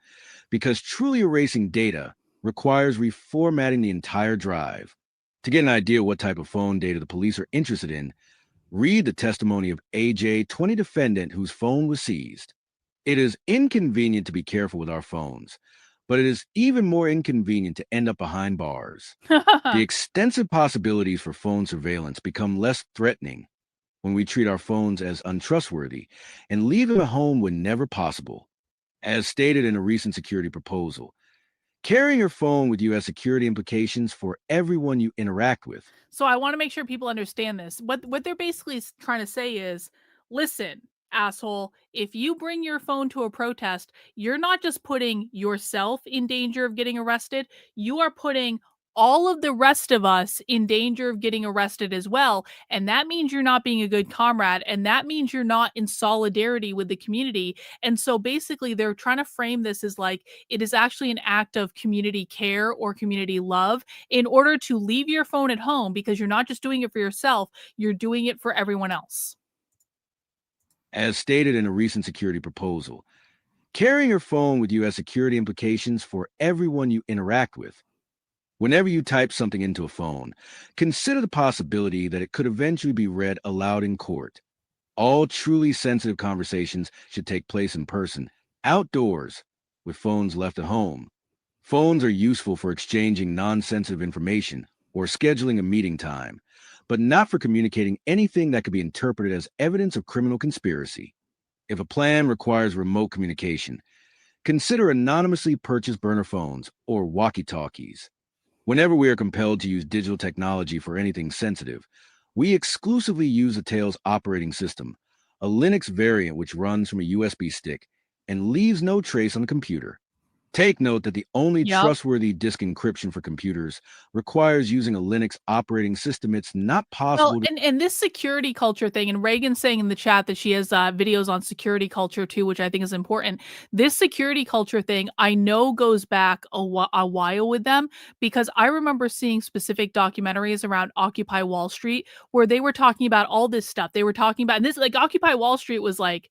because truly erasing data requires reformatting the entire drive. To get an idea of what type of phone data the police are interested in, read the testimony of AJ, 20 defendant whose phone was seized. It is inconvenient to be careful with our phones, but it is even more inconvenient to end up behind bars. The extensive possibilities for phone surveillance become less threatening when we treat our phones as untrustworthy and leave them at home whenever possible. As stated in a recent security proposal, carrying your phone with you has security implications for everyone you interact with.
So I want to make sure people understand this. What they're basically trying to say is, listen, asshole, if you bring your phone to a protest, you're not just putting yourself in danger of getting arrested, you are putting all of the rest of us in danger of getting arrested as well. And that means you're not being a good comrade. And that means you're not in solidarity with the community. And so basically they're trying to frame this as like, it is actually an act of community care or community love in order to leave your phone at home, because you're not just doing it for yourself, you're doing it for everyone else.
As stated in a recent security proposal, carrying your phone with you has security implications for everyone you interact with. Whenever you type something into a phone, consider the possibility that it could eventually be read aloud in court. All truly sensitive conversations should take place in person, outdoors, with phones left at home. Phones are useful for exchanging non-sensitive information or scheduling a meeting time, but not for communicating anything that could be interpreted as evidence of criminal conspiracy. If a plan requires remote communication, consider anonymously purchased burner phones or walkie-talkies. Whenever we are compelled to use digital technology for anything sensitive, we exclusively use the Tails operating system, a Linux variant which runs from a USB stick and leaves no trace on the computer. Take note that the only
Yep.
trustworthy disk encryption for computers requires using a Linux operating system. It's not possible
Well,
to
and this security culture thing, and Reagan's saying in the chat that she has videos on security culture too, which I think is important. This security culture thing, I know goes back a while with them, because I remember seeing specific documentaries around Occupy Wall Street where they were talking about all this stuff. They were talking about, and this, like, Occupy Wall Street was like,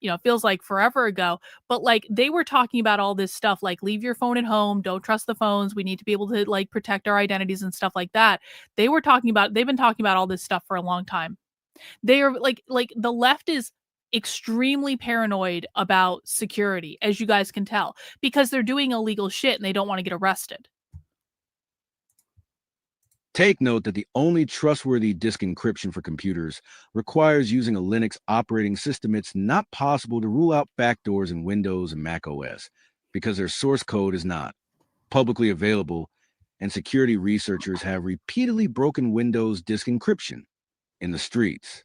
you know, feels like forever ago, but like they were talking about all this stuff, like leave your phone at home, don't trust the phones, we need to be able to like protect our identities and stuff like that. They've been talking about all this stuff for a long time. They are like the left is extremely paranoid about security, as you guys can tell, because they're doing illegal shit and they don't want to get arrested.
Take note that the only trustworthy disk encryption for computers requires using a Linux operating system. It's not possible to rule out backdoors in Windows and Mac OS because their source code is not publicly available, and security researchers have repeatedly broken Windows disk encryption in the streets,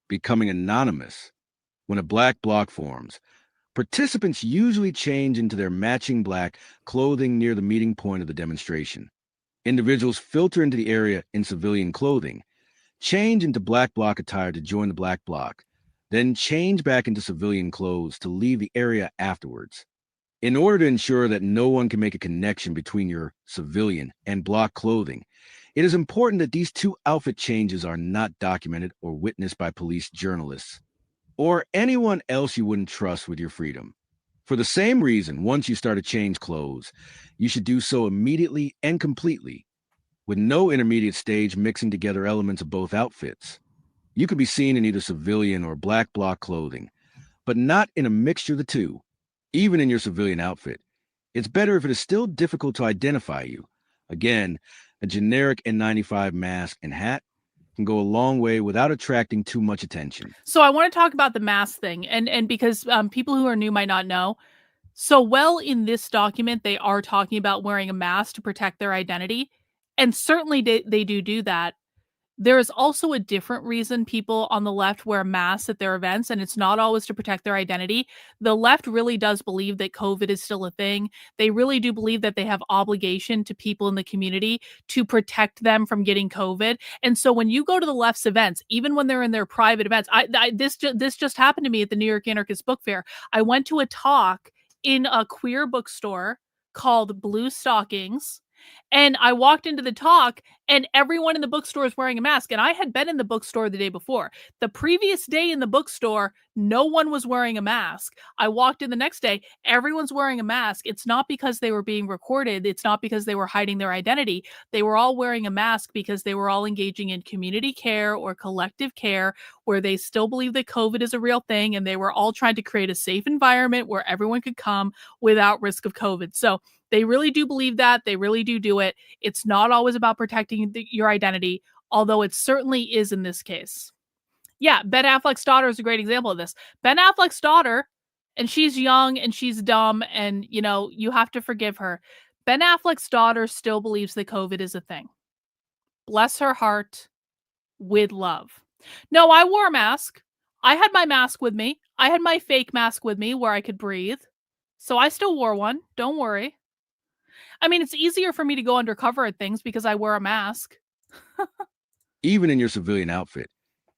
becoming anonymous. When a black bloc forms, participants usually change into their matching black clothing near the meeting point of the demonstration. Individuals filter into the area in civilian clothing, change into black bloc attire to join the black bloc, then change back into civilian clothes to leave the area afterwards. In order to ensure that no one can make a connection between your civilian and bloc clothing, it is important that these two outfit changes are not documented or witnessed by police, journalists, or anyone else you wouldn't trust with your freedom. For the same reason, once you start to change clothes, you should do so immediately and completely, with no intermediate stage mixing together elements of both outfits. You could be seen in either civilian or black bloc clothing, but not in a mixture of the two. Even in your civilian outfit, it's better if it is still difficult to identify you. Again, a generic N95 mask and hat can go a long way without attracting too much attention.
So I want to talk about the mask thing, and because people who are new might not know. So well, in this document, they are talking about wearing a mask to protect their identity, and certainly they do that. There is also a different reason people on the left wear masks at their events, and it's not always to protect their identity. The left really does believe that COVID is still a thing. They really do believe that they have obligation to people in the community to protect them from getting COVID. And so when you go to the left's events, even when they're in their private events, this just happened to me at the New York Anarchist Book Fair. I went to a talk in a queer bookstore called Blue Stockings. And I walked into the talk and everyone in the bookstore is wearing a mask. And I had been in the bookstore the day before. The previous day in the bookstore, no one was wearing a mask. I walked in the next day, everyone's wearing a mask. It's not because they were being recorded. It's not because they were hiding their identity. They were all wearing a mask because they were all engaging in community care or collective care, where they still believe that COVID is a real thing. And they were all trying to create a safe environment where everyone could come without risk of COVID. So they really do believe that. They really do it. It's not always about protecting your identity, although it certainly is in this case. Yeah, Ben Affleck's daughter is a great example of this. Ben Affleck's daughter, and she's young and she's dumb, and, you know, you have to forgive her. Ben Affleck's daughter still believes that COVID is a thing. Bless her heart, with love. No, I wore a mask. I had my mask with me. I had my fake mask with me where I could breathe. So I still wore one. Don't worry. I mean, it's easier for me to go undercover at things because I wear a mask.
Even in your civilian outfit,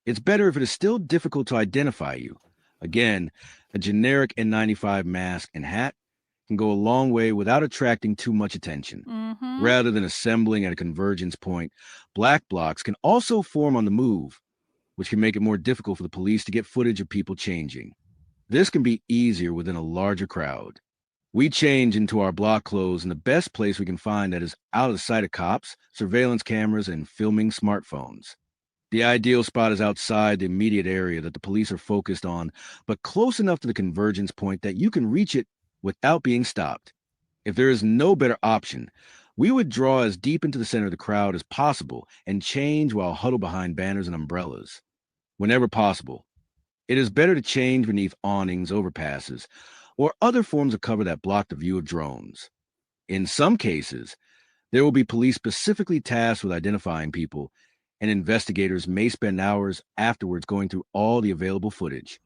it's better if it is still difficult to identify you. Again, a generic N95 mask and hat can go a long way without attracting too much attention. Rather than assembling at a convergence point, black blocs can also form on the move, which can make it more difficult for the police to get footage of people changing. This can be easier within a larger crowd. We change into our block clothes in the best place we can find that is out of the sight of cops, surveillance cameras, and filming smartphones. The ideal spot is outside the immediate area that the police are focused on, but close enough to the convergence point that you can reach it without being stopped. If there is no better option, we would draw as deep into the center of the crowd as possible and change while huddled behind banners and umbrellas. Whenever possible, it is better to change beneath awnings, overpasses, or other forms of cover that block the view of drones. In some cases, there will be police specifically tasked with identifying people, and investigators may spend hours afterwards going through all the available footage.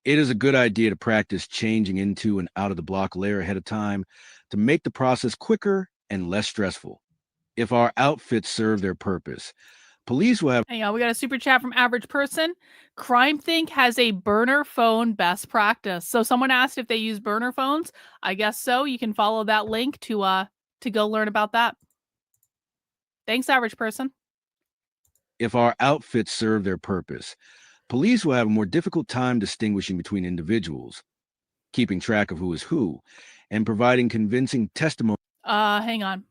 It is a good idea to practice changing into and out of the block layer ahead of time to make the process quicker and less stressful. If our outfits serve their purpose, police will have.
Hang on, we got a super chat from Average Person. Crime Think has a burner phone best practice. So someone asked if they use burner phones. I guess so. You can follow that link to go learn about that. Thanks, Average Person.
If our outfits serve their purpose, police will have a more difficult time distinguishing between individuals, keeping track of who is who, and providing convincing testimony.
Hang on.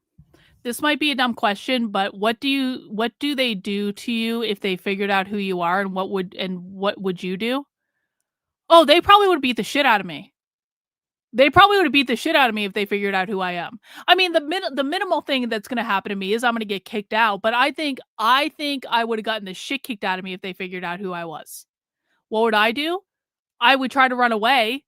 This might be a dumb question, but what do they do to you if they figured out who you are, and what would you do? Oh, they probably would beat the shit out of me. They probably would have beat the shit out of me if they figured out who I am. I mean, the minimal thing that's going to happen to me is I'm going to get kicked out, but I think I would have gotten the shit kicked out of me if they figured out who I was. What would I do? I would try to run away.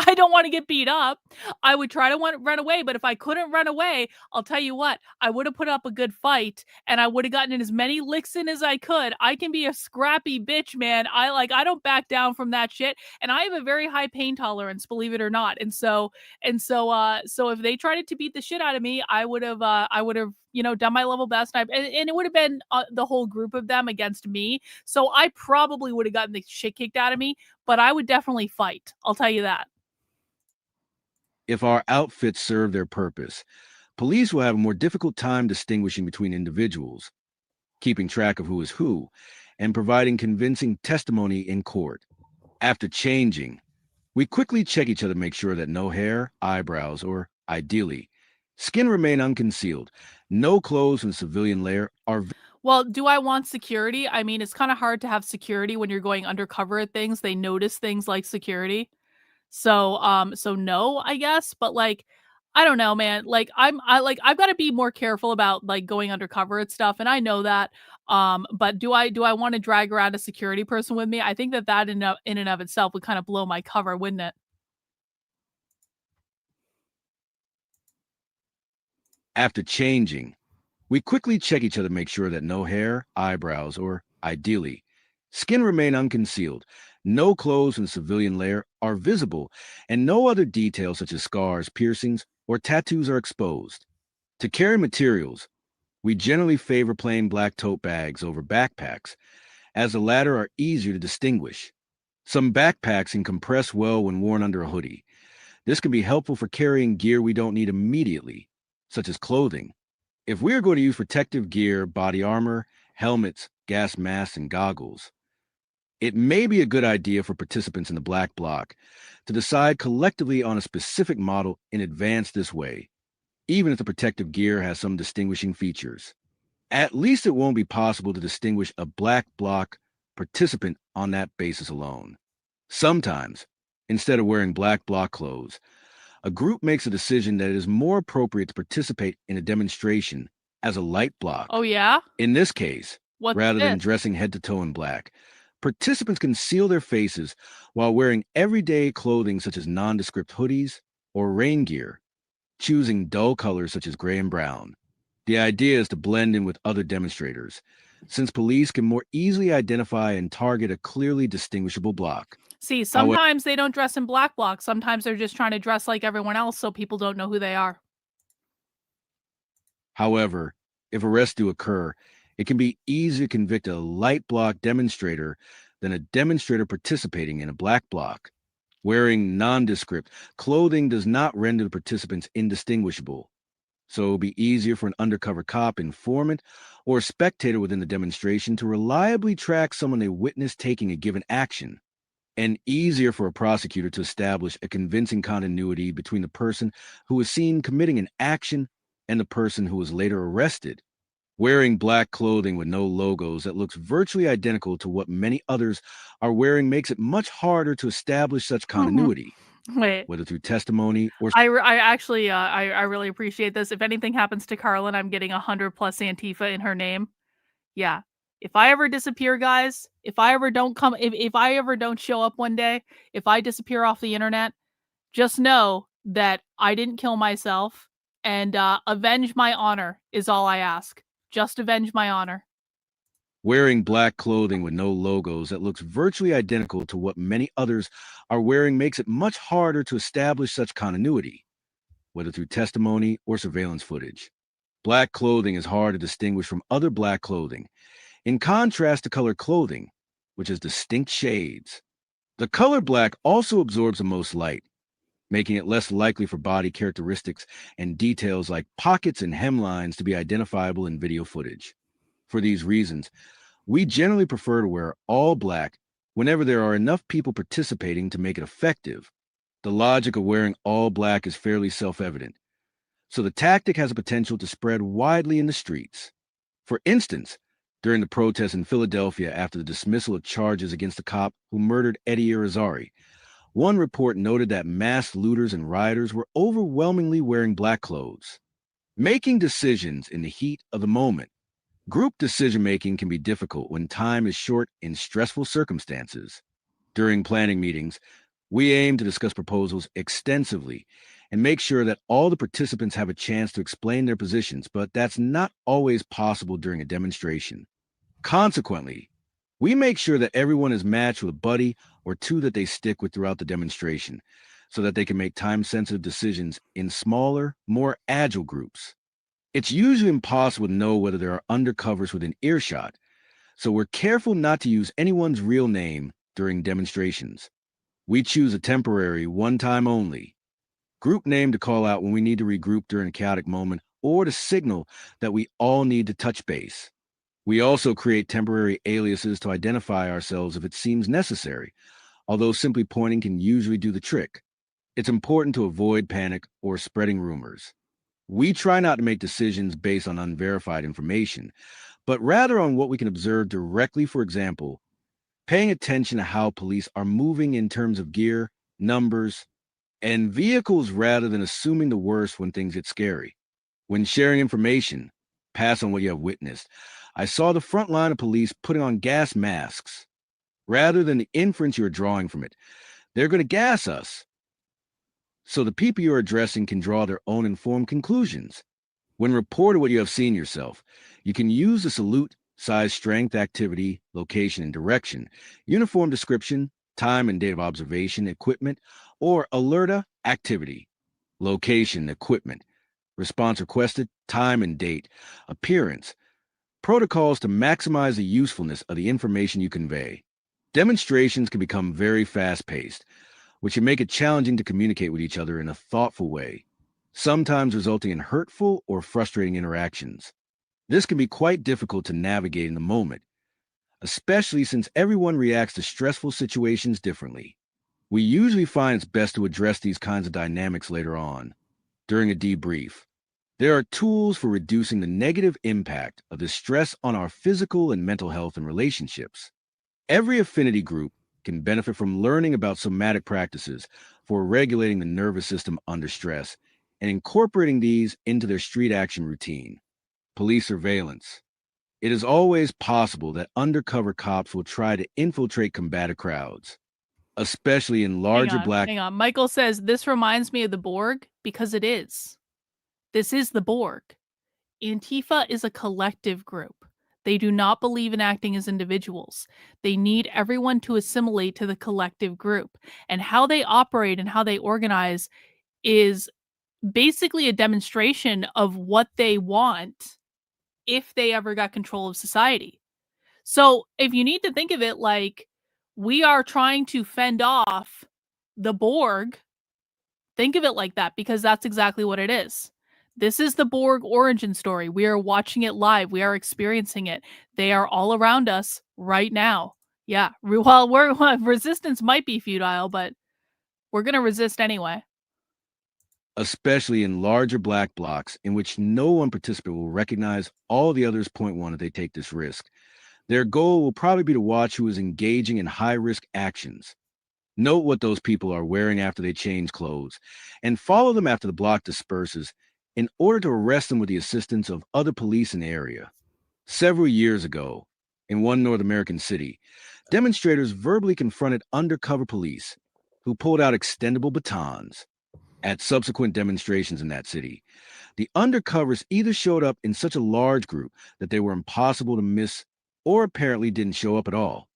I don't want to get beat up. I would try to run away, but if I couldn't run away, I'll tell you what, I would have put up a good fight and I would have gotten in as many licks in as I could. I can be a scrappy bitch, man. I don't back down from that shit. And I have a very high pain tolerance, believe it or not. So if they tried to beat the shit out of me, I would have done my level best. And it would have been the whole group of them against me. So I probably would have gotten the shit kicked out of me, but I would definitely fight. I'll tell you that.
If our outfits serve their purpose, police will have a more difficult time distinguishing between individuals, keeping track of who is who, and providing convincing testimony in court. After changing, we quickly check each other to make sure that no hair, eyebrows, or, ideally, skin remain unconcealed. No clothes in the civilian layer are.
Well, do I want security? I mean, it's kind of hard to have security when you're going undercover at things. They notice things like security. So no, I guess, but like, I don't know, man. Like I've got to be more careful about like going undercover at stuff. And I know that. But do I want to drag around a security person with me? I think that in and of itself would kind of blow my cover, wouldn't it?
After changing, we quickly check each other to make sure that no hair, eyebrows, or, ideally, skin remain unconcealed. No clothes in the civilian layer are visible, and no other details such as scars, piercings, or tattoos are exposed. To carry materials, we generally favor plain black tote bags over backpacks, as the latter are easier to distinguish. Some backpacks can compress well when worn under a hoodie. This can be helpful for carrying gear we don't need immediately, such as clothing. If we are going to use protective gear, body armor, helmets, gas masks, and goggles, it may be a good idea for participants in the Black Bloc to decide collectively on a specific model in advance this way, even if the protective gear has some distinguishing features. At least it won't be possible to distinguish a Black Bloc participant on that basis alone. Sometimes, instead of wearing Black Bloc clothes, a group makes a decision that it is more appropriate to participate in a demonstration as a light bloc.
Oh, yeah?
In this case,
What's
rather than
this?
dressing head to toe in black, participants conceal their faces while wearing everyday clothing such as nondescript hoodies or rain gear, choosing dull colors such as gray and brown. The idea is to blend in with other demonstrators, since police can more easily identify and target a clearly distinguishable bloc.
See, sometimes they don't dress in black blocks. Sometimes they're just trying to dress like everyone else so people don't know who they are.
However, if arrests do occur, it can be easier to convict a light bloc demonstrator than a demonstrator participating in a black bloc. Wearing nondescript clothing does not render the participants indistinguishable, so it will be easier for an undercover cop, informant, or spectator within the demonstration to reliably track someone they witnessed taking a given action, and easier for a prosecutor to establish a convincing continuity between the person who was seen committing an action and the person who was later arrested. Wearing black clothing with no logos that looks virtually identical to what many others are wearing makes it much harder to establish such continuity,
Wait.
whether through testimony or...
I really appreciate this. If anything happens to Karlyn, I'm getting 100+ Antifa in her name. Yeah. If I ever disappear, guys, if I ever don't show up one day, if I disappear off the internet, just know that I didn't kill myself, and avenge my honor is all I ask. Just avenge my honor.
Wearing black clothing with no logos that looks virtually identical to what many others are wearing makes it much harder to establish such continuity, whether through testimony or surveillance footage. Black clothing is hard to distinguish from other black clothing, in contrast to colored clothing, which has distinct shades. The color black also absorbs the most light, making it less likely for body characteristics and details like pockets and hemlines to be identifiable in video footage. For these reasons, we generally prefer to wear all black whenever there are enough people participating to make it effective. The logic of wearing all black is fairly self-evident, so the tactic has a potential to spread widely in the streets. For instance, during the protests in Philadelphia after the dismissal of charges against the cop who murdered Eddie Irizarry, one report noted that masked looters and rioters were overwhelmingly wearing black clothes. Making decisions in the heat of the moment. Group decision-making can be difficult when time is short in stressful circumstances. During planning meetings, we aim to discuss proposals extensively and make sure that all the participants have a chance to explain their positions, but that's not always possible during a demonstration. Consequently, we make sure that everyone is matched with a buddy or two that they stick with throughout the demonstration, so that they can make time-sensitive decisions in smaller, more agile groups. It's usually impossible to know whether there are undercovers within earshot, so we're careful not to use anyone's real name during demonstrations. We choose a temporary, one-time only group name to call out when we need to regroup during a chaotic moment or to signal that we all need to touch base. We also create temporary aliases to identify ourselves if it seems necessary, although simply pointing can usually do the trick. It's important to avoid panic or spreading rumors. We try not to make decisions based on unverified information, but rather on what we can observe directly. For example, paying attention to how police are moving in terms of gear, numbers, and vehicles rather than assuming the worst when things get scary. When sharing information, pass on what you have witnessed. I saw the front line of police putting on gas masks. Rather than the inference you're drawing from it, they're going to gas us, so the people you're addressing can draw their own informed conclusions. When reported what you have seen yourself, you can use the salute, size, strength, activity, location, and direction, uniform description, time and date of observation, equipment, or alerta, activity, location, equipment, response requested, time and date, appearance, protocols to maximize the usefulness of the information you convey. Demonstrations can become very fast-paced, which can make it challenging to communicate with each other in a thoughtful way, sometimes resulting in hurtful or frustrating interactions. This can be quite difficult to navigate in the moment, especially since everyone reacts to stressful situations differently. We usually find it's best to address these kinds of dynamics later on, during a debrief. There are tools for reducing the negative impact of the stress on our physical and mental health and relationships. Every affinity group can benefit from learning about somatic practices for regulating the nervous system under stress and incorporating these into their street action routine. Police surveillance. It is always possible that undercover cops will try to infiltrate combative crowds, especially in larger black...
Hang on. Michael says, this reminds me of the Borg because it is. This is the Borg. Antifa is a collective group. They do not believe in acting as individuals. They need everyone to assimilate to the collective group. And how they operate and how they organize is basically a demonstration of what they want if they ever got control of society. So if you need to think of it like we are trying to fend off the Borg, think of it like that, because that's exactly what it is. This is the Borg origin story. We are watching it live. We are experiencing it. They are all around us right now. Yeah. Well, resistance might be futile, but we're going to resist anyway.
Especially in larger black blocks in which no one participant will recognize all the others. Point one, if they take this risk. Their goal will probably be to watch who is engaging in high-risk actions. Note what those people are wearing after they change clothes, and follow them after the block disperses in order to arrest them with the assistance of other police in the area. Several years ago, in one North American city, demonstrators verbally confronted undercover police who pulled out extendable batons. At subsequent demonstrations in that city, the undercovers either showed up in such a large group that they were impossible to miss, or apparently didn't show up at all.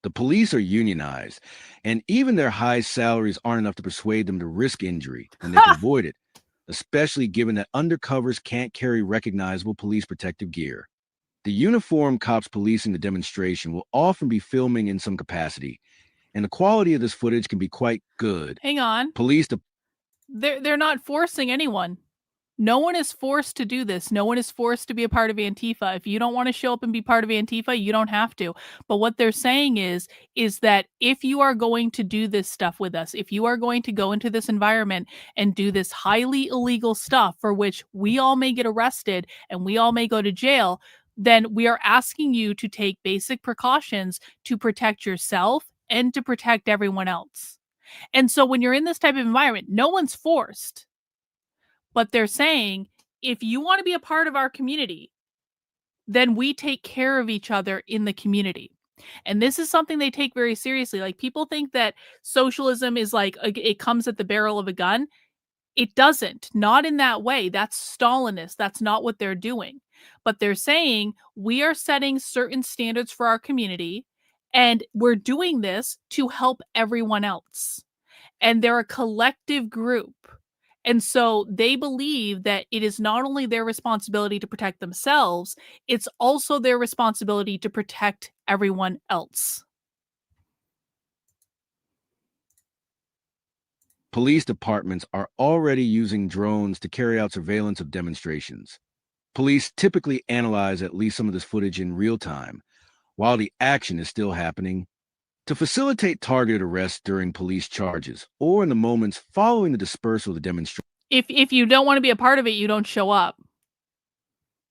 The police are unionized, and even their high salaries aren't enough to persuade them to risk injury when they can avoid it, especially given that undercovers can't carry recognizable police protective gear. The uniformed cops policing the demonstration will often be filming in some capacity, and the quality of this footage can be quite good.
Hang on.
They're
not forcing anyone. No one is forced to do this. No one is forced to be a part of Antifa. If you don't want to show up and be part of Antifa, you don't have to. But what they're saying is that if you are going to do this stuff with us, if you are going to go into this environment and do this highly illegal stuff for which we all may get arrested and we all may go to jail, then we are asking you to take basic precautions to protect yourself and to protect everyone else. And so when you're in this type of environment, no one's forced. But they're saying, if you want to be a part of our community, then we take care of each other in the community. And this is something they take very seriously. Like, people think that socialism is like, it comes at the barrel of a gun. It doesn't. Not in that way. That's Stalinist. That's not what they're doing. But they're saying, we are setting certain standards for our community, and we're doing this to help everyone else. And they're a collective group. And so they believe that it is not only their responsibility to protect themselves, it's also their responsibility to protect everyone else.
Police departments are already using drones to carry out surveillance of demonstrations. Police typically analyze at least some of this footage in real time, while the action is still happening, to facilitate targeted arrests during police charges or in the moments following the dispersal of the demonstration.
If you don't want to be a part of it, you don't show up.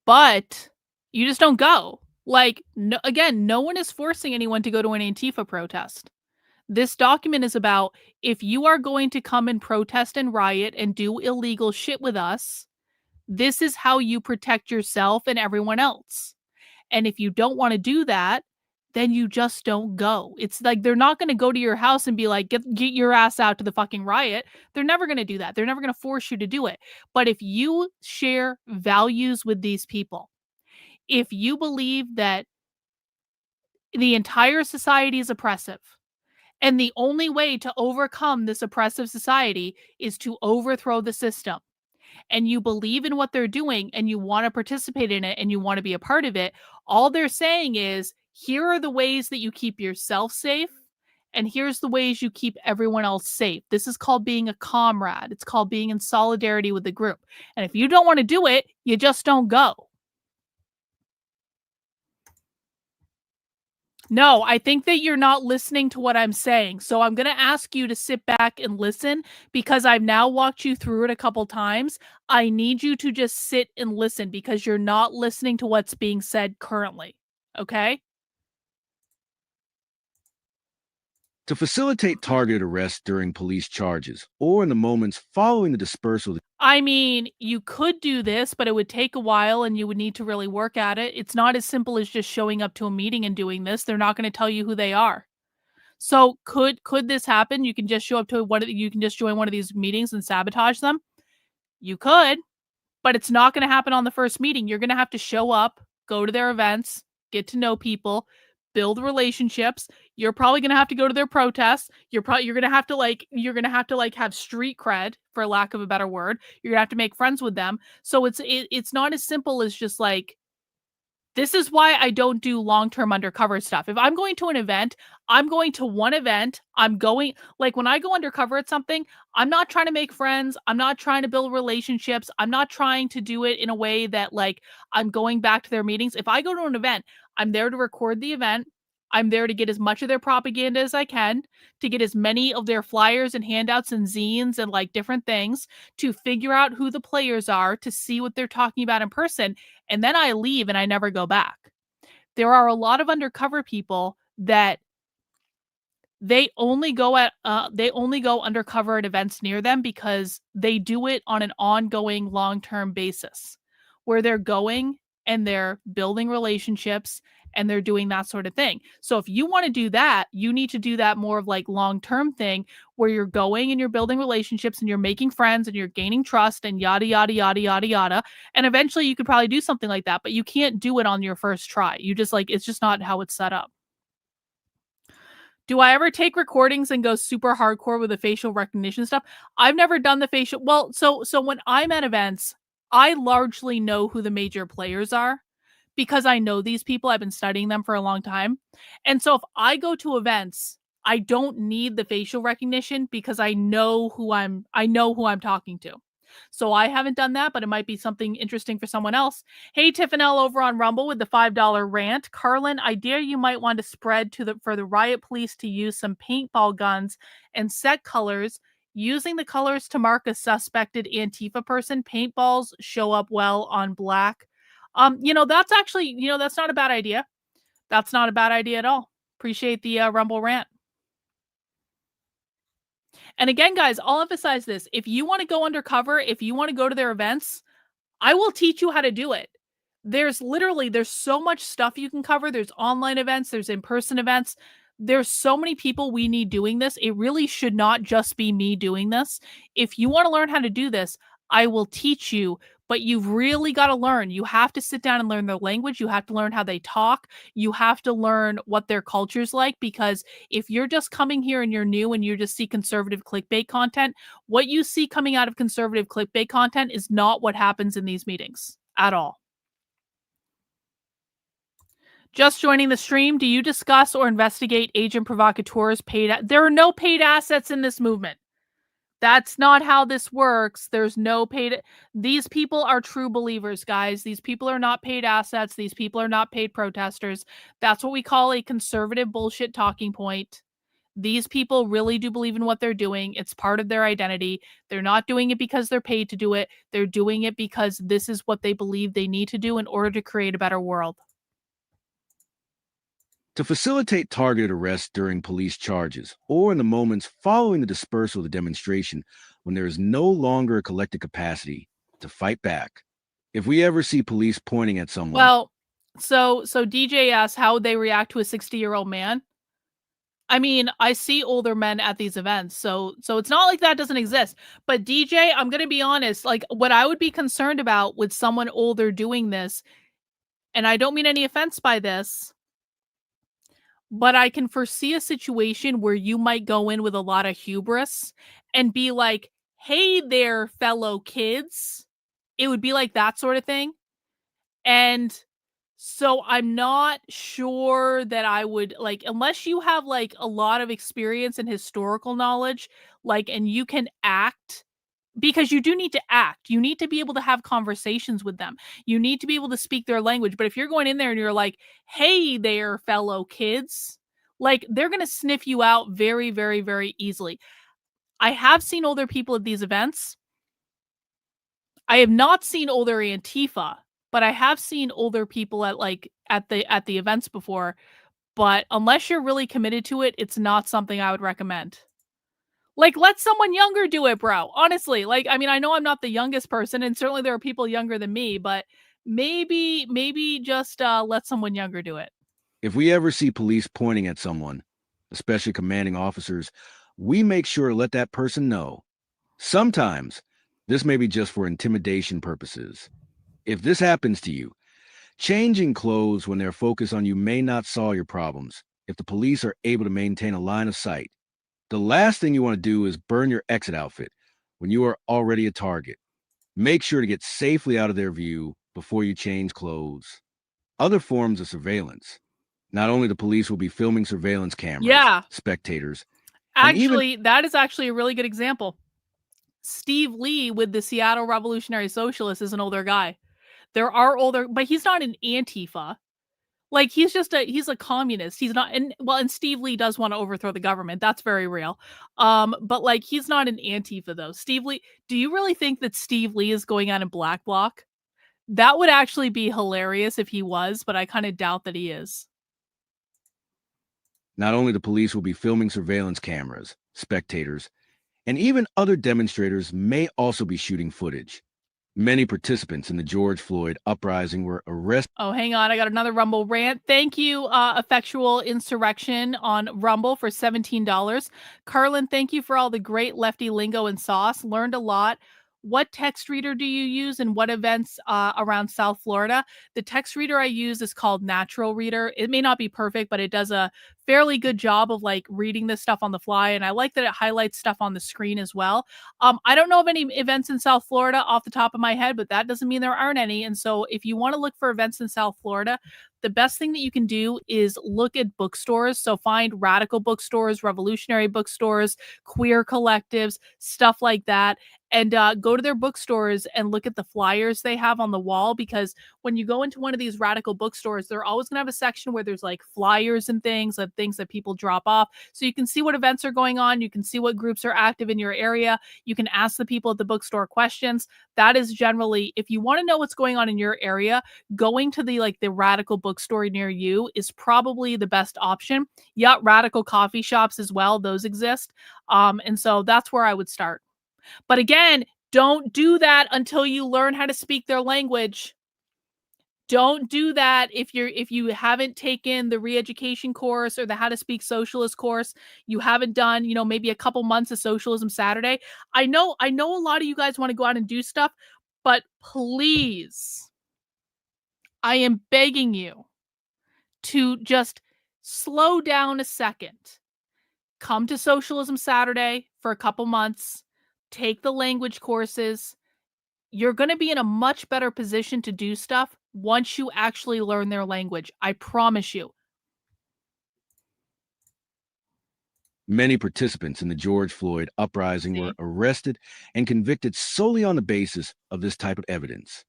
But you just don't go. Like, no, again, no one is forcing anyone to go to an Antifa protest. This document is about, if you are going to come and protest and riot and do illegal shit with us, this is how you protect yourself and everyone else. And if you don't want to do that, then you just don't go. It's like, they're not going to go to your house and be like, get your ass out to the fucking riot. They're never going to do that. They're never going to force you to do it. But if you share values with these people, if you believe that the entire society is oppressive, and the only way to overcome this oppressive society is to overthrow the system, and you believe in what they're doing and you want to participate in it and you want to be a part of it, all they're saying is, here are the ways that you keep yourself safe, and here's the ways you keep everyone else safe. This is called being a comrade. It's called being in solidarity with the group. And if you don't want to do it, you just don't go. No, I think that you're not listening to what I'm saying. So I'm going to ask you to sit back and listen, because I've now walked you through it a couple times. I need you to just sit and listen, because you're not listening to what's being said currently. Okay?
To facilitate targeted arrests during police charges or in the moments following the dispersal.
I mean, you could do this, but it would take a while and you would need to really work at it. It's not as simple as just showing up to a meeting and doing this. They're not going to tell you who they are. So could this happen? You can just show up to you can just join one of these meetings and sabotage them. You could, but it's not going to happen on the first meeting. You're going to have to show up, go to their events, get to know people, build relationships. You're probably going to have to go to their protests. You're going to have to have street cred, for lack of a better word. You're going to have to make friends with them. So it's not as simple as just like, this is why I don't do long-term undercover stuff. If I'm going to an event, I'm going to one event. Like, when I go undercover at something, I'm not trying to make friends. I'm not trying to build relationships. I'm not trying to do it in a way that, like, I'm going back to their meetings. If I go to an event, I'm there to record the event. I'm there to get as much of their propaganda as I can, to get as many of their flyers and handouts and zines and like different things, to figure out who the players are, to see what they're talking about in person. And then I leave and I never go back. There are a lot of undercover people that they only go undercover at events near them because they do it on an ongoing long-term basis, where they're going and they're building relationships and they're doing that sort of thing. So if you want to do that, you need to do that more of like long-term thing where you're going and you're building relationships and you're making friends and you're gaining trust and yada, yada, yada, yada, yada. And eventually you could probably do something like that, but you can't do it on your first try. You just like, it's just not how it's set up. Do I ever take recordings and go super hardcore with the facial recognition stuff? I've never done the facial. Well, so when I'm at events, I largely know who the major players are because I know these people. I've been studying them for a long time. And so if I go to events, I don't need the facial recognition because I know who I'm talking to. So I haven't done that, but it might be something interesting for someone else. Hey, Tiffanel over on Rumble with the $5 rant. Karlyn, idea you might want to spread for the Riot police to use some paintball guns and set colors. Using the colors to mark a suspected Antifa person. Paintballs show up well on black. That's actually, that's not a bad idea. That's not a bad idea at all. Appreciate the Rumble rant. And again, guys, I'll emphasize this. If you want to go undercover, if you want to go to their events, I will teach you how to do it. There's so much stuff you can cover. There's online events, there's in-person events. There's so many people we need doing this. It really should not just be me doing this. If you want to learn how to do this, I will teach you, but you've really got to learn. You have to sit down and learn their language. You have to learn how they talk. You have to learn what their culture's like, because if you're just coming here and you're new and you just see conservative clickbait content, what you see coming out of conservative clickbait content is not what happens in these meetings at all. Just joining the stream, do you discuss or investigate agent provocateurs paid? There are no paid assets in this movement. That's not how this works. There's no paid. These people are true believers, guys. These people are not paid assets. These people are not paid protesters. That's what we call a conservative bullshit talking point. These people really do believe in what they're doing. It's part of their identity. They're not doing it because they're paid to do it. They're doing it because this is what they believe they need to do in order to create a better world.
To facilitate targeted arrests during police charges or in the moments following the dispersal of the demonstration when there is no longer a collective capacity to fight back. If we ever see police pointing at someone...
Well, so DJ asks how would they react to a 60-year-old man? I mean, I see older men at these events, so it's not like that doesn't exist. But DJ, I'm going to be honest, like what I would be concerned about with someone older doing this, and I don't mean any offense by this, but I can foresee a situation where you might go in with a lot of hubris and be like, hey there, fellow kids. It would be like that sort of thing. And so I'm not sure that I would, like, unless you have like a lot of experience and historical knowledge, like, and you can act, because you do need to act. You need to be able to have conversations with them. You need to be able to speak their language. But if you're going in there and you're like, hey there, fellow kids, like, they're going to sniff you out very, very, very easily. I have seen older people at these events. I have not seen older Antifa, but I have seen older people at the events before. But unless you're really committed to it, it's not something I would recommend. Like, let someone younger do it, bro. Honestly, like, I mean, I know I'm not the youngest person, and certainly there are people younger than me, but maybe just let someone younger do it.
If we ever see police pointing at someone, especially commanding officers, we make sure to let that person know. Sometimes this may be just for intimidation purposes. If this happens to you, changing clothes when they're focused on you may not solve your problems. If the police are able to maintain a line of sight, the last thing you want to do is burn your exit outfit when you are already a target. Make sure to get safely out of their view before you change clothes. Other forms of surveillance. Not only the police will be filming surveillance cameras, spectators.
Actually, that is actually a really good example. Steve Lee with the Seattle Revolutionary Socialists is an older guy. There are older, but he's not an Antifa. Like, he's a communist. He's not, and Steve Lee does want to overthrow the government. That's very real. But like, he's not an Antifa though. Steve Lee, do you really think that Steve Lee is going out in black bloc? That would actually be hilarious if he was, but I kind of doubt that he is.
Not only the police will be filming surveillance cameras, spectators, and even other demonstrators may also be shooting footage. Many participants in the George Floyd uprising were arrested.
Oh, hang on. I got another Rumble rant. Thank you, Effectual Insurrection on Rumble for $17. Karlyn, thank you for all the great lefty lingo and sauce. Learned a lot. What text reader do you use and what events around South Florida? The text reader I use is called Natural Reader. It may not be perfect, but it does a fairly good job of like reading this stuff on the fly. And I like that it highlights stuff on the screen as well. I don't know of any events in South Florida off the top of my head, but that doesn't mean there aren't any. And so if you want to look for events in South Florida, the best thing that you can do is look at bookstores. So find radical bookstores, revolutionary bookstores, queer collectives, stuff like that. And go to their bookstores and look at the flyers they have on the wall, because when you go into one of these radical bookstores, they're always going to have a section where there's like flyers and things that people drop off. So you can see what events are going on. You can see what groups are active in your area. You can ask the people at the bookstore questions. That is generally, if you want to know what's going on in your area, going to the radical bookstore near you is probably the best option. Yeah, radical coffee shops as well. Those exist. And so that's where I would start. But again, don't do that until you learn how to speak their language. Don't do that if you haven't taken the re-education course or the how to speak socialist course. You haven't done, maybe a couple months of Socialism Saturday. I know a lot of you guys want to go out and do stuff, but please, I am begging you to just slow down a second. Come to Socialism Saturday for a couple months. Take the language courses. You're going to be in a much better position to do stuff once you actually learn their language. I promise you.
Many participants in the George Floyd uprising were arrested and convicted solely on the basis of this type of evidence.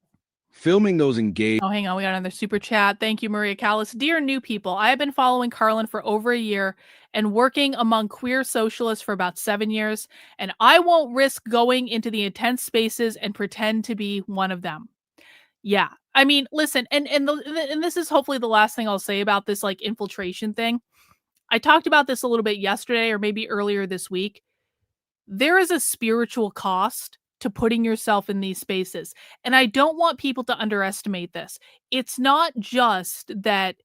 Filming those engaged.
Oh, hang on. We got another super chat. Thank you, Maria Callis. Dear new people, I have been following Karlyn for over a year and working among queer socialists for about 7 years, and I won't risk going into the intense spaces and pretend to be one of them. Yeah. I mean, listen, and this is hopefully the last thing I'll say about this infiltration thing. I talked about this a little bit yesterday or maybe earlier this week. There is a spiritual cost to putting yourself in these spaces. And I don't want people to underestimate this. It's not just that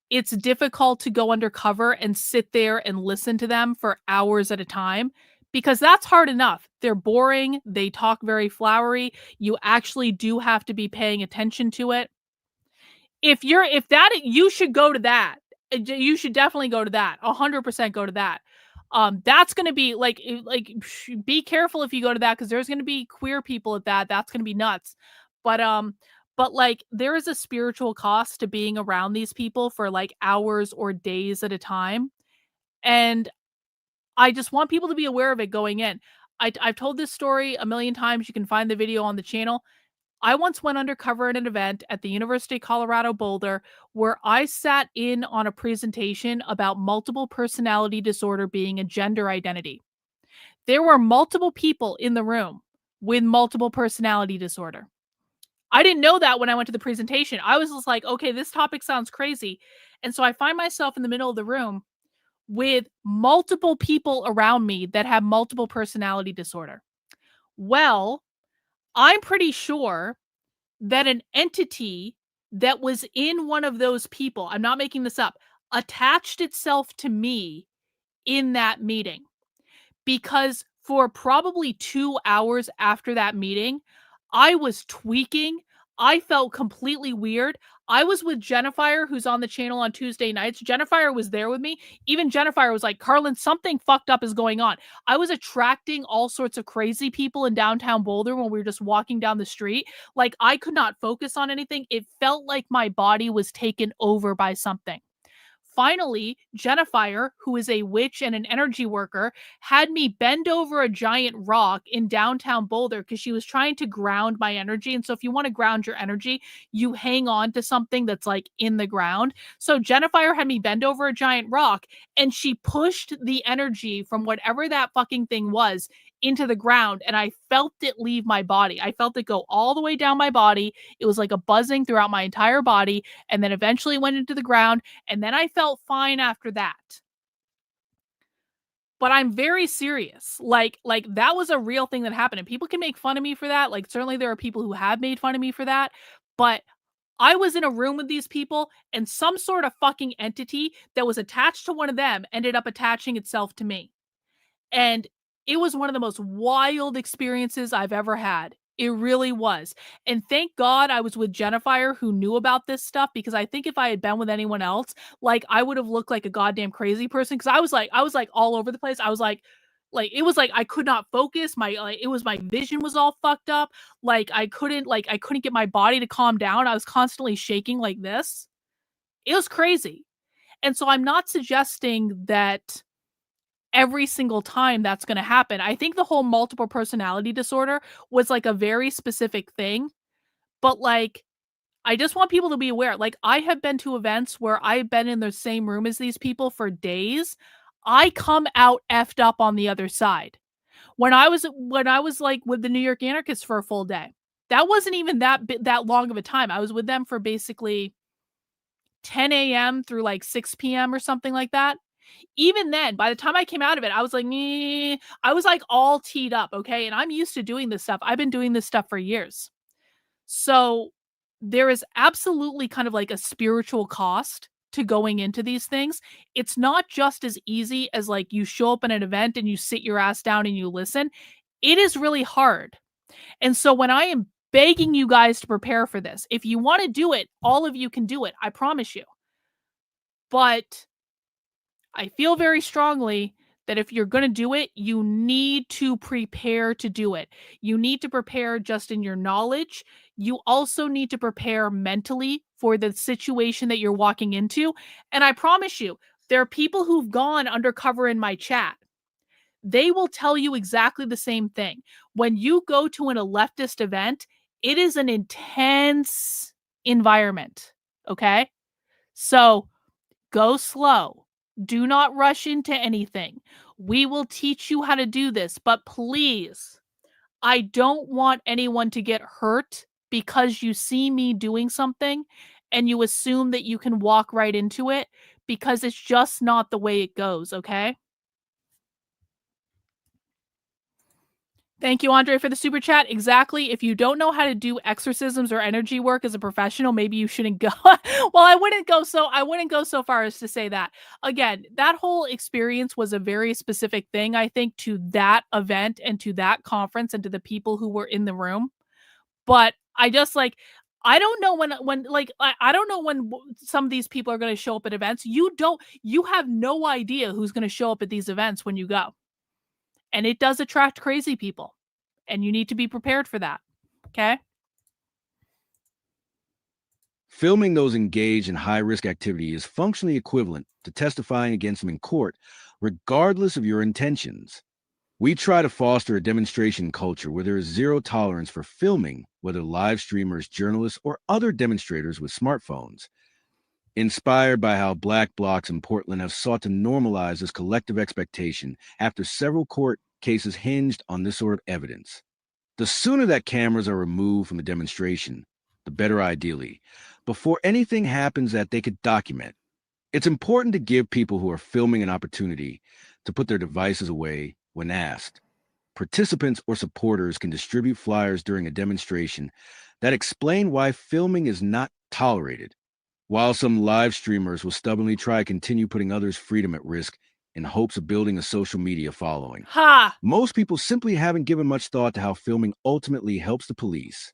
it's difficult to go undercover and sit there and listen to them for hours at a time, because that's hard enough. They're boring. They talk very flowery. You actually do have to be paying attention to it. You should go to that. You should definitely go to that. 100% go to that. That's going to be be careful if you go to that, because there's going to be queer people at that. That's going to be nuts. But there is a spiritual cost to being around these people for hours or days at a time. And I just want people to be aware of it going in. I've told this story a million times. You can find the video on the channel. I once went undercover at an event at the University of Colorado Boulder where I sat in on a presentation about multiple personality disorder being a gender identity. There were multiple people in the room with multiple personality disorder. I didn't know that when I went to the presentation. I was just like, okay, this topic sounds crazy. And so I find myself in the middle of the room with multiple people around me that have multiple personality disorder. Well, I'm pretty sure that an entity that was in one of those people, I'm not making this up, attached itself to me in that meeting. Because for probably 2 hours after that meeting, I was tweaking. I felt completely weird. I was with Jennifer, who's on the channel on Tuesday nights. Jennifer was there with me. Even Jennifer was like, Karlyn, something fucked up is going on. I was attracting all sorts of crazy people in downtown Boulder when we were just walking down the street. I could not focus on anything. It felt like my body was taken over by something. Finally, Jennifer, who is a witch and an energy worker, had me bend over a giant rock in downtown Boulder because she was trying to ground my energy. And so if you want to ground your energy, you hang on to something that's in the ground. So Jennifer had me bend over a giant rock and she pushed the energy from whatever that fucking thing was into the ground, and I felt it leave my body. I felt it go all the way down my body. It was like a buzzing throughout my entire body, and then eventually went into the ground, and then I felt fine after that. but I'm very serious. Like that was a real thing that happened, and people can make fun of me for that. Like, certainly there are people who have made fun of me for that, but I was in a room with these people, and some sort of fucking entity that was attached to one of them ended up attaching itself to me. And it was one of the most wild experiences I've ever had. It really was. And thank God I was with Jennifer, who knew about this stuff, because I think if I had been with anyone else, like, I would have looked like a goddamn crazy person, because I was like all over the place. I was like it was like I could not focus. My vision was all fucked up. Like I couldn't get my body to calm down. I was constantly shaking like this. It was crazy. And so I'm not suggesting that every single time that's going to happen. I think the whole multiple personality disorder was like a very specific thing, but like, I just want people to be aware. Like, I have been to events where I've been in the same room as these people for days. I come out effed up on the other side. When I was like with the New York anarchists for a full day, that wasn't even that long of a time. I was with them for basically 10 a.m. through like 6 p.m. or something like that. Even then, by the time I came out of it, I was like, I was like all teed up, okay? And I'm used to doing this stuff. I've been doing this stuff for years. So there is absolutely kind of like a spiritual cost to going into these things. It's not just as easy as like you show up at an event and you sit your ass down and you listen. It is really hard. And so when I am begging you guys to prepare for this, if you want to do it, all of you can do it. I promise you. But I feel very strongly that if you're going to do it, you need to prepare to do it. You need to prepare just in your knowledge. You also need to prepare mentally for the situation that you're walking into. And I promise you, there are people who've gone undercover in my chat. They will tell you exactly the same thing. When you go to a leftist event, it is an intense environment. Okay? So go slow. Do not rush into anything. We will teach you how to do this, but please, I don't want anyone to get hurt because you see me doing something and you assume that you can walk right into it, because it's just not the way it goes, okay? Thank you, Andre, for the super chat. Exactly. If you don't know how to do exorcisms or energy work as a professional, maybe you shouldn't go. Well, I wouldn't go so far as to say that. Again, that whole experience was a very specific thing, I think, to that event and to that conference and to the people who were in the room. But I just I don't know I don't know when some of these people are going to show up at events. You have no idea who's going to show up at these events when you go. And it does attract crazy people. And you need to be prepared for that. Okay?
Filming those engaged in high-risk activity is functionally equivalent to testifying against them in court, regardless of your intentions. We try to foster a demonstration culture where there is zero tolerance for filming, whether live streamers, journalists, or other demonstrators with smartphones. Inspired by how Black blocs in Portland have sought to normalize this collective expectation after several court cases hinged on this sort of evidence. The sooner that cameras are removed from the demonstration, the better ideally, before anything happens that they could document. It's important to give people who are filming an opportunity to put their devices away when asked. Participants or supporters can distribute flyers during a demonstration that explain why filming is not tolerated, while some live streamers will stubbornly try to continue putting others' freedom at risk in hopes of building a social media following. Most people simply haven't given much thought to how filming ultimately helps the police.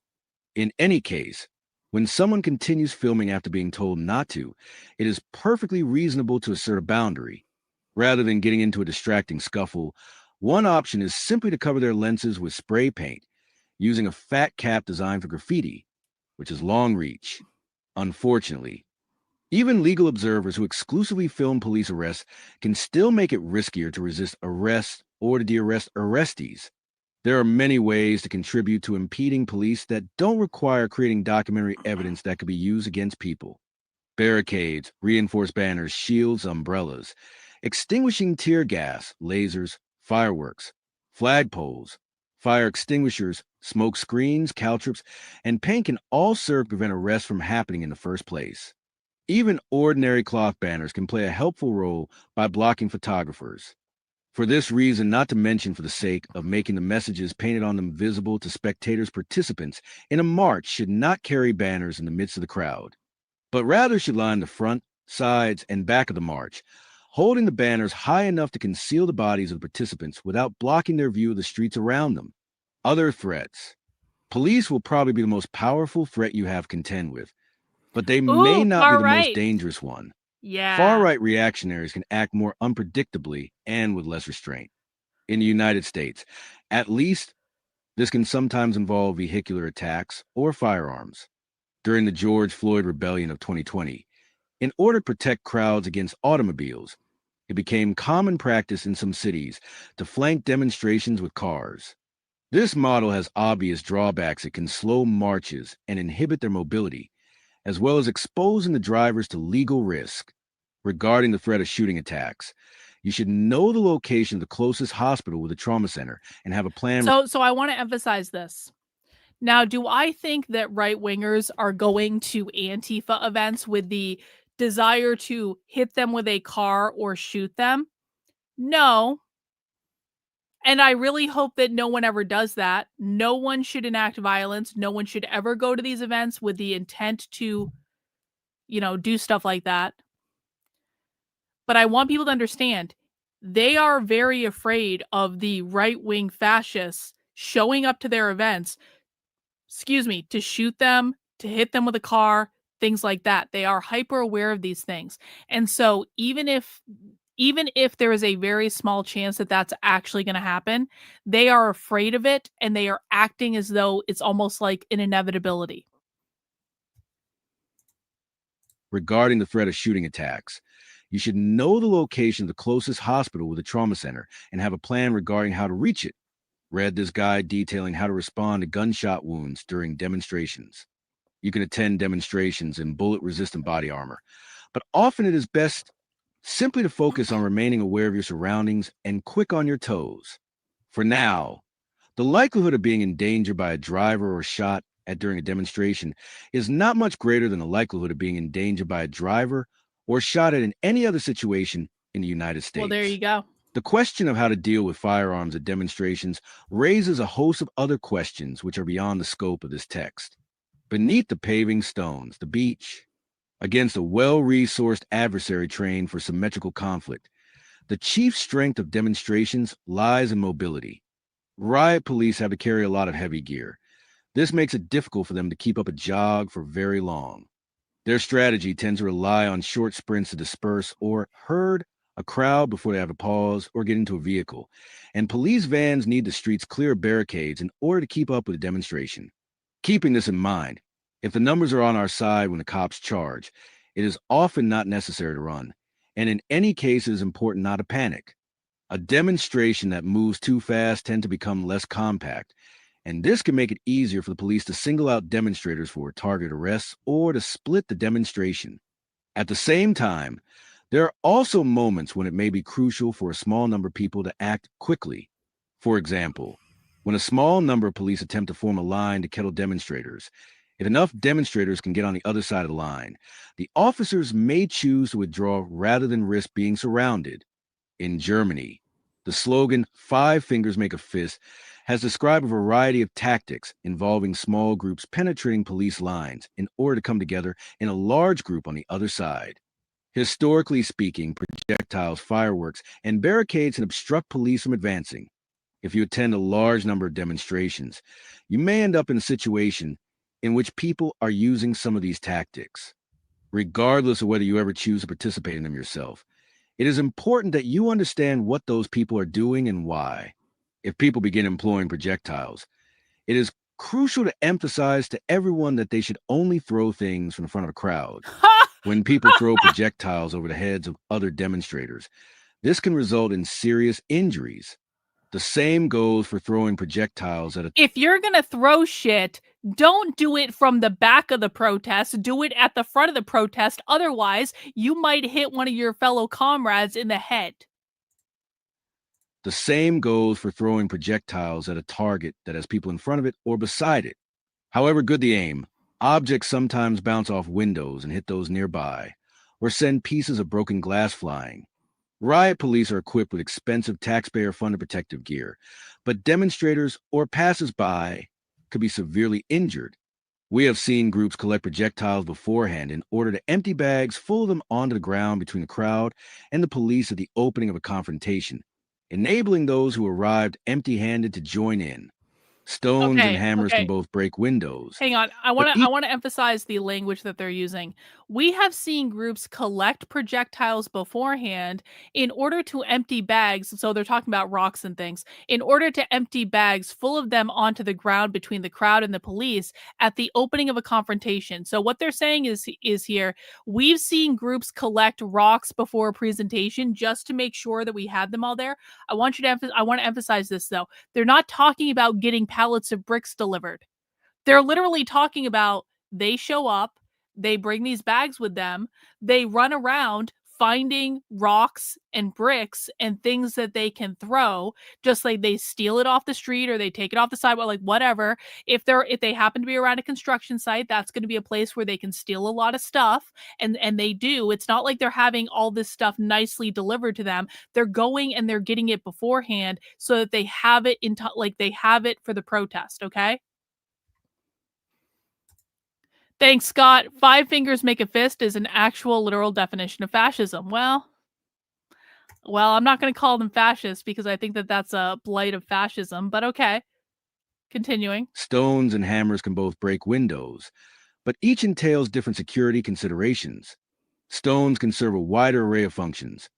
In any case, when someone continues filming after being told not to, it is perfectly reasonable to assert a boundary. Rather than getting into a distracting scuffle, one option is simply to cover their lenses with spray paint, using a fat cap designed for graffiti, which is long reach. Unfortunately, even legal observers who exclusively film police arrests can still make it riskier to resist arrest or to de-arrest arrestees. There are many ways to contribute to impeding police that don't require creating documentary evidence that could be used against people. Barricades, reinforced banners, shields, umbrellas, extinguishing tear gas, lasers, fireworks, flagpoles, fire extinguishers, smoke screens, caltrops, and paint can all serve to prevent arrests from happening in the first place. Even ordinary cloth banners can play a helpful role by blocking photographers. For this reason, not to mention for the sake of making the messages painted on them visible to spectators, participants in a march should not carry banners in the midst of the crowd, but rather should line the front, sides, and back of the march, holding the banners high enough to conceal the bodies of the participants without blocking their view of the streets around them. Other threats. Police will probably be the most powerful threat you have to contend with, but they may not be the most dangerous one.
Yeah.
Far-right reactionaries can act more unpredictably and with less restraint. In the United States, at least, this can sometimes involve vehicular attacks or firearms. During the George Floyd rebellion of 2020, in order to protect crowds against automobiles, it became common practice in some cities to flank demonstrations with cars. This model has obvious drawbacks. It can slow marches and inhibit their mobility, as well as exposing the drivers to legal risk. Regarding the threat of shooting attacks, you should know the location of the closest hospital with a trauma center and have a plan.
So I want to emphasize this. Now, do I think that right-wingers are going to Antifa events with the desire to hit them with a car or shoot them? No. And I really hope that no one ever does that. No one should enact violence. No one should ever go to these events with the intent to, do stuff like that. But I want people to understand, they are very afraid of the right-wing fascists showing up to their events, to shoot them, to hit them with a car, things like that. They are hyper aware of these things. And so even if there is a very small chance that that's actually going to happen, they are afraid of it and they are acting as though it's almost like an inevitability.
Regarding the threat of shooting attacks, you should know the location of the closest hospital with a trauma center and have a plan regarding how to reach it. Read this guide detailing how to respond to gunshot wounds during demonstrations. You can attend demonstrations in bullet-resistant body armor, but often it is best simply to focus on remaining aware of your surroundings and quick on your toes. For now, the likelihood of being endangered by a driver or shot during a demonstration is not much greater than the likelihood of being endangered by a driver or shot at in any other situation in the United States.
Well, there you go.
The question of how to deal with firearms at demonstrations raises a host of other questions which are beyond the scope of this text. Beneath the paving stones, the beach, against a well-resourced adversary trained for symmetrical conflict, the chief strength of demonstrations lies in mobility. Riot police have to carry a lot of heavy gear. This makes it difficult for them to keep up a jog for very long. Their strategy tends to rely on short sprints to disperse or herd a crowd before they have to pause or get into a vehicle, and police vans need the streets clear of barricades in order to keep up with the demonstration. Keeping this in mind, if the numbers are on our side when the cops charge, it is often not necessary to run, and in any case it is important not to panic. A demonstration that moves too fast tends to become less compact, and this can make it easier for the police to single out demonstrators for target arrests or to split the demonstration. At the same time, there are also moments when it may be crucial for a small number of people to act quickly. For example, when a small number of police attempt to form a line to kettle demonstrators, if enough demonstrators can get on the other side of the line, the officers may choose to withdraw rather than risk being surrounded. In Germany, the slogan, "5 fingers make a fist," has described a variety of tactics involving small groups penetrating police lines in order to come together in a large group on the other side. Historically speaking, projectiles, fireworks, and barricades can obstruct police from advancing. If you attend a large number of demonstrations, you may end up in a situation in which people are using some of these tactics. Regardless of whether you ever choose to participate in them yourself, it is important that you understand what those people are doing and why. If people begin employing projectiles, it is crucial to emphasize to everyone that they should only throw things from the front of a crowd. When people throw projectiles over the heads of other demonstrators, this can result in serious injuries. The same goes for throwing projectiles at a...
If you're going to throw shit, don't do it from the back of the protest. Do it at the front of the protest. Otherwise, you might hit one of your fellow comrades in the head.
The same goes for throwing projectiles at a target that has people in front of it or beside it. However good the aim, objects sometimes bounce off windows and hit those nearby, or send pieces of broken glass flying. Riot police are equipped with expensive taxpayer-funded protective gear, but demonstrators or passers-by could be severely injured. We have seen groups collect projectiles beforehand in order to empty bags full of them onto the ground between the crowd and the police at the opening of a confrontation, enabling those who arrived empty-handed to join in. Stones and hammers can both break windows.
Hang on. I want to emphasize the language that they're using. We have seen groups collect projectiles beforehand in order to empty bags. So they're talking about rocks and things in order to empty bags full of them onto the ground between the crowd and the police at the opening of a confrontation. So what they're saying is here, we've seen groups collect rocks before a presentation just to make sure that we had them all there. I want to emphasize this though. They're not talking about getting pallets of bricks delivered. They're literally talking about they show up, they bring these bags with them, they run around finding rocks and bricks and things that they can throw, just like they steal it off the street or they take it off the sidewalk, like whatever. If they happen to be around a construction site, that's going to be a place where they can steal a lot of stuff, and they do. It's not like they're having all this stuff nicely delivered to them. They're going and they're getting it beforehand so that they have it they have it for the protest, okay? Thanks, Scott. 5 fingers make a fist is an actual literal definition of fascism. Well, I'm not going to call them fascists because I think that that's a blight of fascism, but okay. Continuing.
Stones and hammers can both break windows, but each entails different security considerations. Stones can serve a wider array of functions.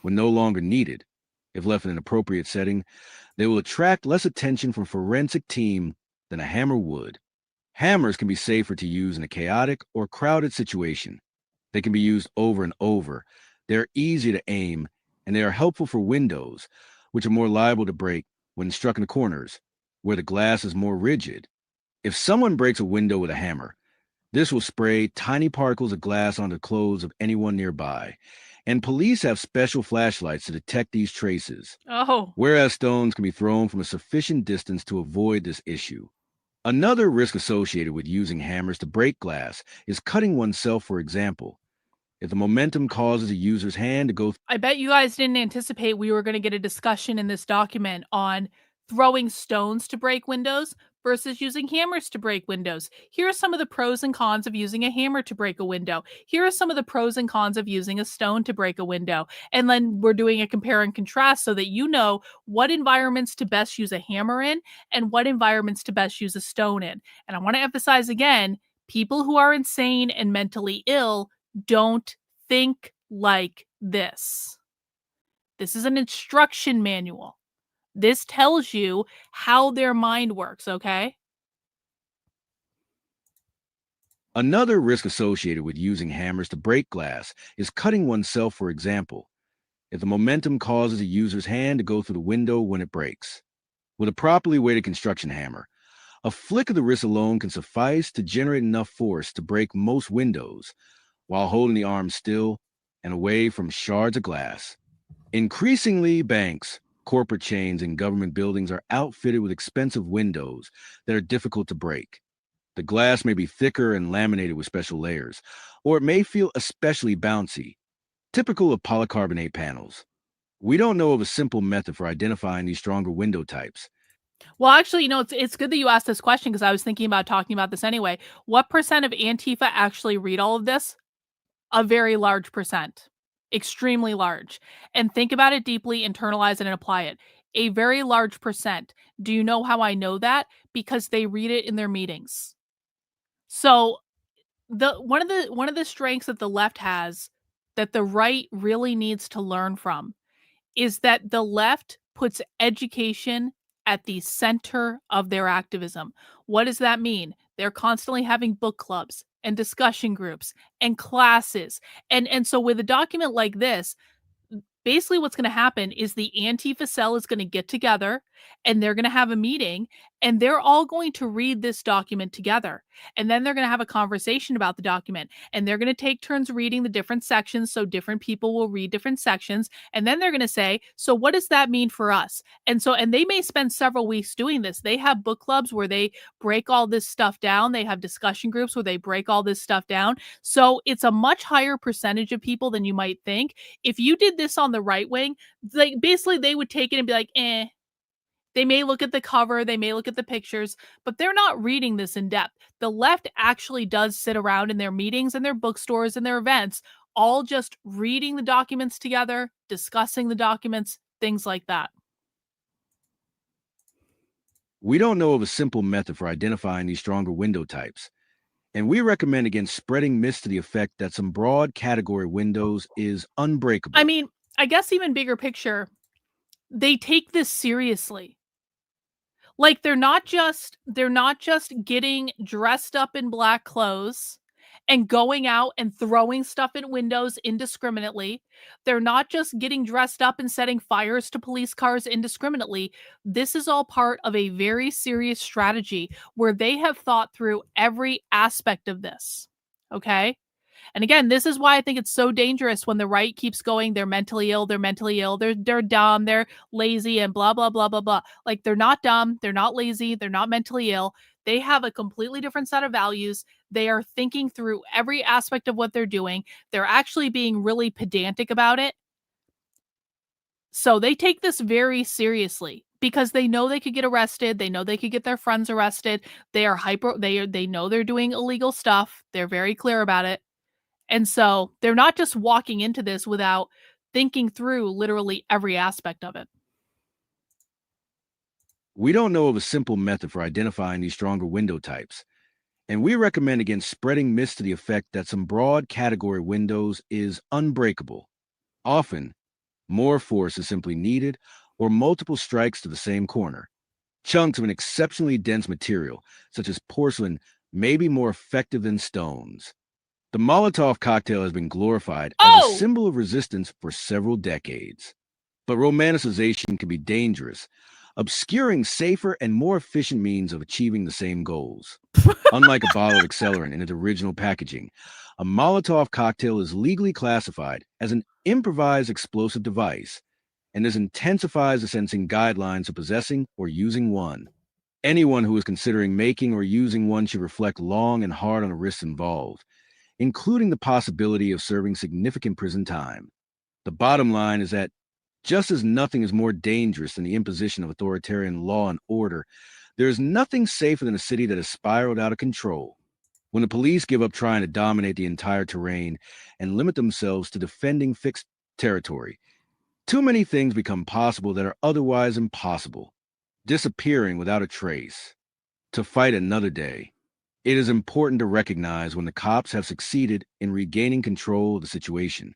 When no longer needed, if left in an appropriate setting, they will attract less attention from a forensic team than a hammer would. Hammers can be safer to use in a chaotic or crowded situation. They can be used over and over. They are easy to aim, and they are helpful for windows, which are more liable to break when struck in the corners, where the glass is more rigid. If someone breaks a window with a hammer, this will spray tiny particles of glass onto the clothes of anyone nearby, and police have special flashlights to detect these traces. Whereas stones can be thrown from a sufficient distance to avoid this issue. Another risk associated with using hammers to break glass is cutting oneself, for example. If the momentum causes a user's hand to go...
I bet you guys didn't anticipate we were going to get a discussion in this document on throwing stones to break windows versus using hammers to break windows. Here are some of the pros and cons of using a hammer to break a window. Here are some of the pros and cons of using a stone to break a window. And then we're doing a compare and contrast so that you know what environments to best use a hammer in and what environments to best use a stone in. And I want to emphasize again, people who are insane and mentally ill don't think like this. This is an instruction manual. This tells you how their mind works, okay?
Another risk associated with using hammers to break glass is cutting oneself, for example. If the momentum causes a user's hand to go through the window when it breaks. With a properly weighted construction hammer, a flick of the wrist alone can suffice to generate enough force to break most windows, while holding the arm still and away from shards of glass. Increasingly, banks, corporate chains, and government buildings are outfitted with expensive windows that are difficult to break. The glass may be thicker and laminated with special layers, or it may feel especially bouncy, typical of polycarbonate panels. We don't know of a simple method for identifying these stronger window types.
Well, actually, it's good that you asked this question because I was thinking about talking about this anyway. What percent of Antifa actually read all of this? A very large percent. Extremely large. And think about it deeply, internalize it, and apply it. A very large percent. Do you know how I know that? Because they read it in their meetings. So one of the strengths that the left has that the right really needs to learn from is that the left puts education at the center of their activism. What does that mean? They're constantly having book clubs and discussion groups and classes. And so with a document like this, basically what's going to happen is the Antifa cell is going to get together and they're going to have a meeting And they're all going to read this document together. And then they're going to have a conversation about the document. And they're going to take turns reading the different sections. So different people will read different sections. And then they're going to say, so what does that mean for us? And they may spend several weeks doing this. They have book clubs where they break all this stuff down. They have discussion groups where they break all this stuff down. So it's a much higher percentage of people than you might think. If you did this on the right wing, like basically they would take it and be like, eh. They may look at the cover, they may look at the pictures, but they're not reading this in depth. The left actually does sit around in their meetings and their bookstores and their events, all just reading the documents together, discussing the documents, things like that.
We don't know of a simple method for identifying these stronger window types, and we recommend against spreading myths to the effect that some broad category windows is unbreakable.
I mean, I guess even bigger picture, they take this seriously. Like they're not just getting dressed up in black clothes and going out and throwing stuff in windows indiscriminately. They're not just getting dressed up and setting fires to police cars indiscriminately. This is all part of a very serious strategy where they have thought through every aspect of this. Okay? And again, this is why I think it's so dangerous when the right keeps going, they're mentally ill, they're dumb, they're lazy, and blah, blah, blah, blah, blah. Like, they're not dumb, they're not lazy, they're not mentally ill. They have a completely different set of values. They are thinking through every aspect of what they're doing. They're actually being really pedantic about it. So they take this very seriously because they know they could get arrested. They know they could get their friends arrested. They know they're doing illegal stuff. They're very clear about it. And so they're not just walking into this without thinking through literally every aspect of it.
We don't know of a simple method for identifying these stronger window types, and we recommend against spreading myths to the effect that some broad category windows is unbreakable. Often, more force is simply needed or multiple strikes to the same corner. Chunks of an exceptionally dense material, such as porcelain, may be more effective than stones. The Molotov cocktail has been glorified as a symbol of resistance for several decades. But romanticization can be dangerous, obscuring safer and more efficient means of achieving the same goals. Unlike a bottle of accelerant in its original packaging, a Molotov cocktail is legally classified as an improvised explosive device, and this intensifies the sentencing guidelines of possessing or using one. Anyone who is considering making or using one should reflect long and hard on the risks involved, including the possibility of serving significant prison time. The bottom line is that just as nothing is more dangerous than the imposition of authoritarian law and order, there is nothing safer than a city that has spiraled out of control. When the police give up trying to dominate the entire terrain and limit themselves to defending fixed territory, too many things become possible that are otherwise impossible, disappearing without a trace. To fight another day. It is important to recognize when the cops have succeeded in regaining control of the situation.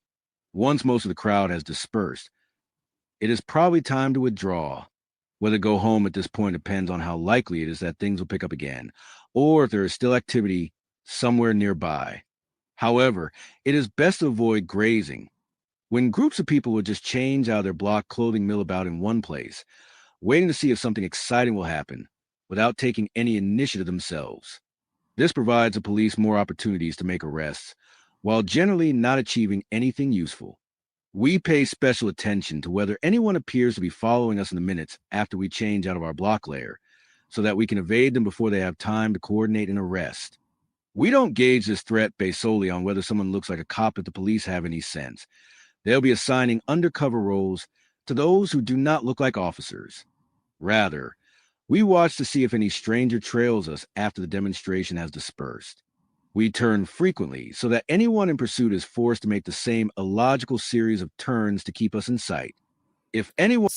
Once most of the crowd has dispersed, it is probably time to withdraw. Whether go home at this point depends on how likely it is that things will pick up again, or if there is still activity somewhere nearby. However, it is best to avoid grazing. When groups of people will just change out of their block clothing mill about in one place, waiting to see if something exciting will happen, without taking any initiative themselves. This provides the police more opportunities to make arrests, while generally not achieving anything useful. We pay special attention to whether anyone appears to be following us in the minutes after we change out of our block layer, so that we can evade them before they have time to coordinate an arrest. We don't gauge this threat based solely on whether someone looks like a cop if the police have any sense. They'll be assigning undercover roles to those who do not look like officers. Rather, we watch to see if any stranger trails us after the demonstration has dispersed. We turn frequently so that anyone in pursuit is forced to make the same illogical series of turns to keep us in sight. If anyone...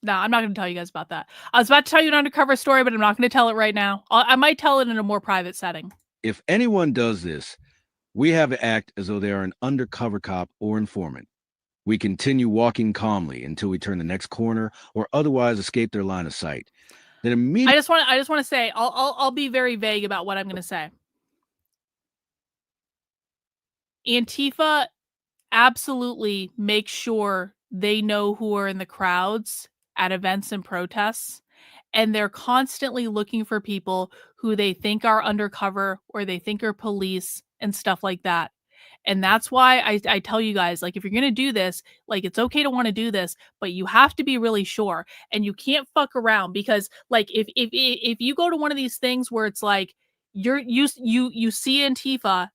No, I'm not going to tell you guys about that. I was about to tell you an undercover story, but I'm not going to tell it right now. I might tell it in a more private setting.
If anyone does this, we have to act as though they are an undercover cop or informant. We continue walking calmly until we turn the next corner or otherwise escape their line of sight. Then immediately...
I just want to say, I'll be very vague about what I'm going to say. Antifa absolutely makes sure they know who are in the crowds at events and protests, and they're constantly looking for people who they think are undercover or they think are police and stuff like that. And that's why I tell you guys, like, if you're going to do this, like, it's okay to want to do this, but you have to be really sure, and you can't fuck around, because like, if you go to one of these things where it's like, you see Antifa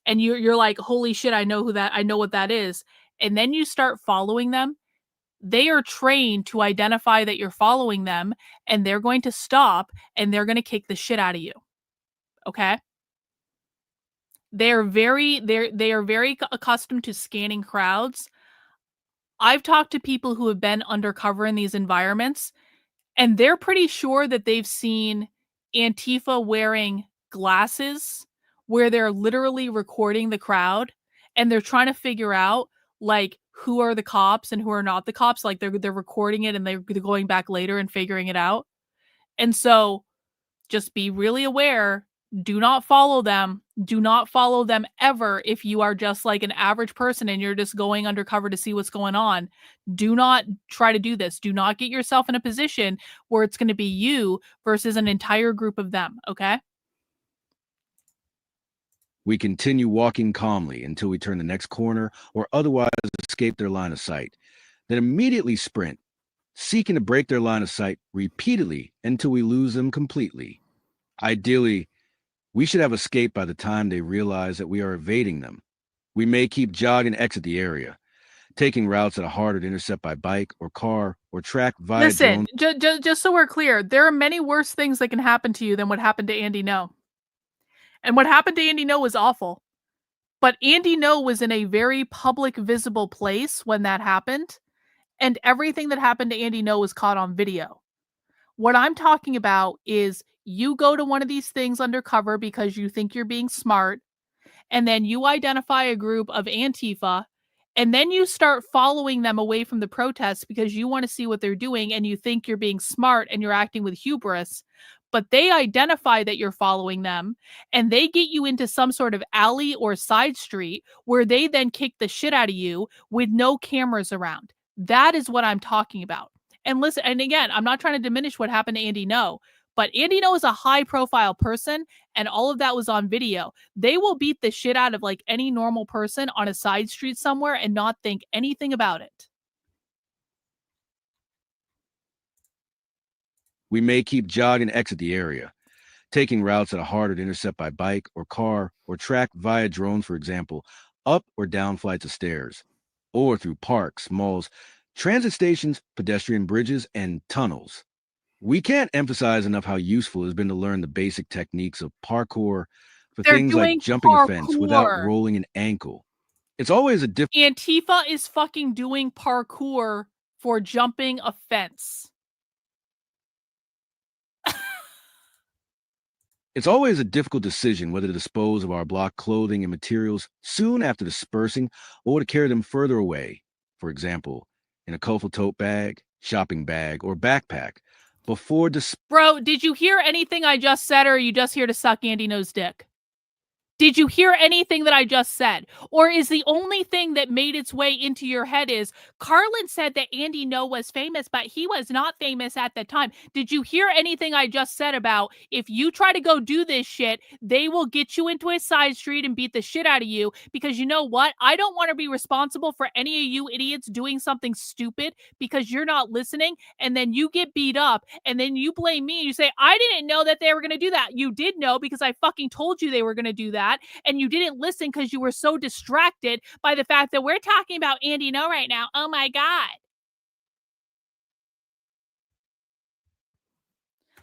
and you're like, holy shit, I know what that is. And then you start following them. They are trained to identify that you're following them, and they're going to stop and they're going to kick the shit out of you. Okay? They are very accustomed to scanning crowds. I've talked to people who have been undercover in these environments, and they're pretty sure that they've seen Antifa wearing glasses where they're literally recording the crowd, and they're trying to figure out, like, who are the cops and who are not the cops. Like, they're recording it and they're going back later and figuring it out. And so just be really aware. Do not follow them. Do not follow them ever if you are just like an average person and you're just going undercover to see what's going on. Do not try to do this. Do not get yourself in a position where it's going to be you versus an entire group of them, okay?
We continue walking calmly until we turn the next corner or otherwise escape their line of sight, then immediately sprint, seeking to break their line of sight repeatedly until we lose them completely. Ideally, we should have escaped by the time they realize that we are evading them. We may keep jogging to exit the area, taking routes that are harder to intercept by bike or car or track via
Listen,
drone.
just so we're clear, there are many worse things that can happen to you than what happened to Andy No. And what happened to Andy No was awful. But Andy No was in a very public, visible place when that happened. And everything that happened to Andy No was caught on video. What I'm talking about is you go to one of these things undercover because you think you're being smart, and then you identify a group of Antifa, and then you start following them away from the protests because you want to see what they're doing, and you think you're being smart and you're acting with hubris. But they identify that you're following them, and they get you into some sort of alley or side street where they then kick the shit out of you with no cameras around. That is what I'm talking about. And listen, and again, I'm not trying to diminish what happened to Andy No, but Andy No is a high profile person, and all of that was on video. They will beat the shit out of like any normal person on a side street somewhere and not think anything about it.
We may keep jogging to exit the area, taking routes that are harder to intercept by bike or car or track via drone, for example, up or down flights of stairs, or through parks, malls, transit stations, pedestrian bridges, and tunnels. We can't emphasize enough how useful it has been to learn the basic techniques of parkour for things like jumping a fence without rolling an ankle. It's always a
Antifa is fucking doing parkour for jumping a fence.
It's always a difficult decision whether to dispose of our block clothing and materials soon after dispersing or to carry them further away, for example, in a colorful tote bag, shopping bag, or backpack, before
Bro, did you hear anything I just said, or are you just here to suck Andy No's dick? Did you hear anything that I just said? Or is the only thing that made its way into your head is Karlyn said that Andy No was famous, but he was not famous at the time. Did you hear anything I just said about if you try to go do this shit, they will get you into a side street and beat the shit out of you? Because you know what? I don't want to be responsible for any of you idiots doing something stupid because you're not listening, and then you get beat up, and then you blame me and you say, I didn't know that they were going to do that. You did know because I fucking told you they were going to do that. And you didn't listen because you were so distracted by the fact that we're talking about Andy No right now. Oh my God.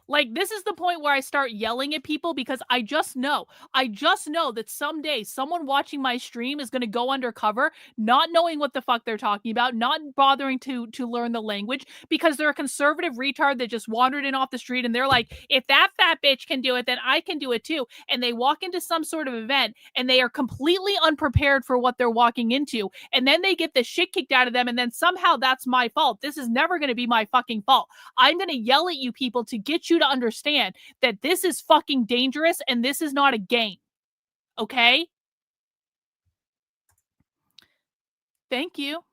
Like, this is the point where I start yelling at people because I just know that someday someone watching my stream is going to go undercover, not knowing what the fuck they're talking about, not bothering to learn the language because they're a conservative retard that just wandered in off the street and they're like, if that fat bitch can do it, then I can do it too. And they walk into some sort of event and they are completely unprepared for what they're walking into. And then they get the shit kicked out of them. And then somehow that's my fault. This is never going to be my fucking fault. I'm going to yell at you people to get you to understand that this is fucking dangerous and this is not a game. Okay? Thank you,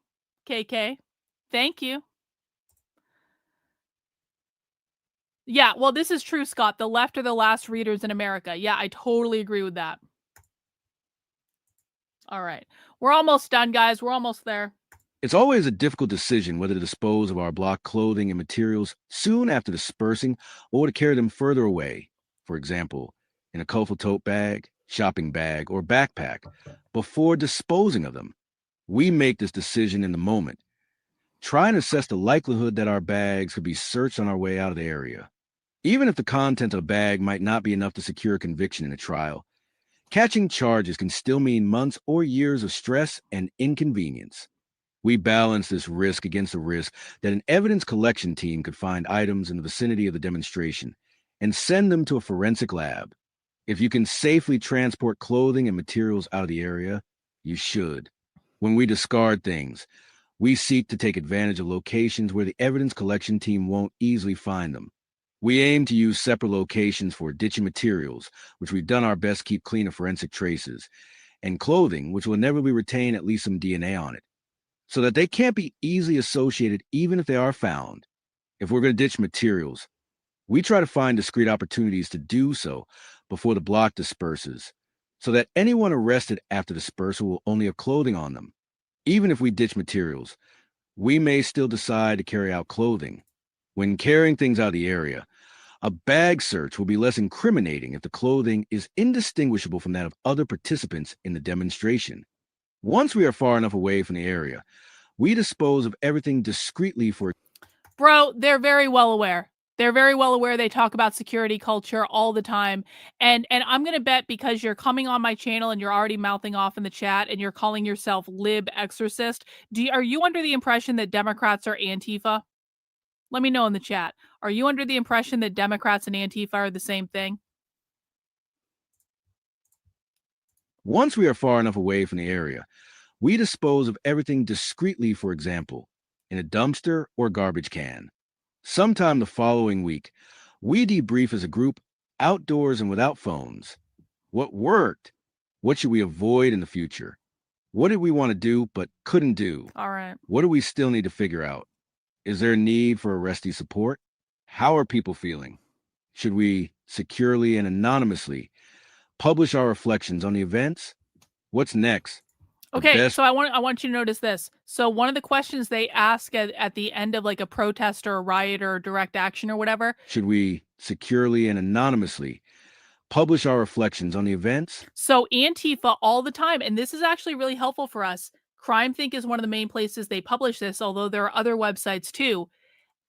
KK. Thank you. Yeah, well, this is true, Scott. The left are the last readers in America. Yeah, I totally agree with that. All right. We're almost done, guys. We're almost there.
It's always a difficult decision whether to dispose of our block clothing and materials soon after dispersing or to carry them further away, for example, in a colorful tote bag, shopping bag, or backpack, before disposing of them. We make this decision in the moment. Try and assess the likelihood that our bags could be searched on our way out of the area. Even if the content of a bag might not be enough to secure a conviction in a trial, catching charges can still mean months or years of stress and inconvenience. We balance this risk against the risk that an evidence collection team could find items in the vicinity of the demonstration and send them to a forensic lab. If you can safely transport clothing and materials out of the area, you should. When we discard things, we seek to take advantage of locations where the evidence collection team won't easily find them. We aim to use separate locations for ditching materials, which we've done our best to keep clean of forensic traces, and clothing, which will inevitably retain at least some DNA on it, so that they can't be easily associated even if they are found. If we're going to ditch materials, we try to find discrete opportunities to do so before the block disperses, so that anyone arrested after dispersal will only have clothing on them. Even if we ditch materials, we may still decide to carry out clothing. When carrying things out of the area, a bag search will be less incriminating if the clothing is indistinguishable from that of other participants in the demonstration. Once we are far enough away from the area, we dispose of everything discreetly for...
Bro, they're very well aware. They're very well aware. They talk about security culture all the time. And I'm going to bet because you're coming on my channel and you're already mouthing off in the chat and you're calling yourself lib exorcist. Are you under the impression that Democrats are Antifa? Let me know in the chat. Are you under the impression that Democrats and Antifa are the same thing?
Once we are far enough away from the area, we dispose of everything discreetly, for example, in a dumpster or garbage can. Sometime the following week, we debrief as a group, outdoors and without phones. What worked? What should we avoid in the future? What did we want to do but couldn't do?
All right.
What do we still need to figure out? Is there a need for arrestee support? How are people feeling? Should we securely and anonymously publish our reflections on the events? What's next?
Okay, so I want you to notice this. So one of the questions they ask at the end of like a protest or a riot or direct action or whatever.
Should we securely and anonymously publish our reflections on the events?
So Antifa all the time, and this is actually really helpful for us. CrimeThink is one of the main places they publish this, although there are other websites too.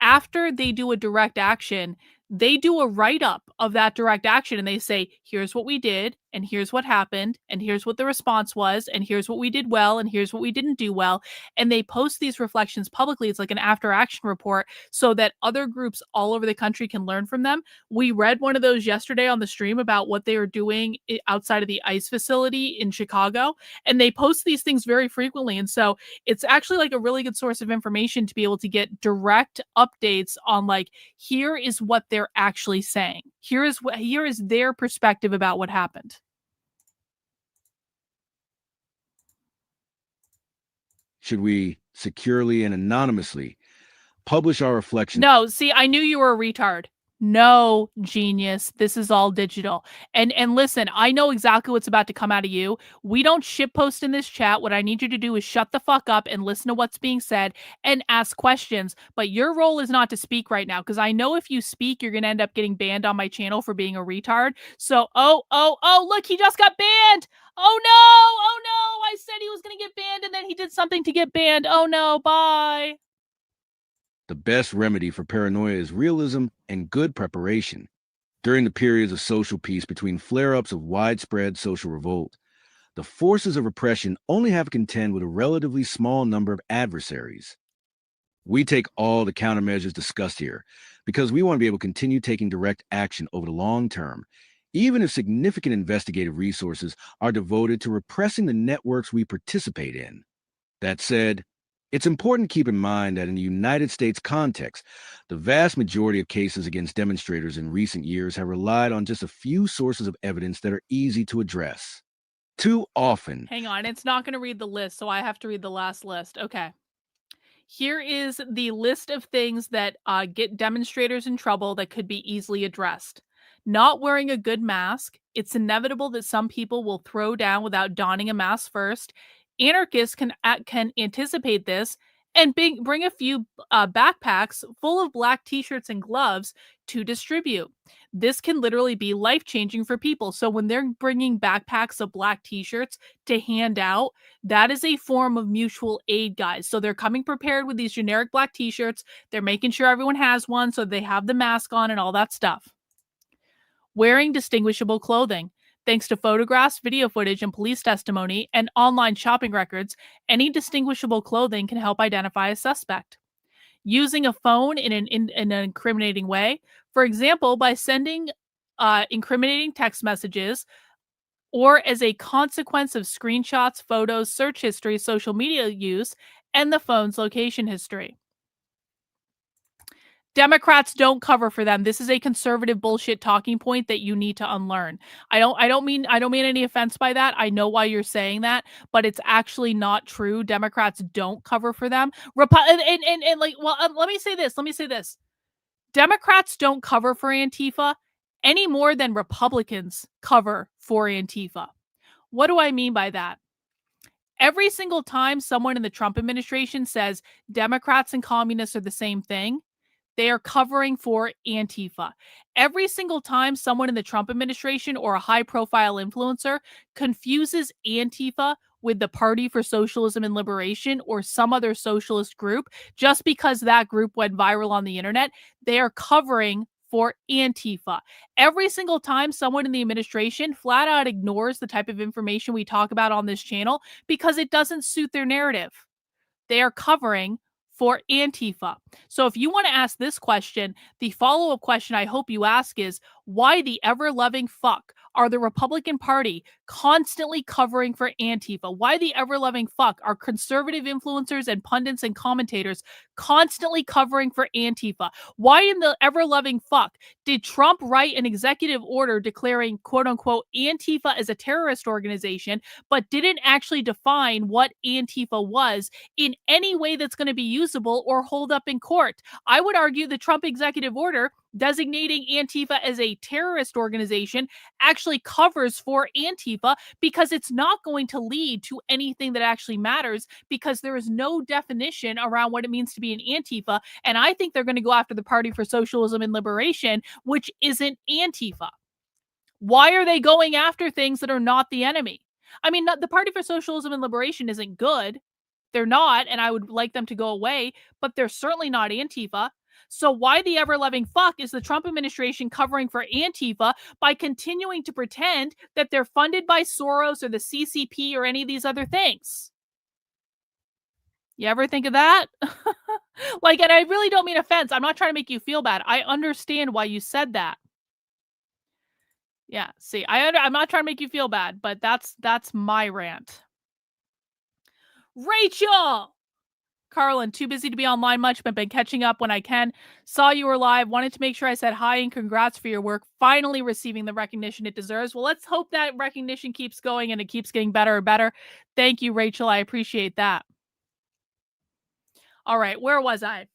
After they do a direct action, they do a write-up of that direct action and they say, here's what we did, and here's what happened, and here's what the response was, and here's what we did well, and here's what we didn't do well. And they post these reflections publicly. It's like an after-action report so that other groups all over the country can learn from them. We read one of those yesterday on the stream about what they were doing outside of the ICE facility in Chicago, and they post these things very frequently. And so it's actually like a really good source of information to be able to get direct updates on like, here is what they're actually saying. Here is their perspective about what happened.
Should we securely and anonymously publish our reflections?
No, see, I knew you were a retard. No, genius. This is all digital. And listen, I know exactly what's about to come out of you. We don't shitpost in this chat. What I need you to do is shut the fuck up and listen to what's being said and ask questions. But your role is not to speak right now, because I know if you speak, you're going to end up getting banned on my channel for being a retard. So, oh, look, he just got banned. Oh no, I said he was going to get banned and then he did something to get banned. Oh no, bye.
The best remedy for paranoia is realism and good preparation. During the periods of social peace between flare-ups of widespread social revolt, the forces of repression only have to contend with a relatively small number of adversaries. We take all the countermeasures discussed here because we want to be able to continue taking direct action over the long term, even if significant investigative resources are devoted to repressing the networks we participate in. That said, it's important to keep in mind that in the United States context, the vast majority of cases against demonstrators in recent years have relied on just a few sources of evidence that are easy to address. Too often...
Hang on, it's not going to read the list, so I have to read the last list. Okay. Here is the list of things that get demonstrators in trouble that could be easily addressed. Not wearing a good mask. It's inevitable that some people will throw down without donning a mask first. Anarchists can anticipate this and bring a few backpacks full of black t-shirts and gloves to distribute. This can literally be life-changing for people. So when they're bringing backpacks of black t-shirts to hand out, that is a form of mutual aid, guys. So they're coming prepared with these generic black t-shirts. They're making sure everyone has one so they have the mask on and all that stuff. Wearing distinguishable clothing. Thanks to photographs, video footage, and police testimony, and online shopping records, any distinguishable clothing can help identify a suspect. Using a phone in an incriminating way, for example, by sending incriminating text messages, or as a consequence of screenshots, photos, search history, social media use, and the phone's location history. Democrats don't cover for them. This is a conservative bullshit talking point that you need to unlearn. I don't mean any offense by that. I know why you're saying that, but it's actually not true. Democrats don't cover for them. Let me say this. Democrats don't cover for Antifa any more than Republicans cover for Antifa. What do I mean by that? Every single time someone in the Trump administration says Democrats and communists are the same thing, they are covering for Antifa. Every single time someone in the Trump administration or a high-profile influencer confuses Antifa with the Party for Socialism and Liberation or some other socialist group, just because that group went viral on the internet, they are covering for Antifa. Every single time someone in the administration flat out ignores the type of information we talk about on this channel because it doesn't suit their narrative, they are covering for Antifa. So if you want to ask this question, the follow-up question I hope you ask is, why the ever-loving fuck are the Republican Party constantly covering for Antifa? Why the ever-loving fuck are conservative influencers and pundits and commentators constantly covering for Antifa? Why in the ever-loving fuck did Trump write an executive order declaring, quote-unquote, Antifa as a terrorist organization, but didn't actually define what Antifa was in any way that's going to be usable or hold up in court? I would argue the Trump executive order designating Antifa as a terrorist organization actually covers for Antifa because it's not going to lead to anything that actually matters because there is no definition around what it means to be an Antifa. And I think they're going to go after the Party for Socialism and Liberation, which isn't Antifa. Why are they going after things that are not the enemy? I mean, the Party for Socialism and Liberation isn't good. They're not, and I would like them to go away, but they're certainly not Antifa. So why the ever-loving fuck is the Trump administration covering for Antifa by continuing to pretend that they're funded by Soros or the CCP or any of these other things? You ever think of that? And I really don't mean offense. I'm not trying to make you feel bad. I understand why you said that. Yeah, see, I'm not trying to make you feel bad, but that's my rant. Rachel! Karlyn, too busy to be online much, but been catching up when I can. Saw you were live. Wanted to make sure I said hi and congrats for your work. Finally receiving the recognition it deserves. Well, let's hope that recognition keeps going and it keeps getting better and better. Thank you, Rachel. I appreciate that. All right, where was I?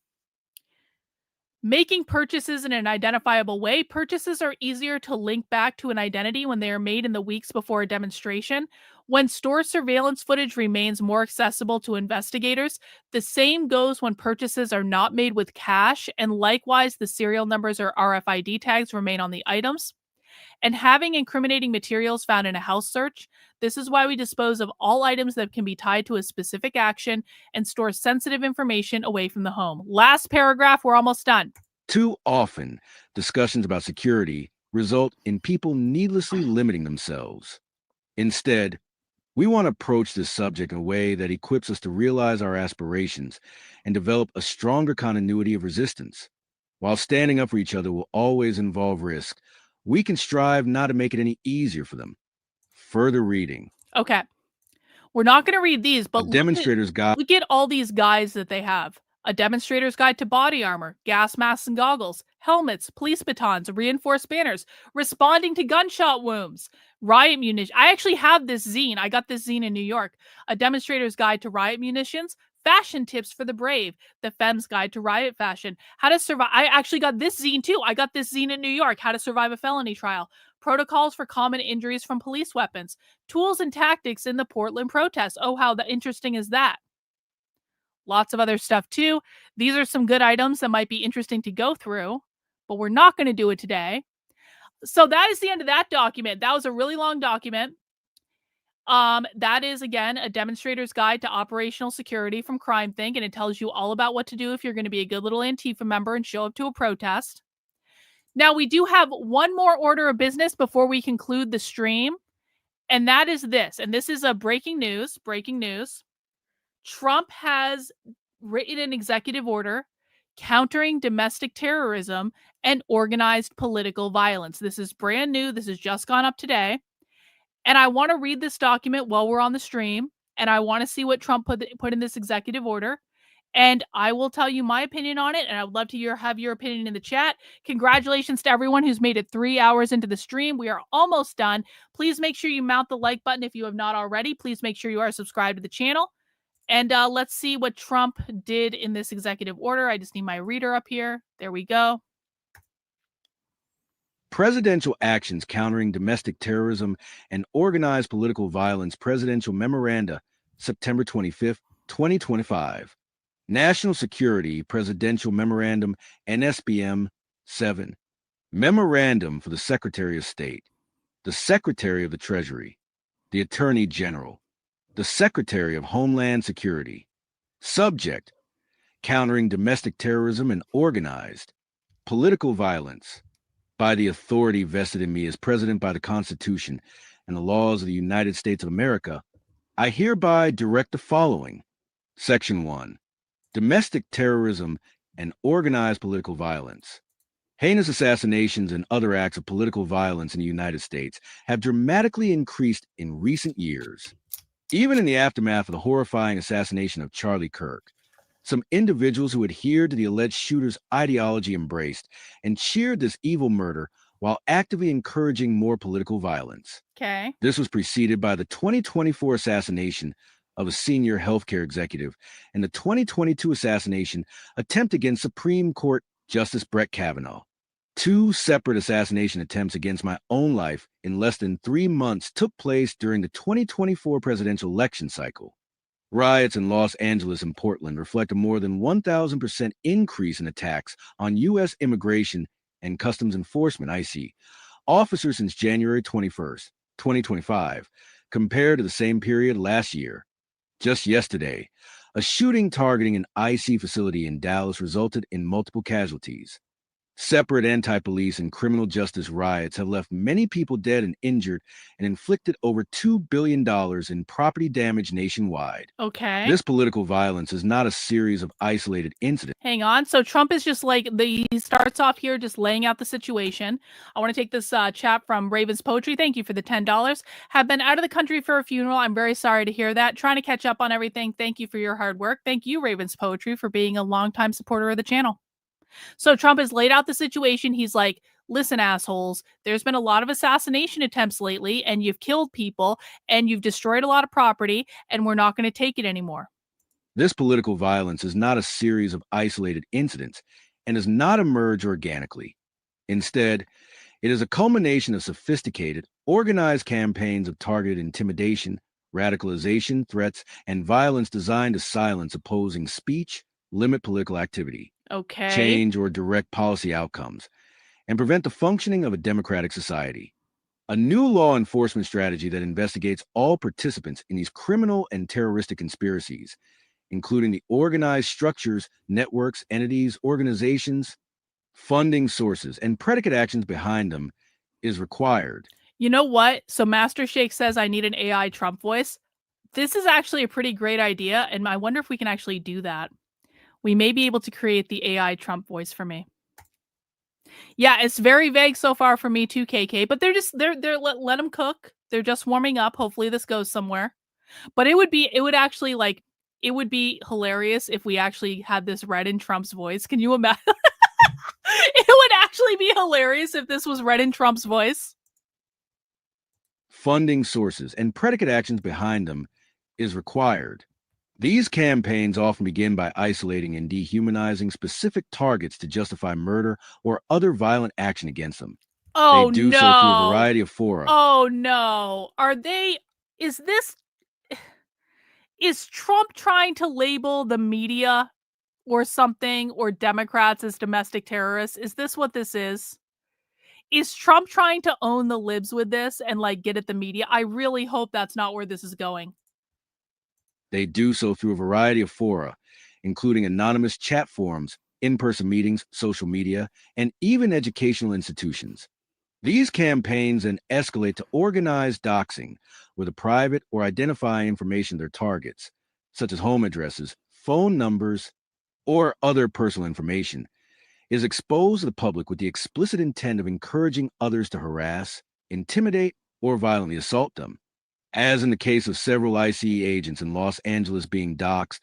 Making purchases in an identifiable way. Purchases are easier to link back to an identity when they are made in the weeks before a demonstration. When store surveillance footage remains more accessible to investigators, the same goes when purchases are not made with cash, and likewise the serial numbers or RFID tags remain on the items. And having incriminating materials found in a house search. This is why we dispose of all items that can be tied to a specific action and store sensitive information away from the home. Last paragraph, we're almost done.
Too often, discussions about security result in people needlessly limiting themselves. Instead, we want to approach this subject in a way that equips us to realize our aspirations and develop a stronger continuity of resistance. While standing up for each other will always involve risk, we can strive not to make it any easier for them. Further reading.
Okay. We're not going to read these, but
demonstrator's guide.
Look at all these guides that they have. A demonstrator's guide to body armor, gas masks and goggles, helmets, police batons, reinforced banners, responding to gunshot wounds, riot munitions. I actually have this zine. I got this zine in New York. A demonstrator's guide to riot munitions, Fashion tips for the brave, the Femmes Guide to Riot Fashion, how to survive. I actually got this zine too. I got this zine in New York, how to survive a felony trial, protocols for common injuries from police weapons, tools and tactics in the Portland protests. Oh, how interesting is that? Lots of other stuff too. These are some good items that might be interesting to go through, but we're not going to do it today. So that is the end of that document. That was a really long document. That is, again, a demonstrator's guide to operational security from CrimethInc, and it tells you all about what to do if you're going to be a good little Antifa member and show up to a protest. Now, we do have one more order of business before we conclude the stream, and that is this. And this is a breaking news. Trump has written an executive order countering domestic terrorism and organized political violence. This is brand new. This has just gone up today. And I want to read this document while we're on the stream, and I want to see what Trump put in this executive order. And I will tell you my opinion on it, and I would love to have your opinion in the chat. Congratulations to everyone who's made it 3 hours into the stream. We are almost done. Please make sure you mount the like button if you have not already. Please make sure you are subscribed to the channel. And let's see what Trump did in this executive order. I just need my reader up here. There we go.
Presidential Actions Countering Domestic Terrorism and Organized Political Violence Presidential Memoranda, September 25th, 2025. National Security Presidential Memorandum, NSBM 7. Memorandum for the Secretary of State, the Secretary of the Treasury, the Attorney General, the Secretary of Homeland Security. Subject: Countering Domestic Terrorism and Organized Political Violence. By the authority vested in me as President by the Constitution and the laws of the United States of America, I hereby direct the following. Section 1. Domestic terrorism and organized political violence. Heinous assassinations and other acts of political violence in the United States have dramatically increased in recent years. Even in the aftermath of the horrifying assassination of Charlie Kirk, some individuals who adhered to the alleged shooter's ideology embraced and cheered this evil murder while actively encouraging more political violence.
Okay.
This was preceded by the 2024 assassination of a senior healthcare executive and the 2022 assassination attempt against Supreme Court Justice Brett Kavanaugh. 2 separate assassination attempts against my own life in less than 3 months took place during the 2024 presidential election cycle. Riots in Los Angeles and Portland reflect a more than 1,000% increase in attacks on U.S. Immigration and Customs Enforcement, IC, officers since January 21st, 2025, compared to the same period last year. Just yesterday, a shooting targeting an IC facility in Dallas resulted in multiple casualties. Separate anti-police and criminal justice riots have left many people dead and injured and inflicted over $2 billion in property damage nationwide.
Okay.
This political violence is not a series of isolated incidents.
Hang on. So Trump is just like, he starts off here just laying out the situation. I want to take this chat from Raven's Poetry. Thank you for the $10. Have been out of the country for a funeral. I'm very sorry to hear that. Trying to catch up on everything. Thank you for your hard work. Thank you, Raven's Poetry, for being a longtime supporter of the channel. So Trump has laid out the situation. He's like, listen, assholes, there's been a lot of assassination attempts lately, and you've killed people, and you've destroyed a lot of property, and we're not going to take it anymore.
This political violence is not a series of isolated incidents and does not emerge organically. Instead, it is a culmination of sophisticated, organized campaigns of targeted intimidation, radicalization, threats, and violence designed to silence opposing speech, limit political activity, change or direct policy outcomes, and prevent the functioning of a democratic society. A new law enforcement strategy that investigates all participants in these criminal and terroristic conspiracies, including the organized structures, networks, entities, organizations, funding sources, and predicate actions behind them, is required.
You know what? So Master Shake says I need an AI Trump voice. This is actually a pretty great idea, and I wonder if we can actually do that. We may be able to create the AI Trump voice for me. Yeah, it's very vague so far for me too, KK, but they're let them cook. They're just warming up. Hopefully this goes somewhere. But it would be hilarious if we actually had this read in Trump's voice. Can you imagine? It would actually be hilarious if this was read in Trump's voice.
Funding sources and predicate actions behind them is required. These campaigns often begin by isolating and dehumanizing specific targets to justify murder or other violent action against them.
Oh
They do so through a
no.
variety of fora.
Oh no. Is Trump trying to label the media or something, or Democrats as domestic terrorists? Is this what this is? Is Trump trying to own the libs with this and like get at the media? I really hope that's not where this is going.
They do so through a variety of fora, including anonymous chat forums, in-person meetings, social media, and even educational institutions. These campaigns then escalate to organized doxing, where the private or identify information of their targets, such as home addresses, phone numbers, or other personal information, is exposed to the public with the explicit intent of encouraging others to harass, intimidate, or violently assault them. As in the case of several ICE agents in Los Angeles being doxxed,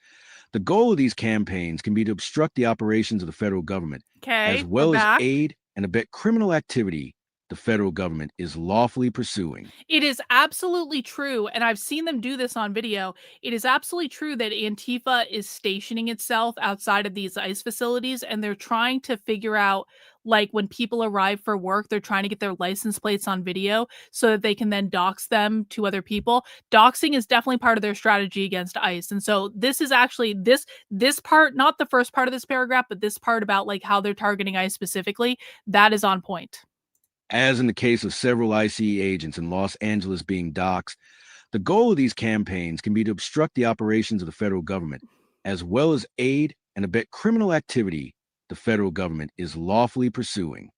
the goal of these campaigns can be to obstruct the operations of the federal government, as well as aid and abet criminal activity the federal government is lawfully pursuing.
It is absolutely true, and I've seen them do this on video. It is absolutely true that Antifa is stationing itself outside of these ICE facilities, and they're trying to figure out, like, when people arrive for work, they're trying to get their license plates on video so that they can then dox them to other people. Doxing is definitely part of their strategy against ICE. And so this is actually this part, not the first part of this paragraph, but this part about like how they're targeting ICE specifically, that is on point.
As in the case of several ICE agents in Los Angeles being doxxed, the goal of these campaigns can be to obstruct the operations of the federal government, as well as aid and abet criminal activity the federal government is lawfully pursuing.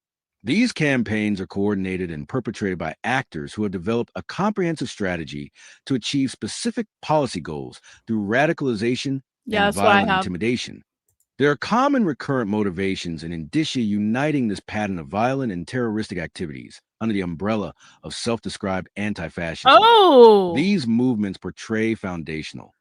These campaigns are coordinated and perpetrated by actors who have developed a comprehensive strategy to achieve specific policy goals through radicalization and violent intimidation. There are common recurrent motivations and indicia uniting this pattern of violent and terroristic activities under the umbrella of self-described anti-fascism.
Oh!
These movements portray foundational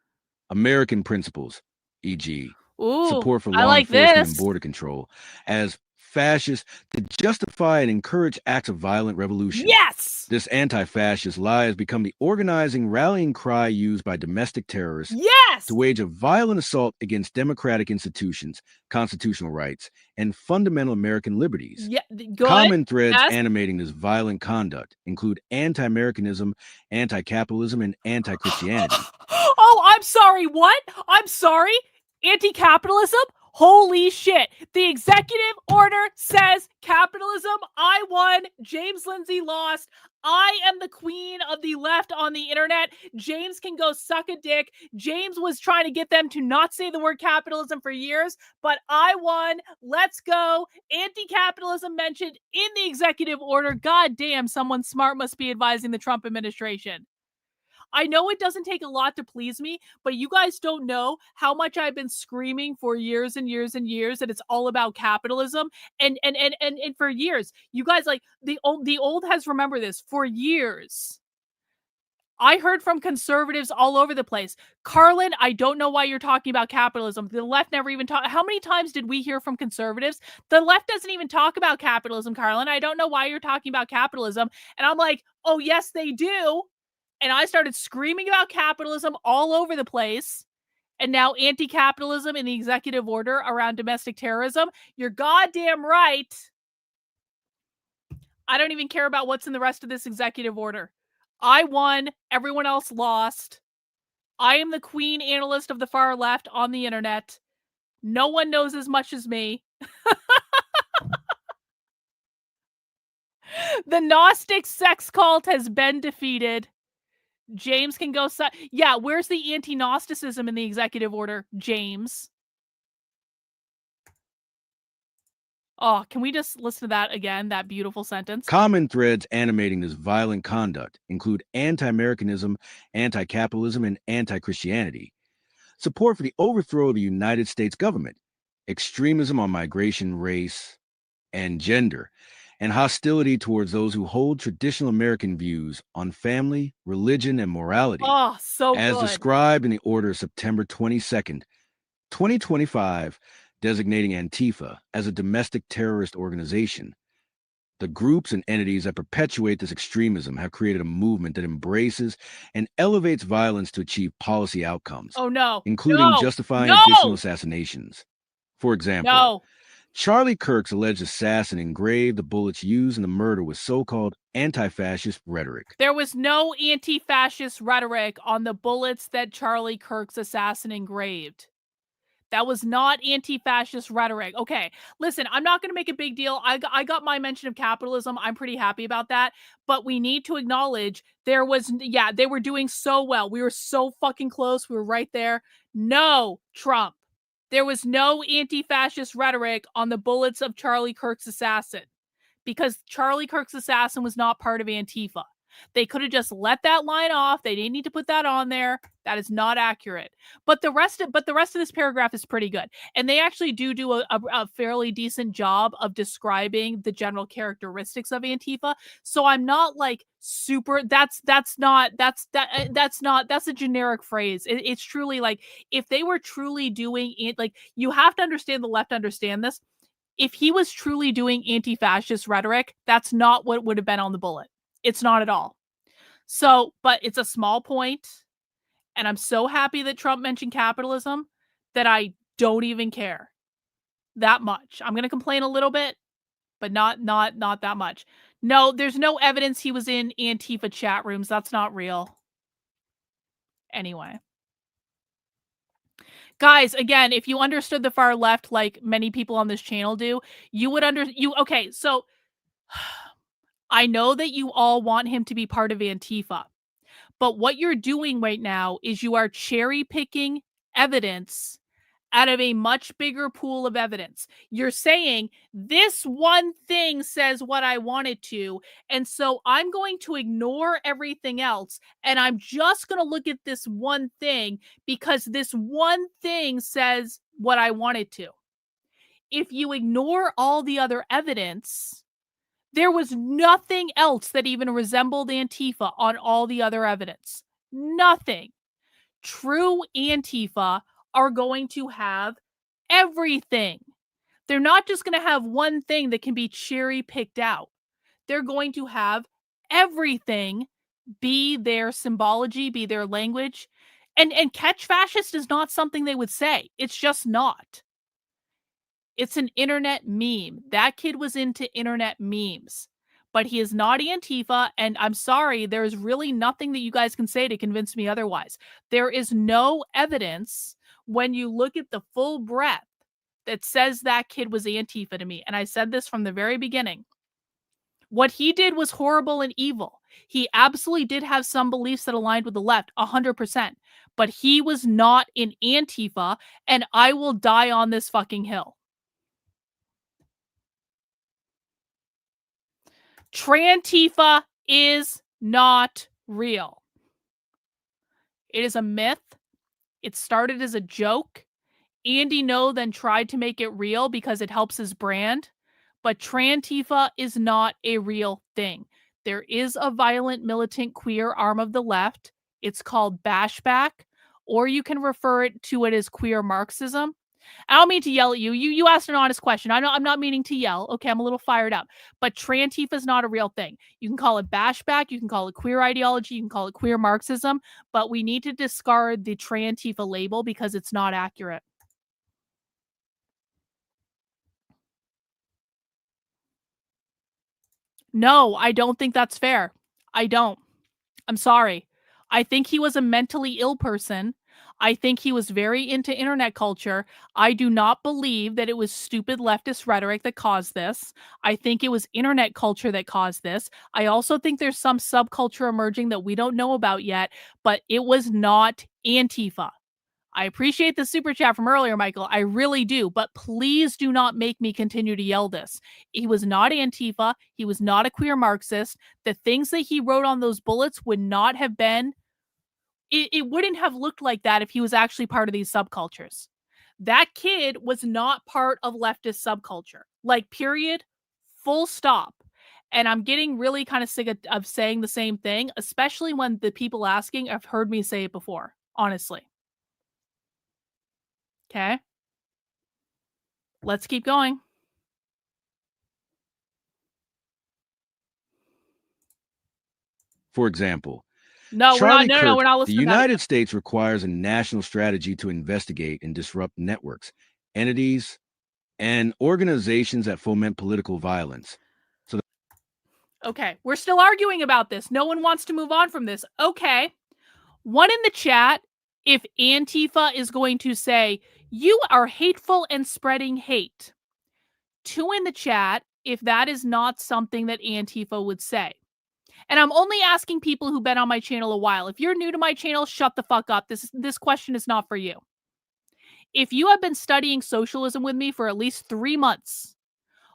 American principles, e.g., support for law enforcement and border control, as fascists to justify and encourage acts of violent revolution.
Yes!
This anti-fascist lie has become the organizing rallying cry used by domestic terrorists to wage a violent assault against democratic institutions, constitutional rights, and fundamental American liberties. Common threads animating this violent conduct include anti-Americanism, anti-capitalism, and anti-Christianity.
Oh, I'm sorry, what? I'm sorry? Anti-capitalism? Holy shit. The executive order says capitalism. I won. James Lindsay lost. I am the queen of the left on the internet. James can go suck a dick. James was trying to get them to not say the word capitalism for years, but I won. Let's go. Anti-capitalism mentioned in the executive order. God damn, someone smart must be advising the Trump administration. I know it doesn't take a lot to please me, but you guys don't know how much I've been screaming for years and years and years that it's all about capitalism. And for years, you guys, like, the old has remember this for years. I heard from conservatives all over the place. Karlyn, I don't know why you're talking about capitalism. The left never even talk. How many times did we hear from conservatives? The left doesn't even talk about capitalism, Karlyn. I don't know why you're talking about capitalism. And I'm like, oh, yes, they do. And I started screaming about capitalism all over the place. And now anti-capitalism in the executive order around domestic terrorism. You're goddamn right. I don't even care about what's in the rest of this executive order. I won. Everyone else lost. I am the queen analyst of the far left on the internet. No one knows as much as me. The Gnostic sex cult has been defeated. James can go. Yeah, where's the anti-Gnosticism in the executive order, James? Oh, can we just listen to that again? That beautiful sentence.
Common threads animating this violent conduct include anti-Americanism, anti-capitalism, and anti-Christianity, support for the overthrow of the United States government, extremism on migration, race, and gender, and hostility towards those who hold traditional American views on family, religion, and morality.
Oh, so
as
good.
described in the order of September 22nd, 2025, designating Antifa as a domestic terrorist organization. The groups and entities that perpetuate this extremism have created a movement that embraces and elevates violence to achieve policy outcomes,
Oh no.
including
No.
justifying
No.
additional assassinations. For example,
No.
Charlie Kirk's alleged assassin engraved the bullets used in the murder with so-called anti-fascist rhetoric.
There was no anti-fascist rhetoric on the bullets that Charlie Kirk's assassin engraved. That was not anti-fascist rhetoric. Okay, listen, I'm not going to make a big deal. I got my mention of capitalism. I'm pretty happy about that. But we need to acknowledge there was, yeah, they were doing so well. We were so fucking close. We were right there. No, Trump. There was no anti-fascist rhetoric on the bullets of Charlie Kirk's assassin because Charlie Kirk's assassin was not part of Antifa. They could have just let that line off. They didn't need to put that on there. That is not accurate. But the rest of this paragraph is pretty good. And they actually do a fairly decent job of describing the general characteristics of Antifa. So I'm not like super that's a generic phrase. It's truly like if they were truly doing it, like you have to understand the left understand this. If he was truly doing anti-fascist rhetoric, that's not what would have been on the bullet. It's not at all. So, but it's a small point, and I'm so happy that Trump mentioned capitalism that I don't even care that much. I'm going to complain a little bit, but not that much. No, there's no evidence he was in Antifa chat rooms. That's not real. Anyway. Guys, again, if you understood the far left like many people on this channel do, you would okay, so I know that you all want him to be part of Antifa, but what you're doing right now is you are cherry picking evidence out of a much bigger pool of evidence. You're saying this one thing says what I want it to, and so I'm going to ignore everything else, and I'm just going to look at this one thing because this one thing says what I want it to. If you ignore all the other evidence, there was nothing else that even resembled Antifa on all the other evidence. Nothing. True Antifa are going to have everything. They're not just going to have one thing that can be cherry picked out. They're going to have everything be their symbology, be their language. And catch fascist is not something they would say. It's just not. It's an internet meme. That kid was into internet memes. But he is not Antifa, and I'm sorry, there is really nothing that you guys can say to convince me otherwise. There is no evidence when you look at the full breadth that says that kid was Antifa to me. And I said this from the very beginning. What he did was horrible and evil. He absolutely did have some beliefs that aligned with the left, 100%. But he was not in Antifa, and I will die on this fucking hill. Trantifa is not real. It is a myth. It started as a joke. Andy No then tried to make it real because it helps his brand. But Trantifa is not a real thing. There is a violent militant queer arm of the left. It's called Bashback, or you can refer to it as Queer Marxism. I don't mean to yell at you. You asked an honest question. I'm not meaning to yell. Okay, I'm a little fired up. But Trantifa is not a real thing. You can call it bashback. You can call it queer ideology. You can call it queer Marxism. But we need to discard the Trantifa label because it's not accurate. No, I don't think that's fair. I don't. I'm sorry. I think he was a mentally ill person. I think he was very into internet culture. I do not believe that it was stupid leftist rhetoric that caused this. I think it was internet culture that caused this. I also think there's some subculture emerging that we don't know about yet, but it was not Antifa. I appreciate the super chat from earlier, Michael. I really do, but please do not make me continue to yell this. He was not Antifa. He was not a queer Marxist. The things that he wrote on those bullets would not have been it wouldn't have looked like that if he was actually part of these subcultures. That kid was not part of leftist subculture. Like, period, full stop. And I'm getting really kind of sick of saying the same thing, especially when the people asking have heard me say it before, honestly. Okay? Let's keep going.
For example,
No,
Charlie
we're
Kirk,
not
the
listening to that
United
again.
States requires a national strategy to investigate and disrupt networks, entities, and organizations that foment political violence. So
Okay, we're still arguing about this. No one wants to move on from this. Okay. One in the chat, if Antifa is going to say, you are hateful and spreading hate. Two in the chat, if that is not something that Antifa would say. And I'm only asking people who've been on my channel a while. If you're new to my channel, shut the fuck up. This question is not for you. If you have been studying socialism with me for at least 3 months,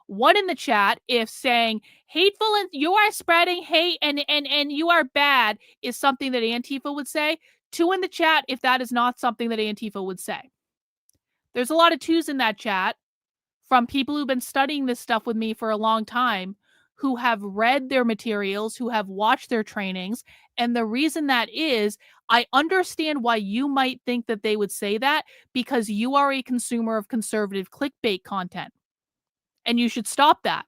one in the chat, if saying hateful and you are spreading hate and you are bad is something that Antifa would say. Two in the chat, if that is not something that Antifa would say. There's a lot of twos in that chat from people who've been studying this stuff with me for a long time, who have read their materials, who have watched their trainings. And the reason that is, I understand why you might think that they would say that, because you are a consumer of conservative clickbait content. And you should stop that.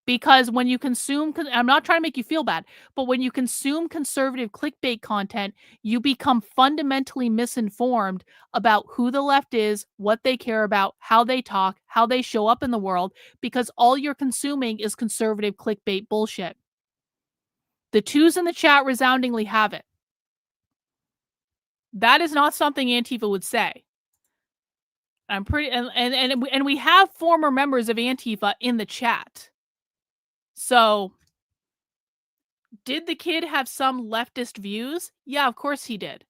Because when you consume, I'm not trying to make you feel bad, but when you consume conservative clickbait content, you become fundamentally misinformed about who the left is, what they care about, how they talk, how they show up in the world, because all you're consuming is conservative clickbait bullshit. The twos in the chat resoundingly have it. That is not something Antifa would say. I'm pretty, and we have former members of Antifa in the chat. So, did the kid have some leftist views? Yeah, of course he did.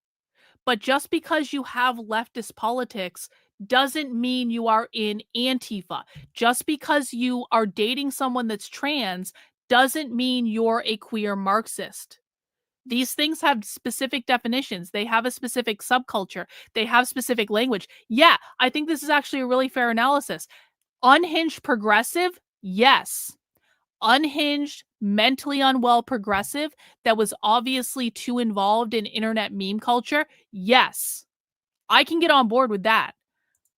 But just because you have leftist politics doesn't mean you are in Antifa. Just because you are dating someone that's trans doesn't mean you're a queer Marxist. These things have specific definitions. They have a specific subculture. They have specific language. Yeah, I think this is actually a really fair analysis. Unhinged progressive? Yes. Unhinged, mentally unwell progressive that was obviously too involved in internet meme culture? Yes. I can get on board with that.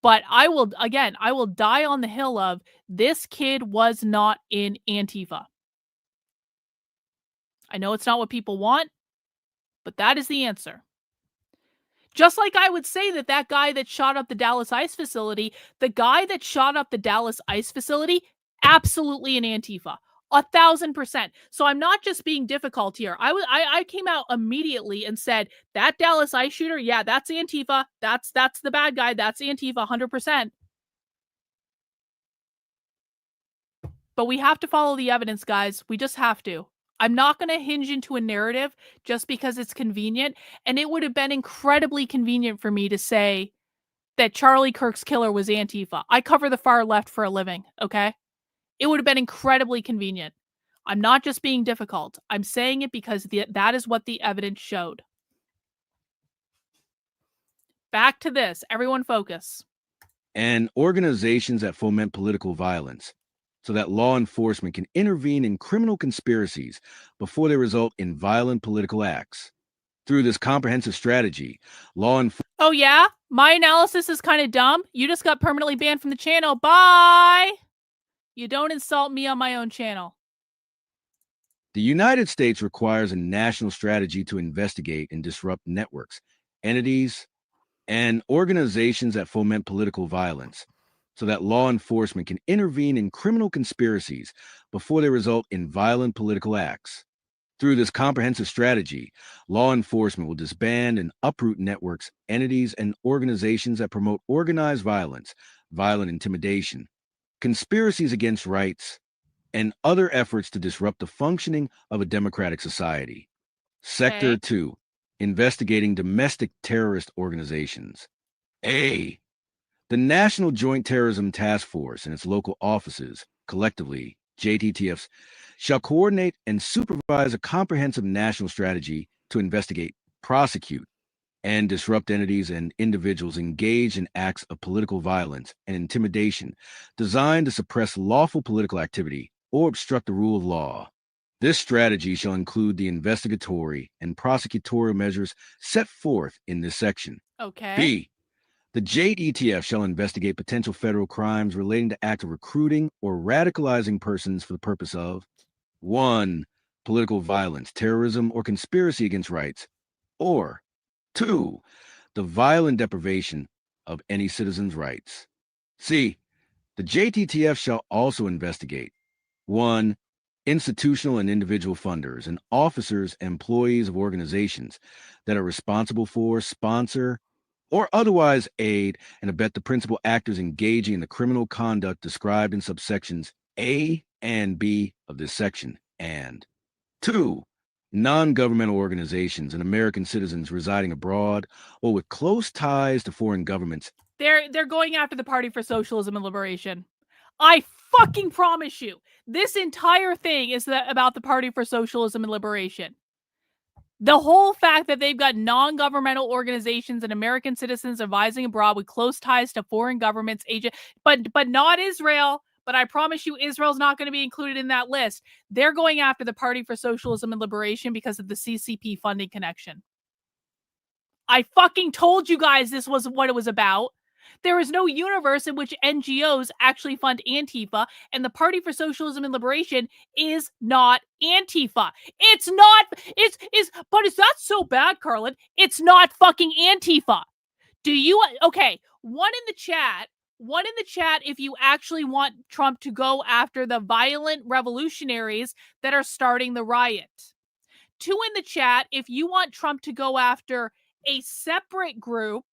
But I will die on the hill of this kid was not in Antifa. I know it's not what people want, but that is the answer. Just like I would say that guy that shot up the Dallas ICE facility, absolutely an Antifa. 1,000%. So I'm not just being difficult here. I came out immediately and said that Dallas ICE shooter, yeah, that's Antifa. That's the bad guy. That's Antifa, 100%. But we have to follow the evidence, guys. We just have to. I'm not going to hinge into a narrative just because it's convenient. And it would have been incredibly convenient for me to say that Charlie Kirk's killer was Antifa. I cover the far left for a living, okay? It would have been incredibly convenient. I'm not just being difficult. I'm saying it because that is what the evidence showed. Back to this. Everyone focus.
and organizations that foment political violence, so that law enforcement can intervene in criminal conspiracies before they result in violent political acts. Through this comprehensive strategy, law enforcement...
Oh yeah? My analysis is kind of dumb. You just got permanently banned from the channel. Bye! You don't insult me on my own channel.
The United States requires a national strategy to investigate and disrupt networks, entities, and organizations that foment political violence, so that law enforcement can intervene in criminal conspiracies before they result in violent political acts. Through this comprehensive strategy, law enforcement will disband and uproot networks, entities, and organizations that promote organized violence, violent intimidation, conspiracies against rights, and other efforts to disrupt the functioning of a democratic society. Sector 2, investigating domestic terrorist organizations. A, the National Joint Terrorism Task Force and its local offices, collectively, JTTFs, shall coordinate and supervise a comprehensive national strategy to investigate, prosecute, and disrupt entities and individuals engaged in acts of political violence and intimidation designed to suppress lawful political activity or obstruct the rule of law. This strategy shall include the investigatory and prosecutorial measures set forth in this section.
Okay.
B, the JETF shall investigate potential federal crimes relating to acts of recruiting or radicalizing persons for the purpose of 1. political violence, terrorism, or conspiracy against rights. Or 2, the violent deprivation of any citizen's rights. C, the JTTF shall also investigate 1, institutional and individual funders and officers, employees of organizations that are responsible for, sponsor, or otherwise aid and abet the principal actors engaging in the criminal conduct described in subsections A and B of this section. And 2, non-governmental organizations and American citizens residing abroad or with close ties to foreign governments.
They're going after the Party for Socialism and Liberation. I fucking promise you, this entire thing is about the Party for Socialism and Liberation. The whole fact that they've got non-governmental organizations and American citizens advising abroad with close ties to foreign governments, but not Israel. But I promise you, Israel's not going to be included in that list. They're going after the Party for Socialism and Liberation because of the CCP funding connection. I fucking told you guys this was what it was about. There is no universe in which NGOs actually fund Antifa, and the Party for Socialism and Liberation is not Antifa. It's not, but is that so bad, Karlyn? It's not fucking Antifa. Okay, one in the chat if you actually want Trump to go after the violent revolutionaries that are starting the riot. 2 in the chat if you want Trump to go after a separate group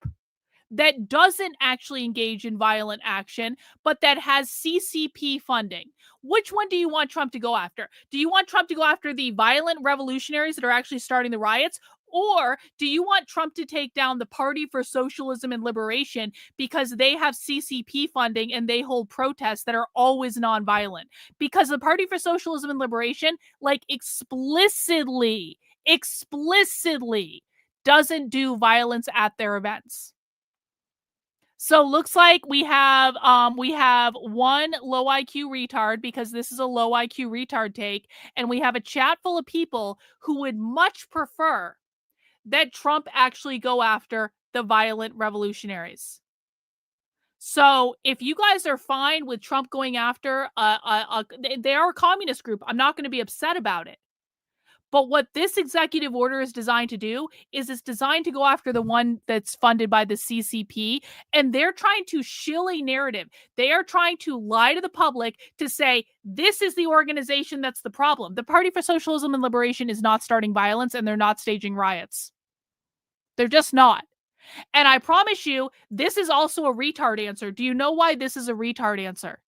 that doesn't actually engage in violent action, but that has CCP funding. Which one do you want Trump to go after? Do you want Trump to go after the violent revolutionaries that are actually starting the riots? Or do you want Trump to take down the Party for Socialism and Liberation because they have CCP funding and they hold protests that are always nonviolent? Because the Party for Socialism and Liberation, like explicitly doesn't do violence at their events. So looks like we have one low IQ retard, because this is a low IQ retard take, and we have a chat full of people who would much prefer that Trump actually go after the violent revolutionaries. So if you guys are fine with Trump going after they are a communist group, I'm not going to be upset about it. But what this executive order is designed to do is it's designed to go after the one that's funded by the CCP, and they're trying to shill a narrative. They are trying to lie to the public to say, this is the organization that's the problem. The Party for Socialism and Liberation is not starting violence, and they're not staging riots. They're just not. And I promise you, this is also a retard answer. Do you know why this is a retard answer?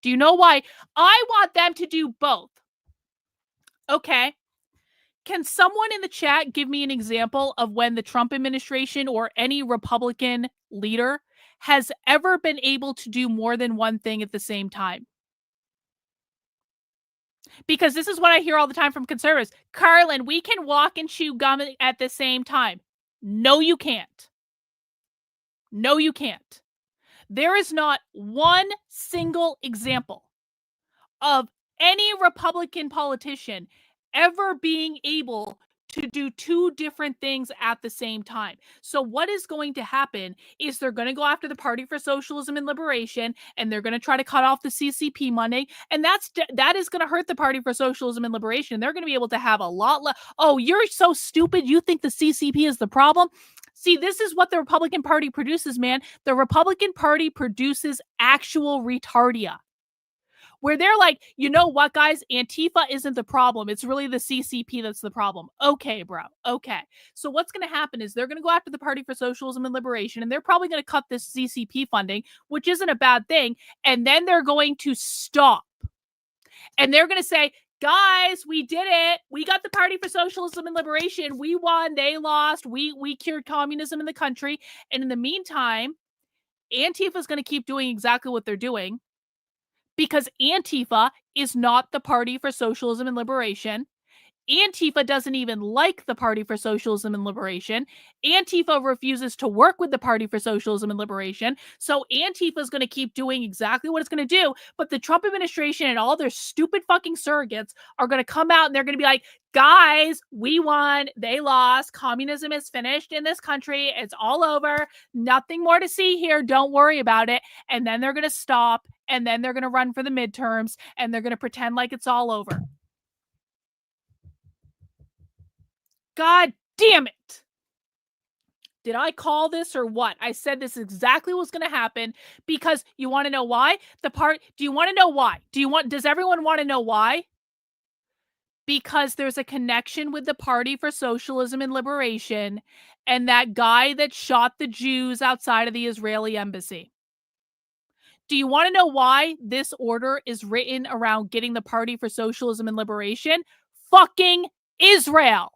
Do you know why? I want them to do both. Okay. Can someone in the chat give me an example of when the Trump administration or any Republican leader has ever been able to do more than one thing at the same time? Because this is what I hear all the time from conservatives. Karlyn, we can walk and chew gum at the same time. No, you can't. No, you can't. There is not one single example of any Republican politician ever being able to do 2 different things at the same time. So what is going to happen is they're going to go after the Party for Socialism and Liberation, and they're going to try to cut off the CCP money, and that is going to hurt the Party for Socialism and Liberation. They're going to be able to have a lot less. Oh, you're so stupid. You think the CCP is the problem? See, this is what the Republican Party produces, man. The Republican Party produces actual retardia, where they're like, you know what, guys? Antifa isn't the problem. It's really the CCP that's the problem. Okay, bro. Okay. So what's going to happen is they're going to go after the Party for Socialism and Liberation, and they're probably going to cut this CCP funding, which isn't a bad thing. And then they're going to stop. And they're going to say, guys, we did it. We got the Party for Socialism and Liberation. We won. They lost. We cured communism in the country. And in the meantime, Antifa is going to keep doing exactly what they're doing, because Antifa is not the Party for Socialism and Liberation. Antifa doesn't even like the Party for Socialism and Liberation. Antifa refuses to work with the Party for Socialism and Liberation. So Antifa is going to keep doing exactly what it's going to do. But the Trump administration and all their stupid fucking surrogates are going to come out and they're going to be like, guys, we won. They lost. Communism is finished in this country. It's all over. Nothing more to see here. Don't worry about it. And then they're going to stop. And then they're going to run for the midterms. And they're going to pretend like it's all over. God damn it. Did I call this or what? I said this is exactly what's going to happen because you want to know why? Do you want to know why? Does everyone want to know why? Because there's a connection with the Party for Socialism and Liberation and that guy that shot the Jews outside of the Israeli embassy. Do you want to know why this order is written around getting the Party for Socialism and Liberation? Fucking Israel.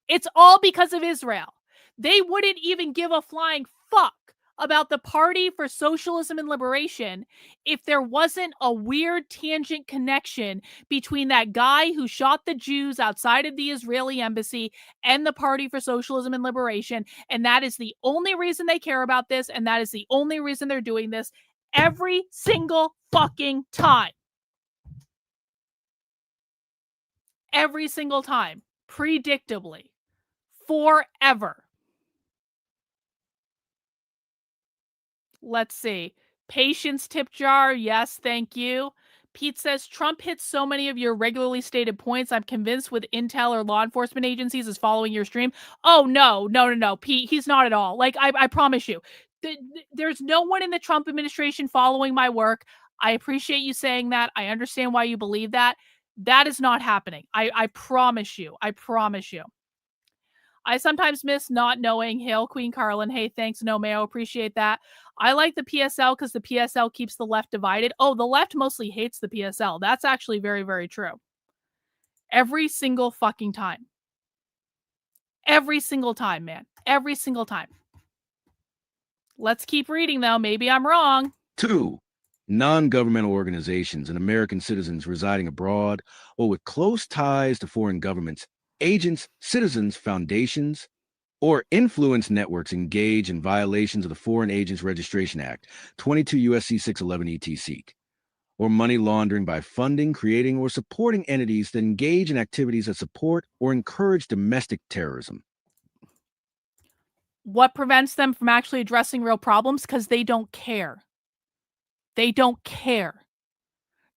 It's all because of Israel. They wouldn't even give a flying fuck about the Party for Socialism and Liberation if there wasn't a weird tangent connection between that guy who shot the Jews outside of the Israeli embassy and the Party for Socialism and Liberation. And that is the only reason they care about this. And that is the only reason they're doing this every single fucking time. Every single time. Predictably. Forever. Let's see. Patience tip jar. Yes, thank you. Pete says, Trump hits so many of your regularly stated points. I'm convinced with intel or law enforcement agencies is following your stream. Oh, no. Pete, he's not at all. Like, I promise you. There's no one in the Trump administration following my work. I appreciate you saying that. I understand why you believe that. That is not happening. I promise you. I promise you. I sometimes miss not knowing. Hail, Queen Karlyn. Hey, thanks, No Mayo. Appreciate that. I like the PSL because the PSL keeps the left divided. Oh, the left mostly hates the PSL. That's actually very, very true. Every single fucking time. Every single time, man. Every single time. Let's keep reading, though. Maybe I'm wrong.
2. Non-governmental organizations and American citizens residing abroad or with close ties to foreign governments, agents, citizens, foundations, or influence networks engage in violations of the Foreign Agents Registration Act, 22 U.S.C. 611 etc., or money laundering by funding, creating, or supporting entities that engage in activities that support or encourage domestic terrorism.
What prevents them from actually addressing real problems? Because they don't care. They don't care.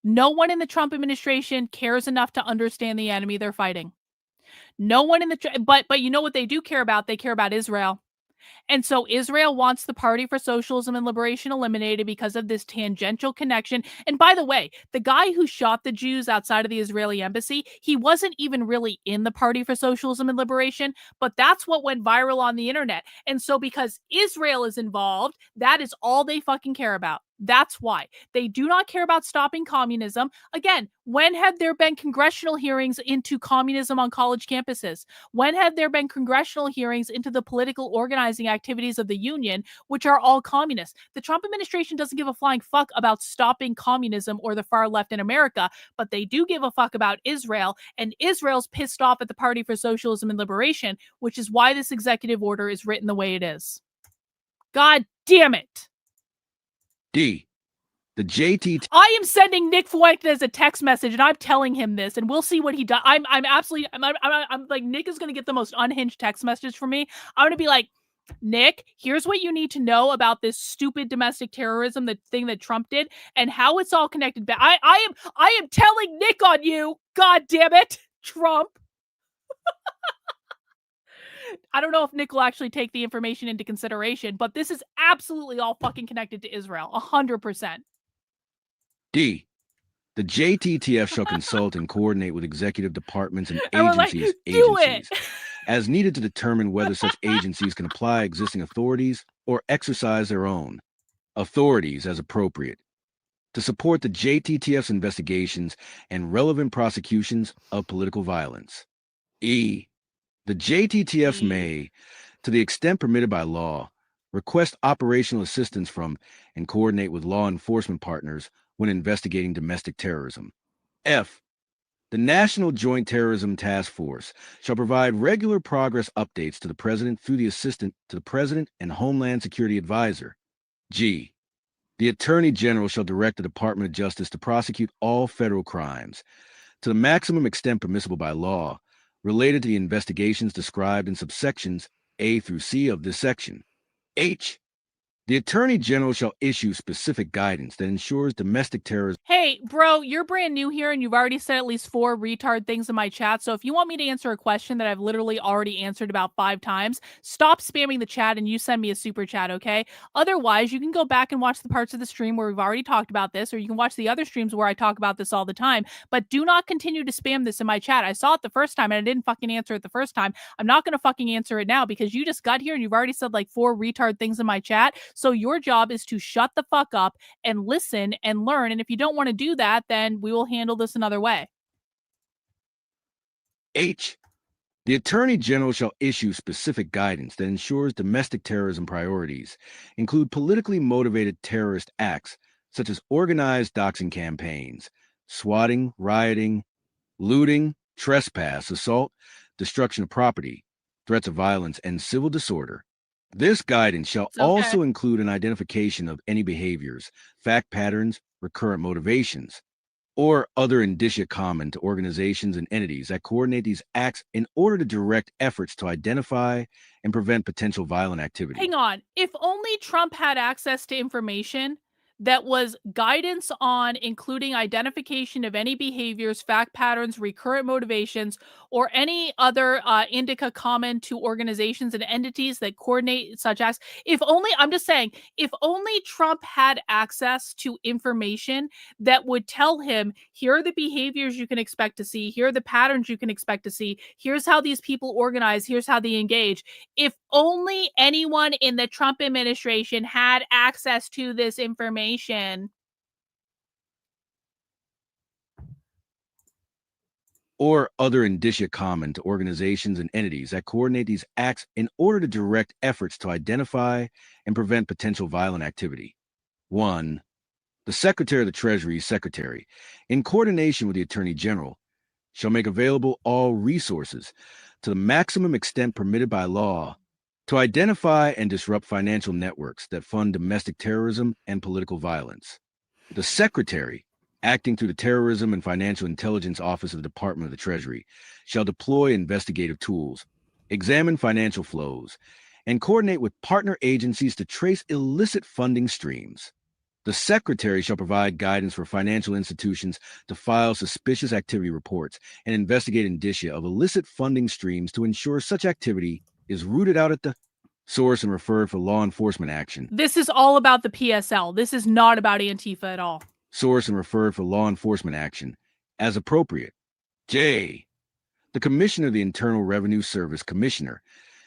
No one in the Trump administration cares enough to understand the enemy they're fighting. No one in the but you know what they do care about? They care about Israel. And so Israel wants the Party for Socialism and Liberation eliminated because of this tangential connection. And by the way, the guy who shot the Jews outside of the Israeli embassy, he wasn't even really in the Party for Socialism and Liberation, but that's what went viral on the internet. And so because Israel is involved, that is all they fucking care about. That's why. They do not care about stopping communism. Again, when have there been congressional hearings into communism on college campuses? When have there been congressional hearings into the political organizing activities of the union, which are all communist? The Trump administration doesn't give a flying fuck about stopping communism or the far left in America, but they do give a fuck about Israel, and Israel's pissed off at the Party for Socialism and Liberation, which is why this executive order is written the way it is. God damn it.
D. The JT.
I am sending Nick Fuentes a text message, and I'm telling him this, and we'll see what he does. I'm like, Nick is going to get the most unhinged text message from me. I'm going to be like, Nick, here's what you need to know about this stupid domestic terrorism, the thing that Trump did, and how it's all connected back. I am telling Nick on you. God damn it, Trump. I don't know if Nick will actually take the information into consideration, but this is absolutely all fucking connected to Israel. 100%.
D. The JTTF shall consult and coordinate with executive departments and agencies as needed to determine whether such agencies can apply existing authorities or exercise their own authorities as appropriate to support the JTTF's investigations and relevant prosecutions of political violence. E. The JTTFs may, to the extent permitted by law, request operational assistance from and coordinate with law enforcement partners when investigating domestic terrorism. F. The National Joint Terrorism Task Force shall provide regular progress updates to the President through the Assistant to the President and Homeland Security Advisor. G. The Attorney General shall direct the Department of Justice to prosecute all federal crimes to the maximum extent permissible by law related to the investigations described in subsections A through C of this section. H. The Attorney General shall issue specific guidance that ensures domestic terrorism.
Hey, bro, you're brand new here and you've already said at least 4 retard things in my chat. So if you want me to answer a question that I've literally already answered about 5 times, stop spamming the chat and you send me a super chat, okay? Otherwise, you can go back and watch the parts of the stream where we've already talked about this, or you can watch the other streams where I talk about this all the time. But do not continue to spam this in my chat. I saw it the first time and I didn't fucking answer it the first time. I'm not going to fucking answer it now because you just got here and you've already said like 4 retard things in my chat. So your job is to shut the fuck up and listen and learn. And if you don't want to do that, then we will handle this another way.
H. The Attorney General shall issue specific guidance that ensures domestic terrorism priorities include politically motivated terrorist acts such as organized doxing campaigns, swatting, rioting, looting, trespass, assault, destruction of property, threats of violence, and civil disorder. This guidance shall also include an identification of any behaviors, fact patterns, recurrent motivations, or other indicia common to organizations and entities that coordinate these acts in order to direct efforts to identify and prevent potential violent activity.
Hang on. If only Trump had access to information that was guidance on including identification of any behaviors, fact patterns, recurrent motivations, or any other indica common to organizations and entities that coordinate such acts. If only, I'm just saying, if only Trump had access to information that would tell him, here are the behaviors you can expect to see, here are the patterns you can expect to see, here's how these people organize, here's how they engage. If only anyone in the Trump administration had access to this information.
Or other indicia common to organizations and entities that coordinate these acts in order to direct efforts to identify and prevent potential violent activity. 1. The Secretary of the Treasury Secretary, in coordination with the Attorney General, shall make available all resources to the maximum extent permitted by law to identify and disrupt financial networks that fund domestic terrorism and political violence. The Secretary, acting through the Terrorism and Financial Intelligence Office of the Department of the Treasury, shall deploy investigative tools, examine financial flows, and coordinate with partner agencies to trace illicit funding streams. The Secretary shall provide guidance for financial institutions to file suspicious activity reports and investigate indicia of illicit funding streams to ensure such activity is rooted out at the source and referred for law enforcement action.
This is all about the PSL. This is not about Antifa at all.
Source and referred for law enforcement action as appropriate. J. The Commissioner of the Internal Revenue Service Commissioner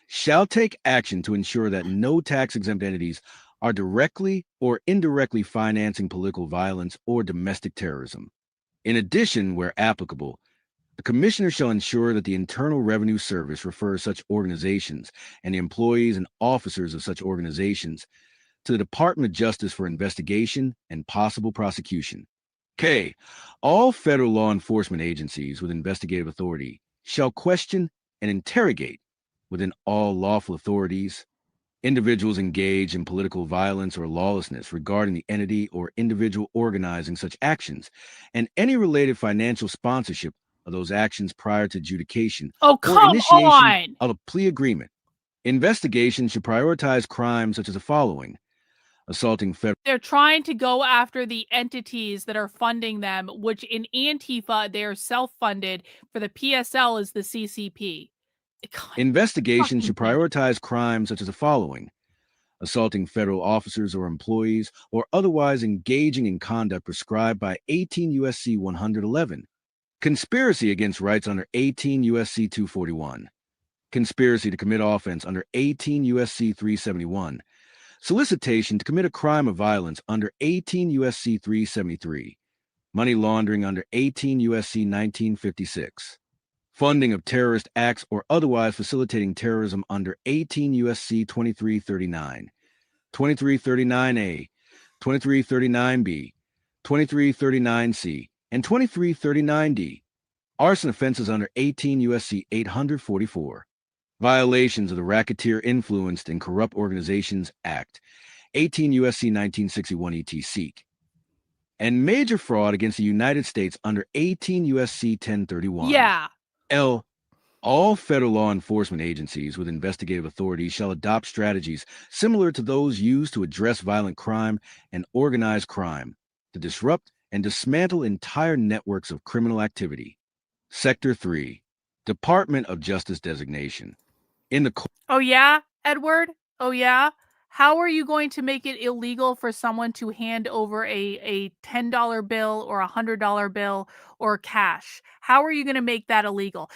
shall take action to ensure that no tax-exempt entities are directly or indirectly financing political violence or domestic terrorism. In addition, where applicable, the Commissioner shall ensure that the Internal Revenue Service refers such organizations and the employees and officers of such organizations to the Department of Justice for investigation and possible prosecution. K. All federal law enforcement agencies with investigative authority shall question and interrogate within all lawful authorities individuals engaged in political violence or lawlessness regarding the entity or individual organizing such actions and any related financial sponsorship of those actions prior to adjudication or initiation of a plea agreement. Investigation should prioritize crimes such as the following: assaulting federal.
They're trying to go after the entities that are funding them, which in Antifa, they are self-funded. For the PSL is the CCP.
Investigation should prioritize crimes such as the following: assaulting federal officers or employees, or otherwise engaging in conduct prescribed by 18 U.S.C. 111, conspiracy against rights under 18 U.S.C. 241, conspiracy to commit offense under 18 U.S.C. 371, solicitation to commit a crime of violence under 18 U.S.C. 373, money laundering under 18 U.S.C. 1956, funding of terrorist acts or otherwise facilitating terrorism under 18 U.S.C. 2339, 2339A, 2339B, 2339C, and 2339D, arson offenses under 18 U.S.C. 844, violations of the Racketeer Influenced and Corrupt Organizations Act, 18 U.S.C. 1961 E.T. Seek, and major fraud against the United States under 18 U.S.C. 1031.
Yeah.
L. All federal law enforcement agencies with investigative authority shall adopt strategies similar to those used to address violent crime and organized crime, to disrupt and dismantle entire networks of criminal activity. Sector 3, Department of Justice designation. In the
Oh, yeah, Edward? Oh, yeah? How are you going to make it illegal for someone to hand over a $10 bill or a $100 bill or cash? How are you going to make that illegal?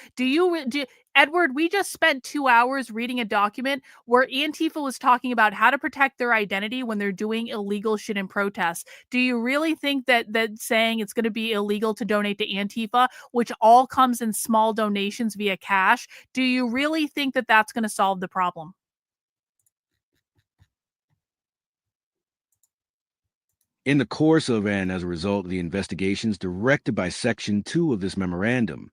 Edward, we just spent 2 hours reading a document where Antifa was talking about how to protect their identity when they're doing illegal shit in protests. Do you really think that saying it's going to be illegal to donate to Antifa, which all comes in small donations via cash, do you really think that that's going to solve the problem?
In the course of and as a result of the investigations directed by Section 2 of this memorandum,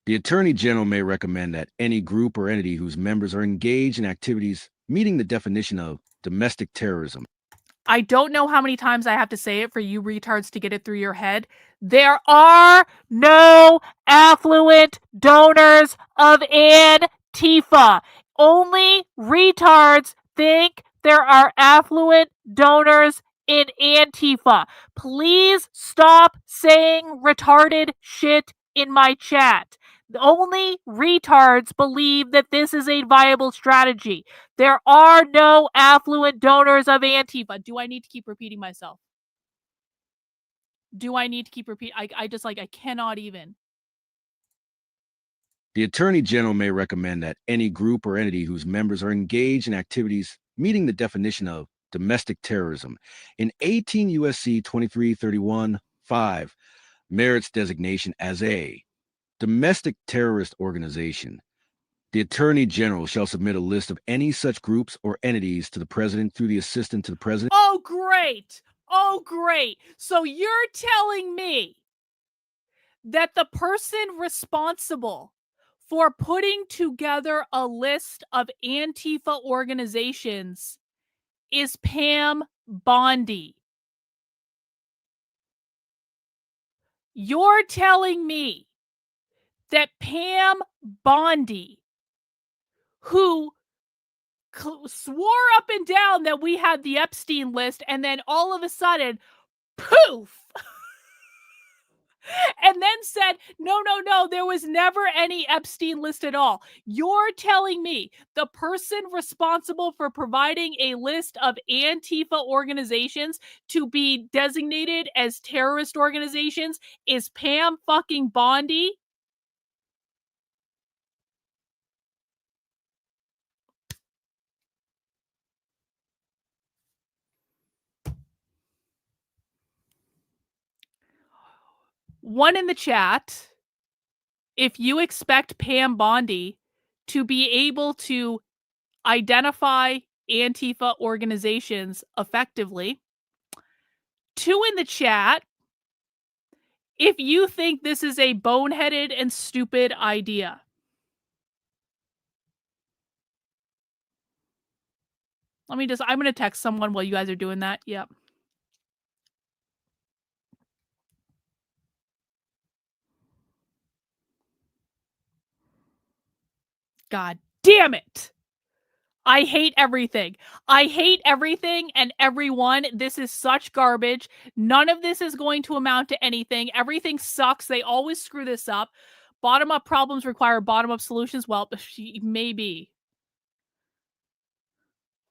the Attorney General may recommend that any group or entity whose members are engaged in activities meeting the definition of domestic terrorism.
I don't know how many times I have to say it for you retards to get it through your head. There are no affluent donors of Antifa. Only retards think there are affluent donors in Antifa. Please stop saying retarded shit in my chat. Only retards believe that this is a viable strategy. There are no affluent donors of Antifa. Do I need to keep repeating myself? Do I need to keep repeating? I cannot even.
The Attorney General may recommend that any group or entity whose members are engaged in activities meeting the definition of domestic terrorism in 18 U.S.C. 2331(5) merits designation as a domestic terrorist organization. The Attorney General shall submit a list of any such groups or entities to the President through the Assistant to the President.
Oh, great. Oh, great. So you're telling me that the person responsible for putting together a list of Antifa organizations is Pam Bondi. You're telling me that Pam Bondi, who swore up and down that we had the Epstein list, and then all of a sudden, poof, and then said, no, there was never any Epstein list at all. You're telling me the person responsible for providing a list of Antifa organizations to be designated as terrorist organizations is Pam fucking Bondi? One in the chat, if you expect Pam Bondi to be able to identify Antifa organizations effectively. 2 in the chat, if you think this is a boneheaded and stupid idea. I'm going to text someone while you guys are doing that. Yep. God damn it. I hate everything. I hate everything and everyone. This is such garbage. None of this is going to amount to anything. Everything sucks. They always screw this up. Bottom-up problems require bottom-up solutions. Well, maybe.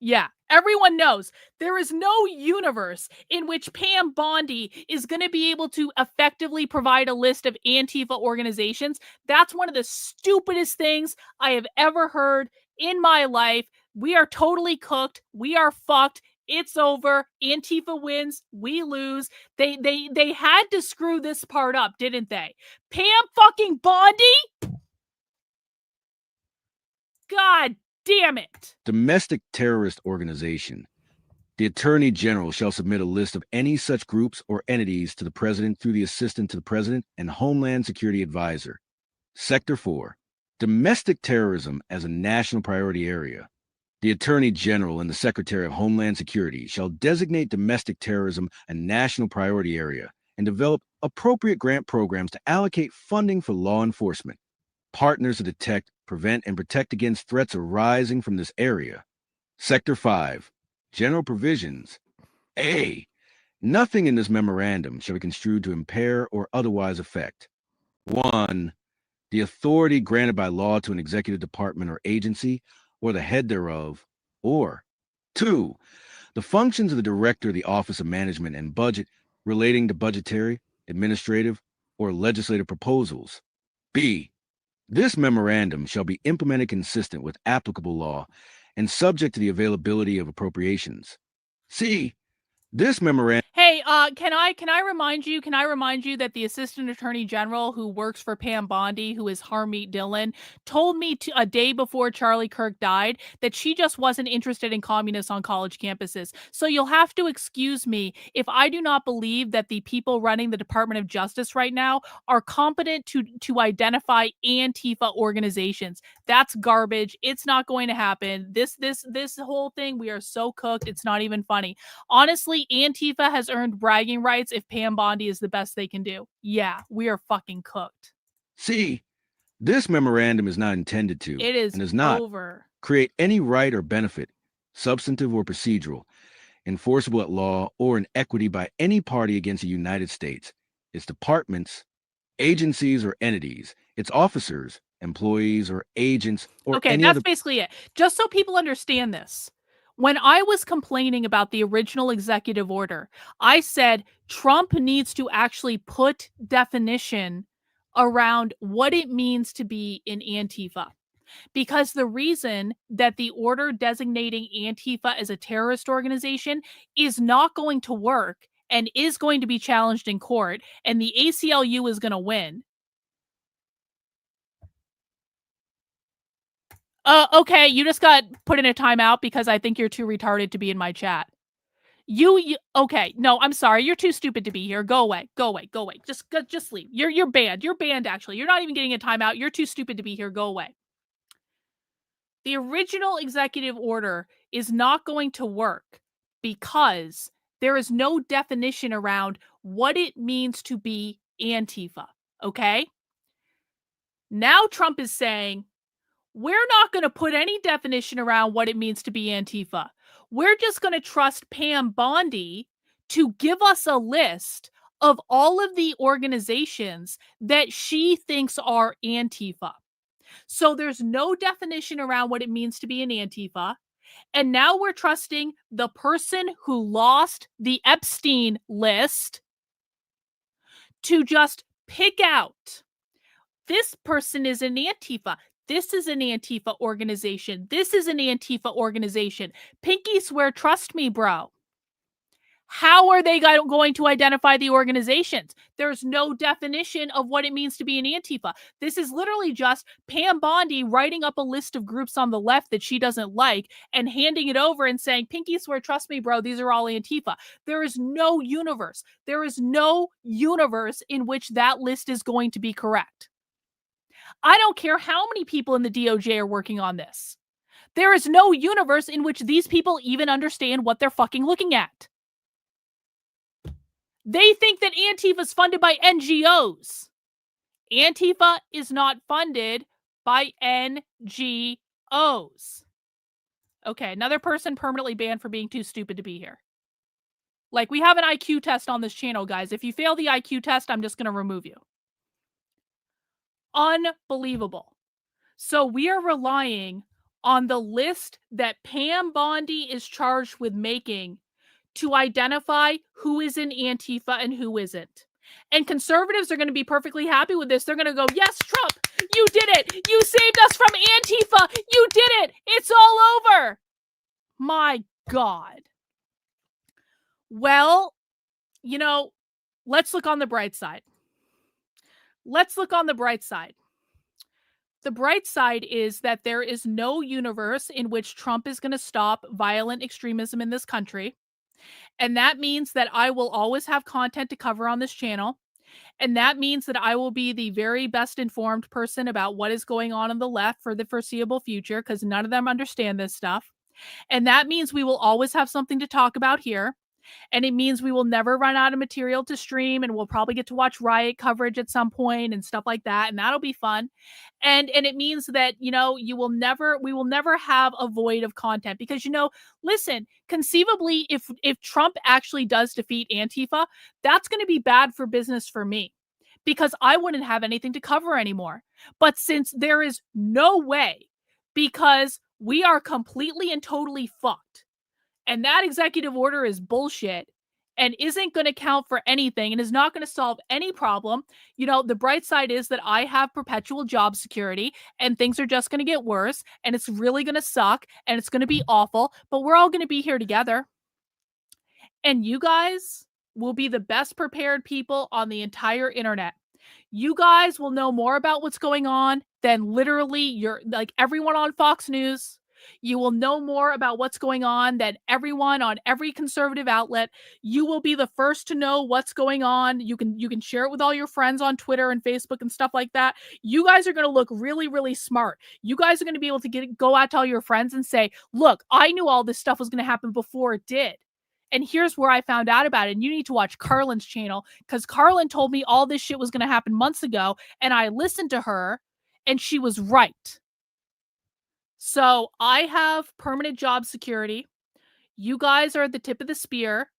Yeah, everyone knows there is no universe in which Pam Bondi is going to be able to effectively provide a list of Antifa organizations. That's one of the stupidest things I have ever heard in my life. We are totally cooked. We are fucked. It's over. Antifa wins. We lose. They had to screw this part up, didn't they? Pam fucking Bondi? God damn it.
Domestic terrorist organization. The Attorney General shall submit a list of any such groups or entities to the President through the Assistant to the President and Homeland Security Advisor. Sector 4. Domestic terrorism as a national priority area. The Attorney General and the Secretary of Homeland Security shall designate domestic terrorism a national priority area and develop appropriate grant programs to allocate funding for law enforcement, partners to detect prevent, and protect against threats arising from this area. Sector 5. General provisions. A. Nothing in this memorandum shall be construed to impair or otherwise affect 1. The authority granted by law to an executive department or agency, or the head thereof, or 2. The functions of the director of the Office of Management and Budget relating to budgetary, administrative, or legislative proposals. B. This memorandum shall be implemented consistent with applicable law and subject to the availability of appropriations. C. This memorandum.
Hey, can I remind you that the Assistant Attorney General who works for Pam Bondi, who is Harmeet Dillon, told me a day before Charlie Kirk died that she just wasn't interested in communists on college campuses. So you'll have to excuse me if I do not believe that the people running the Department of Justice right now are competent to identify Antifa organizations. That's garbage. It's not going to happen. This whole thing, we are so cooked. It's not even funny. Honestly, Antifa has earned bragging rights if Pam Bondi is the best they can do. Yeah, we are fucking cooked.
C. This memorandum is not intended to,
It is
and does not
over.
create any right or benefit, substantive or procedural, enforceable at law or in equity by any party against the United States, its departments, agencies or entities, its officers, employees or agents, or
Okay,
any
that's
other.
basically it. Just so people understand this. When I was complaining about the original executive order, I said Trump needs to actually put definition around what it means to be an Antifa. Because the reason that the order designating Antifa as a terrorist organization is not going to work and is going to be challenged in court, and the ACLU is going to win. Okay, you just got put in a timeout because I think you're too retarded to be in my chat. Okay, no, I'm sorry. You're too stupid to be here. Go away. Go away. Go away. Just leave. You're banned. You're banned, actually. You're not even getting a timeout. You're too stupid to be here. Go away. The original executive order is not going to work because there is no definition around what it means to be Antifa, okay? Now Trump is saying, we're not going to put any definition around what it means to be Antifa. We're just going to trust Pam Bondi to give us a list of all of the organizations that she thinks are Antifa. So there's no definition around what it means to be an Antifa. And now we're trusting the person who lost the Epstein list to just pick out, this person is an Antifa. This is an Antifa organization. This is an Antifa organization. Pinky swear, trust me, bro. How are they going to identify the organizations? There's no definition of what it means to be an Antifa. This is literally just Pam Bondi writing up a list of groups on the left that she doesn't like and handing it over and saying, Pinky swear, trust me, bro, these are all Antifa. There is no universe. There is no universe in which that list is going to be correct. I don't care how many people in the DOJ are working on this. There is no universe in which these people even understand what they're fucking looking at. They think that Antifa is funded by NGOs. Antifa is not funded by NGOs. Okay, another person permanently banned for being too stupid to be here. Like, we have an IQ test on this channel, guys. If you fail the IQ test, I'm just going to remove you. Unbelievable. So we are relying on the list that Pam Bondi is charged with making to identify who is in Antifa and who isn't. And conservatives are going to be perfectly happy with this. They're going to go, yes, Trump, you did it. You saved us from Antifa. You did it. It's all over. My God. Well, you know, let's look on the bright side. Let's look on the bright side. The bright side is that there is no universe in which Trump is going to stop violent extremism in this country. And that means that I will always have content to cover on this channel. And that means that I will be the very best informed person about what is going on the left for the foreseeable future, because none of them understand this stuff. And that means we will always have something to talk about here. And it means we will never run out of material to stream, and we'll probably get to watch Riot coverage at some point and stuff like that, and that'll be fun. And it means that, we will never have a void of content, because, listen, conceivably, if Trump actually does defeat Antifa, that's going to be bad for business for me, because I wouldn't have anything to cover anymore. But since there is no way, because we are completely and totally fucked, and that executive order is bullshit and isn't going to count for anything and is not going to solve any problem. The bright side is that I have perpetual job security, and things are just going to get worse, and it's really going to suck, and it's going to be awful, but we're all going to be here together. And you guys will be the best prepared people on the entire internet. You guys will know more about what's going on than literally everyone on Fox News. You will know more about what's going on than everyone on every conservative outlet. You will be the first to know what's going on. You can share it with all your friends on Twitter and Facebook and stuff like that. You guys are going to look really, really smart. You guys are going to be able to go out to all your friends and say, look, I knew all this stuff was going to happen before it did. And here's where I found out about it. And you need to watch Karlyn's channel, because Karlyn told me all this shit was going to happen months ago, and I listened to her, and she was right. So I have permanent job security. You guys are at the tip of the spear.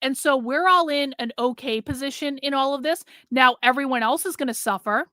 And so we're all in an okay position in all of this. Now, everyone else is going to suffer.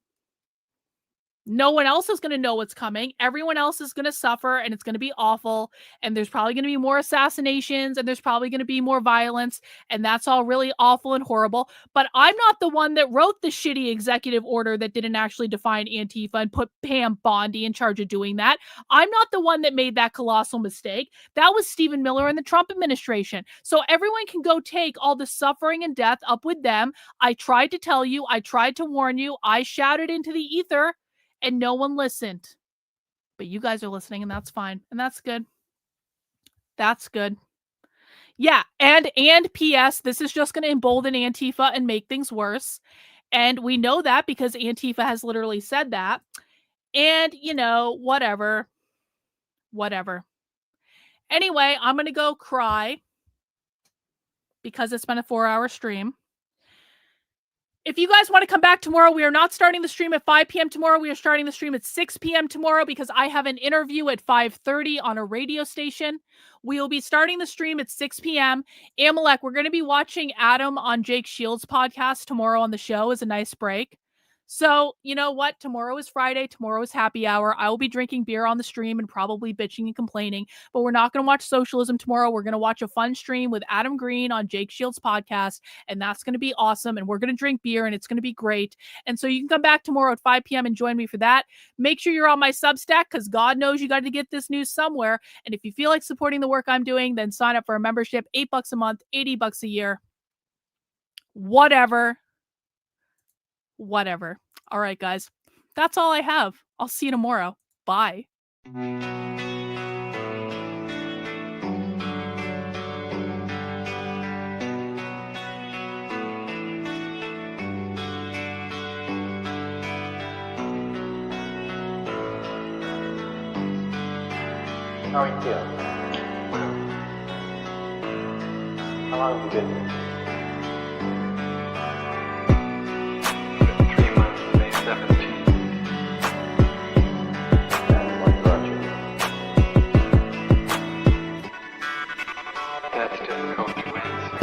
No one else is going to know what's coming. Everyone else is going to suffer, and it's going to be awful. And there's probably going to be more assassinations, and there's probably going to be more violence. And that's all really awful and horrible. But I'm not the one that wrote the shitty executive order that didn't actually define Antifa and put Pam Bondi in charge of doing that. I'm not the one that made that colossal mistake. That was Stephen Miller and the Trump administration. So everyone can go take all the suffering and death up with them. I tried to tell you. I tried to warn you. I shouted into the ether, and no one listened. But you guys are listening, and that's fine. And that's good. That's good. Yeah, and P.S., this is just going to embolden Antifa and make things worse. And we know that because Antifa has literally said that. And, whatever. Whatever. Anyway, I'm going to go cry because it's been a 4-hour stream. If you guys want to come back tomorrow, we are not starting the stream at 5 p.m. tomorrow. We are starting the stream at 6 p.m. tomorrow because I have an interview at 5:30 on a radio station. We will be starting the stream at 6 p.m. Amalek, we're going to be watching Adam on Jake Shields' podcast tomorrow on the show as a nice break. So, you know what? Tomorrow is Friday. Tomorrow is happy hour. I will be drinking beer on the stream and probably bitching and complaining, but we're not going to watch Socialism tomorrow. We're going to watch a fun stream with Adam Green on Jake Shields' podcast, and that's going to be awesome. And we're going to drink beer, and it's going to be great. And so you can come back tomorrow at 5 p.m. and join me for that. Make sure you're on my Substack, because God knows you got to get this news somewhere. And if you feel like supporting the work I'm doing, then sign up for a membership. $8 a month, $80 a year. Whatever. All right, guys. That's all I have. I'll see you tomorrow. Bye.
How are you feeling? How long have you been here?
3 months, May 17th.
And what brought you?
That's difficult to answer.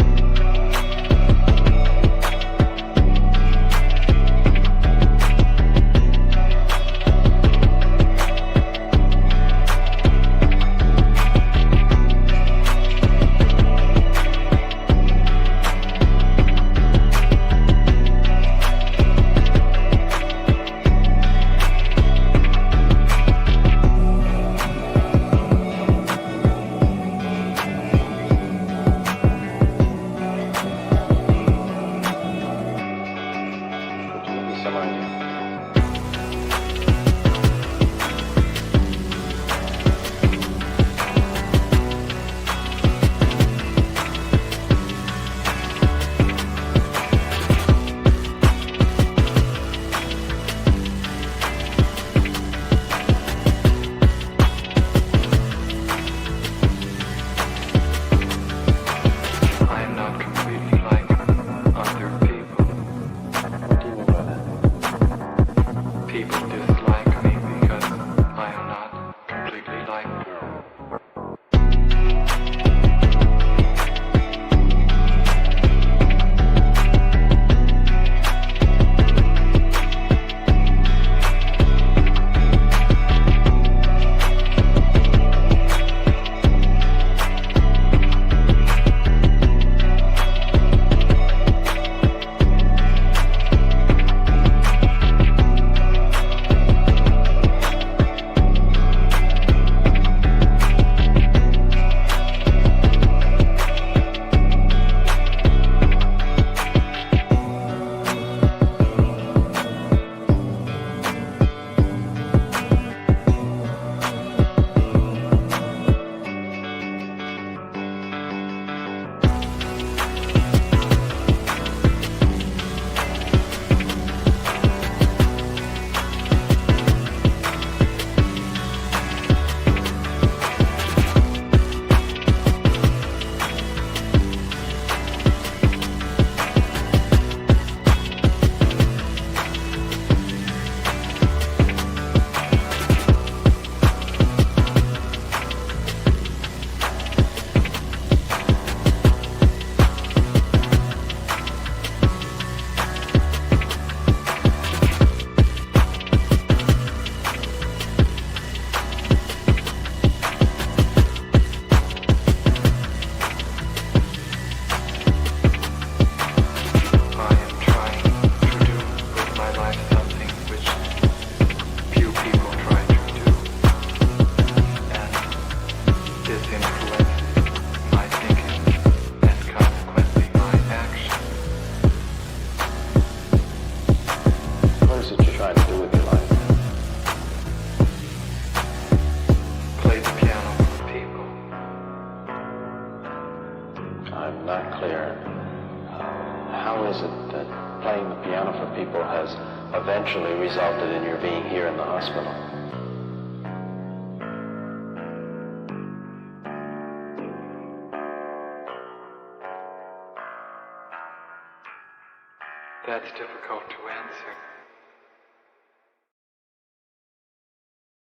how is it that playing the piano for people has eventually resulted in your being here in the hospital?
That's difficult to answer.